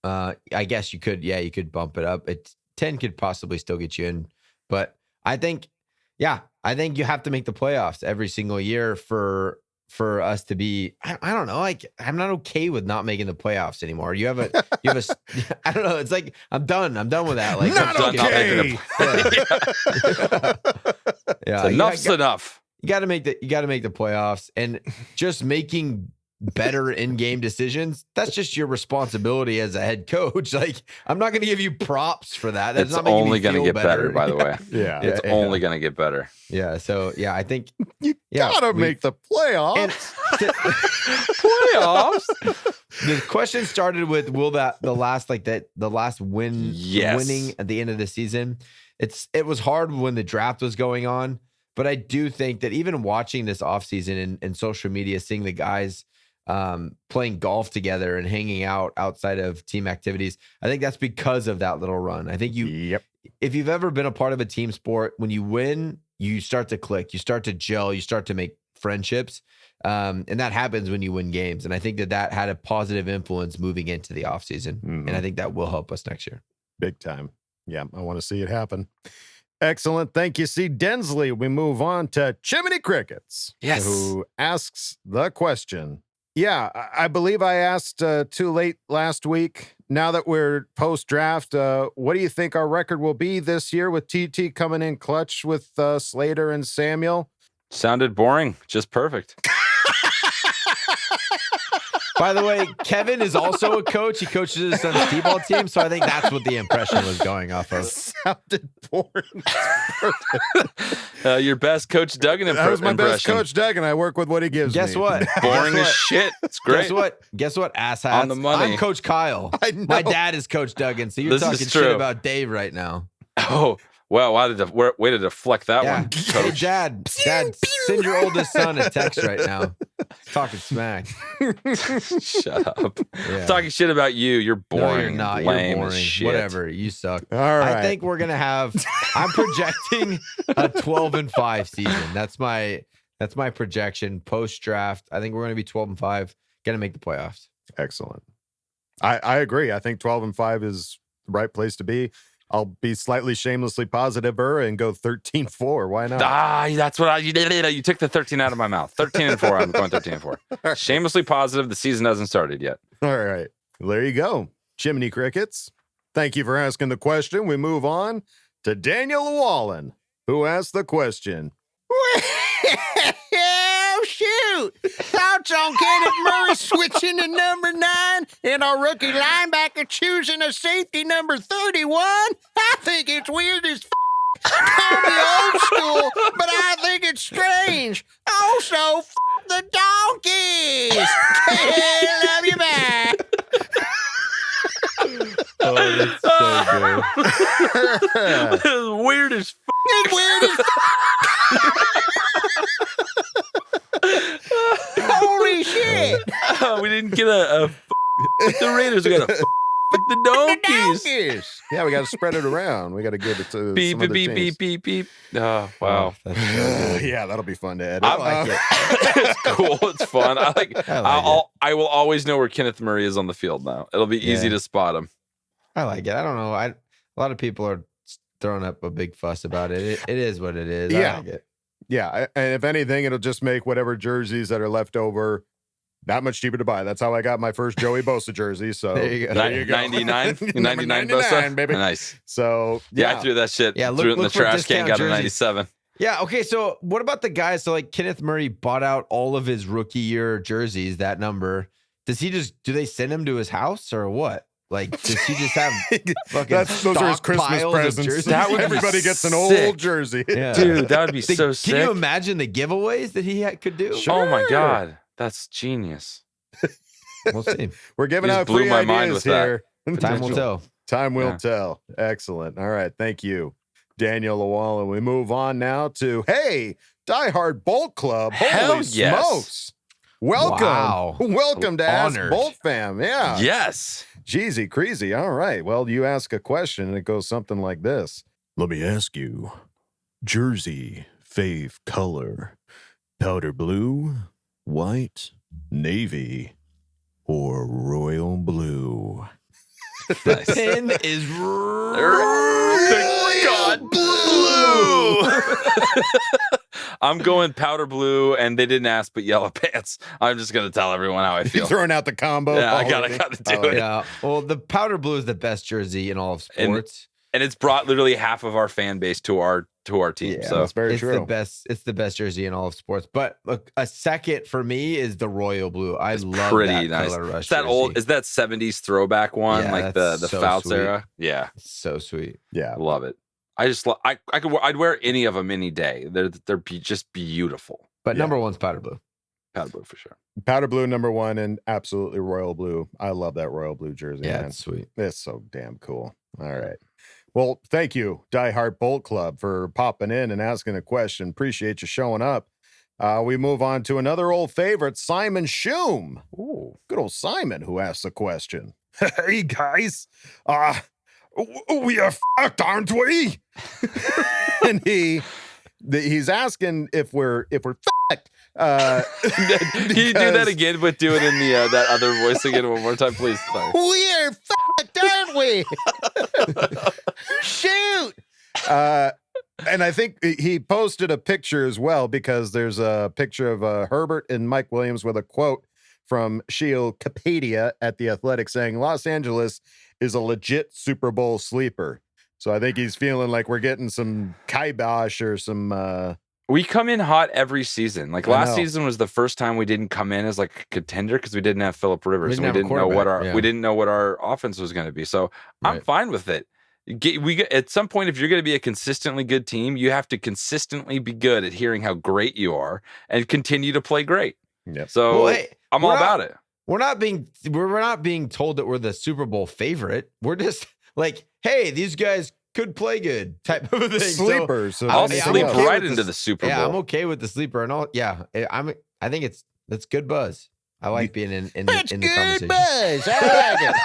I guess you could. Yeah, you could bump it up. 10 could possibly still get you in, but I think you have to make the playoffs every single year for us to be. I don't know. Like, I'm not okay with not making the playoffs anymore. You have a. I don't know. It's like I'm done with that. Like, not okay. So enough's enough. You got to make the playoffs, and just making better in-game decisions. That's just your responsibility as a head coach. Like, I'm not going to give you props for that. That's not only going to get better, by the way. It's only going to get better. Yeah. So I think you gotta make the playoffs. Playoffs. The question started with the last win winning at the end of the season. it was hard when the draft was going on, but I do think that even watching this offseason and social media, seeing the guys playing golf together and hanging out outside of team activities, I think that's because of that little run. I think if you've ever been a part of a team sport, when you win, you start to click, you start to gel, you start to make friendships. And that happens when you win games. And I think that had a positive influence moving into the offseason. And I think that will help us next year. Big time. Yeah, I want to see it happen. Excellent. Thank you, C. Densley. We move on to Chimney Crickets, who asks the question. Yeah, I believe I asked too late last week. Now that we're post-draft, what do you think our record will be this year with TT coming in clutch with Slater and Samuel? Sounded boring. Just perfect. By the way, Kevin is also a coach. He coaches his son's t-ball team, so I think that's what the impression was going off of. Sounded boring. Your best Coach Duggan impression. That was my best Coach Duggan. I work with what he gives Guess me. what? Boring as shit. It's great. Guess what, asshats? On the money. I'm Coach Kyle. I know. My dad is Coach Duggan, so you're talking shit about Dave right now. Oh, well, way to deflect that one, Hey, Coach. Dad, send your oldest son a text right now. Talking smack. Shut up. Talking shit about you. You're boring. No, you're not. Lame You're boring. as shit. Whatever. You suck. All right. I think we're gonna have. I'm projecting a 12-5 season. That's my projection post draft. I think we're gonna be 12-5. Gonna make the playoffs. Excellent. I agree. I think 12-5 is the right place to be. I'll be slightly shamelessly positive and go 13-4. Why not? That's what you did. You took the 13 out of my mouth. 13-4. I'm going 13-4. Shamelessly positive. The season hasn't started yet. All right. Well, there you go. Chimney Crickets. Thank you for asking the question. We move on to Daniel Wallen, who asked the question. Oh, shoot. Thoughts on Kenneth Murray switching to number 9 and our rookie linebacker choosing a safety number 31? I think it's weird as Call me old school, but I think it's strange. Also, the donkeys. Love you back. Oh, that's so good. It's weird as It's weird as Holy shit! We didn't get a the Raiders. We got a the donkeys. Yeah, we got to spread it around. We got to give it to beep some other beep teams. beep beep beep. Oh wow! That's so good. Yeah, that'll be fun to edit. I like it. It's cool. It's fun. I will always know where Kenneth Murray is on the field now. It'll be easy to spot him. I like it. I don't know. A lot of people are throwing up a big fuss about it. It is what it is. Yeah. I like it. Yeah, and if anything, it'll just make whatever jerseys that are left over that much cheaper to buy. That's how I got my first Joey Bosa jersey. So There you go. 99, 99 Bosa, baby. Nice. So Yeah, I threw that shit. Yeah, threw it in the look for trash can. discount Got a jerseys. 97. Yeah. Okay. So what about the guys? So like Kenneth Murray bought out all of his rookie year jerseys, that number. Do they send him to his house or what? Like, does he just have fucking those are his Christmas stockpiles of presents. jerseys? That would be Everybody gets an sick. old jersey. Yeah. Dude, that would be so Can sick. you imagine the giveaways that he could do? Oh my God. That's genius. We'll see. We're giving You just out blew free my ideas mind with that. here. Time will tell. Time will Yeah. tell. Excellent. All right. Thank you, Daniel Lawala. We move on now to, hey, Die Hard Bolt Club. Hell Holy yes. smokes. Welcome. Wow. Welcome to Ask Honored. Bolt Fam. Yeah. Yes. Jeezy Creasy. All right. Well, you ask a question and it goes something like this. Let me ask you, jersey, fave color, powder blue, white, navy, or royal blue? Nice. Pin is God blue. I'm going powder blue, and they didn't ask, but yellow pants. I'm just gonna tell everyone how I feel. Throwing out the combo. Yeah, I already. gotta do it. Yeah. Well, the powder blue is the best jersey in all of sports. And it's brought literally half of our fan base to our team. Yeah, So That's very it's true. the best. It's the best jersey in all of sports. But look, a second for me is the royal blue. I love pretty that nice. color rush. It's that jersey. old. Is that 70s throwback one, Yeah, like the that's so Fouts sweet. era? Yeah, So sweet. Yeah. I love it. I just I'd wear any of them any day. They're just beautiful. But Yeah. number one's powder blue. Powder blue for sure. Powder blue number one and absolutely royal blue. I love that royal blue jersey. Yeah, man. it's sweet. It's so damn cool. All right. Well, thank you, Die Hard Bolt Club, for popping in and asking a question. Appreciate you showing up. We move on to another old favorite, Simon Shum. Ooh, good old Simon, who asked the question. Hey, guys. We are fucked, aren't we? And he's asking if we're fucked. Can you do that again, but do it in the that other voice again one more time, please? Sorry. We're fucked, aren't we? Shoot. And I think he posted a picture as well, because there's a picture of Herbert and Mike Williams with a quote from Sheil Kapadia at The Athletic saying, Los Angeles is a legit Super Bowl sleeper. So I think he's feeling like we're getting some kibosh or some... We come in hot every season. Like last season was the first time we didn't come in as like a contender because we didn't have Phillip Rivers. We didn't know what our offense was going to be. So I'm fine with it. At some point, if you're going to be a consistently good team, you have to consistently be good at hearing how great you are and continue to play great. Yep. So I'm all about it. We're not being told that we're the Super Bowl favorite. We're just like, hey, these guys could play good type of thing. Sleepers. So, I'll sleep right into the Super Bowl. Yeah, I'm okay with the sleeper and all. Yeah, I think it's good buzz. I like being in the conversation. Buzz. I like it.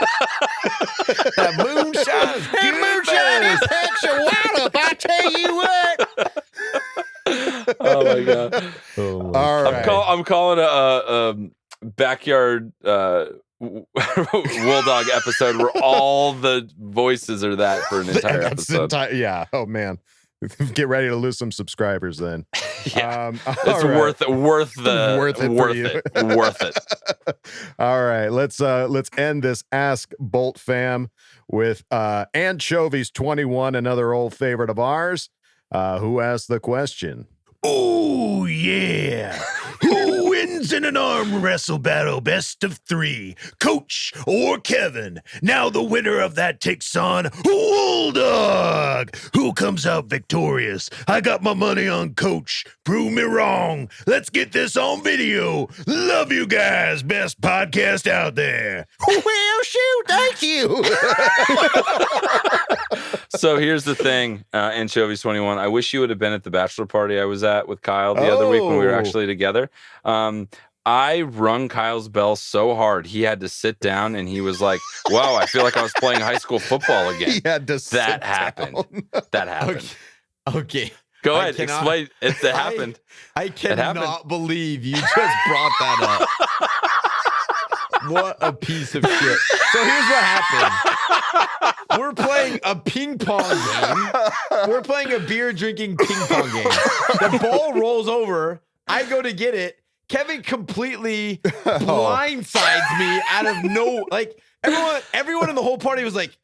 That moonshine. Hey, moonshine packs your wallet. I tell you what. Oh my god! All right. I'm calling a backyard Wool Dog episode where all the voices are that for an entire episode. Yeah. Oh man. Get ready to lose some subscribers then. Yeah. It's worth it. Worth it. All right. Let's end this Ask Bolt Fam with Anchovies 21, another old favorite of ours, who asked the question. Oh, yeah. Who wins in an arm wrestle battle best of 3? Coach or Kevin? Now the winner of that takes on Wool Dog. Who comes out victorious? I got my money on Coach. Prove me wrong. Let's get this on video. Love you guys. Best podcast out there. Well, shoot. Thank you. So here's the thing, Anchovies 21. I wish you would have been at the bachelor party I was at with Kyle the other week when we were actually together. I rung Kyle's bell so hard he had to sit down, and he was like, "Wow, I feel like I was playing high school football again." He had to that happened. That happened. Okay. Go ahead. Explain. It happened. I cannot believe you just brought that up. What a piece of shit. So here's what happened. We're playing a ping pong game. We're playing a beer drinking ping pong game. The ball rolls over. I go to get it. Kevin completely blindsides me out of no, like everyone in the whole party was like,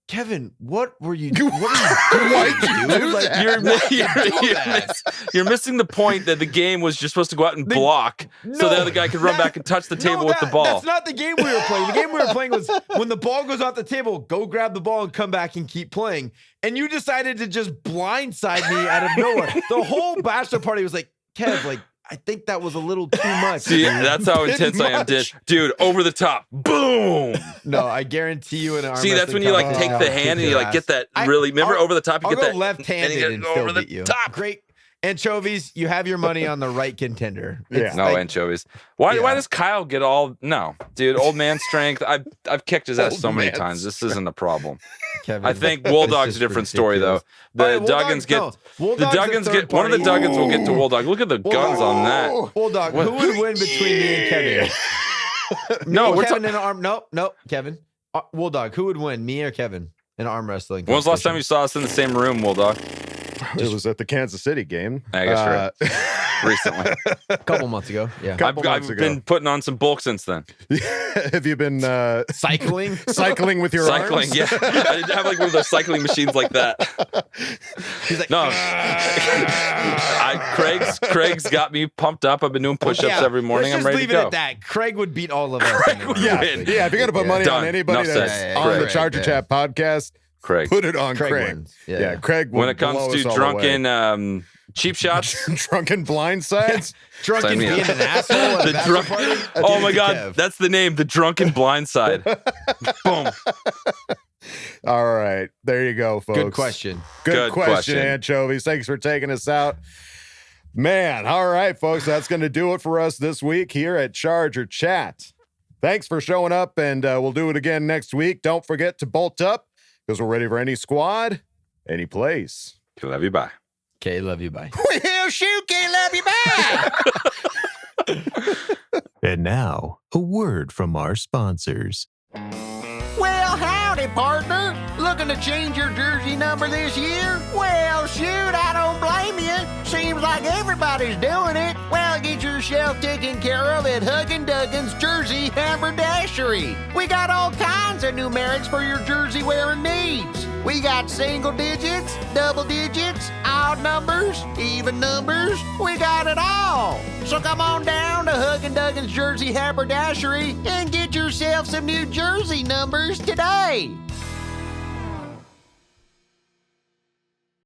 Kevin, what were you doing? Why'd you do Like, that? You're missing the point that the game was just supposed to go out and block so the other guy could run back and touch the table with the ball. That's not the game we were playing. The game we were playing was when the ball goes off the table, go grab the ball and come back and keep playing. And you decided to just blindside me out of nowhere. The whole bachelor party was like, Kev, like, I think that was a little too much. See, that's how intense I am, dude. Over the top, boom. No, I guarantee you in an arm. See, that's when you like take the hand and you like get that really. Remember, over the top, you get that left-handed and still beat you. Top. Great. Anchovies, you have your money on the right contender. Yeah. No, Anchovies. Why does Kyle get all? No, dude, old man strength. I've kicked his ass so many times. This isn't a problem. Kevin, I think Wool Dog's a different story though. The Duggins get one of the Duggins will get to Wool Dog. Look at the guns on that. Wool Dog, who would win between me and Kevin? No, we're Kevin in an arm. Nope, Kevin. Wool Dog, who would win, me or Kevin in arm wrestling? When was the last time you saw us in the same room, Wool Dog? It was at the Kansas City game. I guess recently. A couple months ago. Yeah. I've been putting on some bulk since then. Have you been cycling? Cycling with your arms? Yeah. I didn't have like one of those cycling machines like that. He's like, no. Craig's got me pumped up. I've been doing push-ups every morning. I'm ready to go. Leave it at that. Craig would beat all of us. Yeah, if you're gonna put money on anybody that's on the Charger Chat podcast, Craig. Put it on Craig. Wins. Yeah, Craig. When it comes to drunken cheap shots, drunken blindsides, drunken being an asshole at a bachelor party. Oh my God, that's the name, the drunken blindside. Boom. All right. There you go, folks. Good question. Good question, Anchovies. Thanks for taking us out. Man, all right, folks. That's going to do it for us this week here at Charger Chat. Thanks for showing up, and we'll do it again next week. Don't forget to bolt up, because we're ready for any squad, any place. Love you, bye. Okay, love you, bye. Well, shoot, can't love you bye. And now, a word from our sponsors. Well, howdy, partner. Looking to change your jersey number this year? Well, shoot, I don't blame you. Seems like everybody's doing it. Well, get yourself taken care of at Huggin' Duggan's Jersey Haberdashery. We got all kinds of numerics for your jersey wearing needs. We got single digits, double digits, odd numbers, even numbers. We got it all. So come on down to Huggin' Duggan's Jersey Haberdashery and get yourself some new jersey numbers today.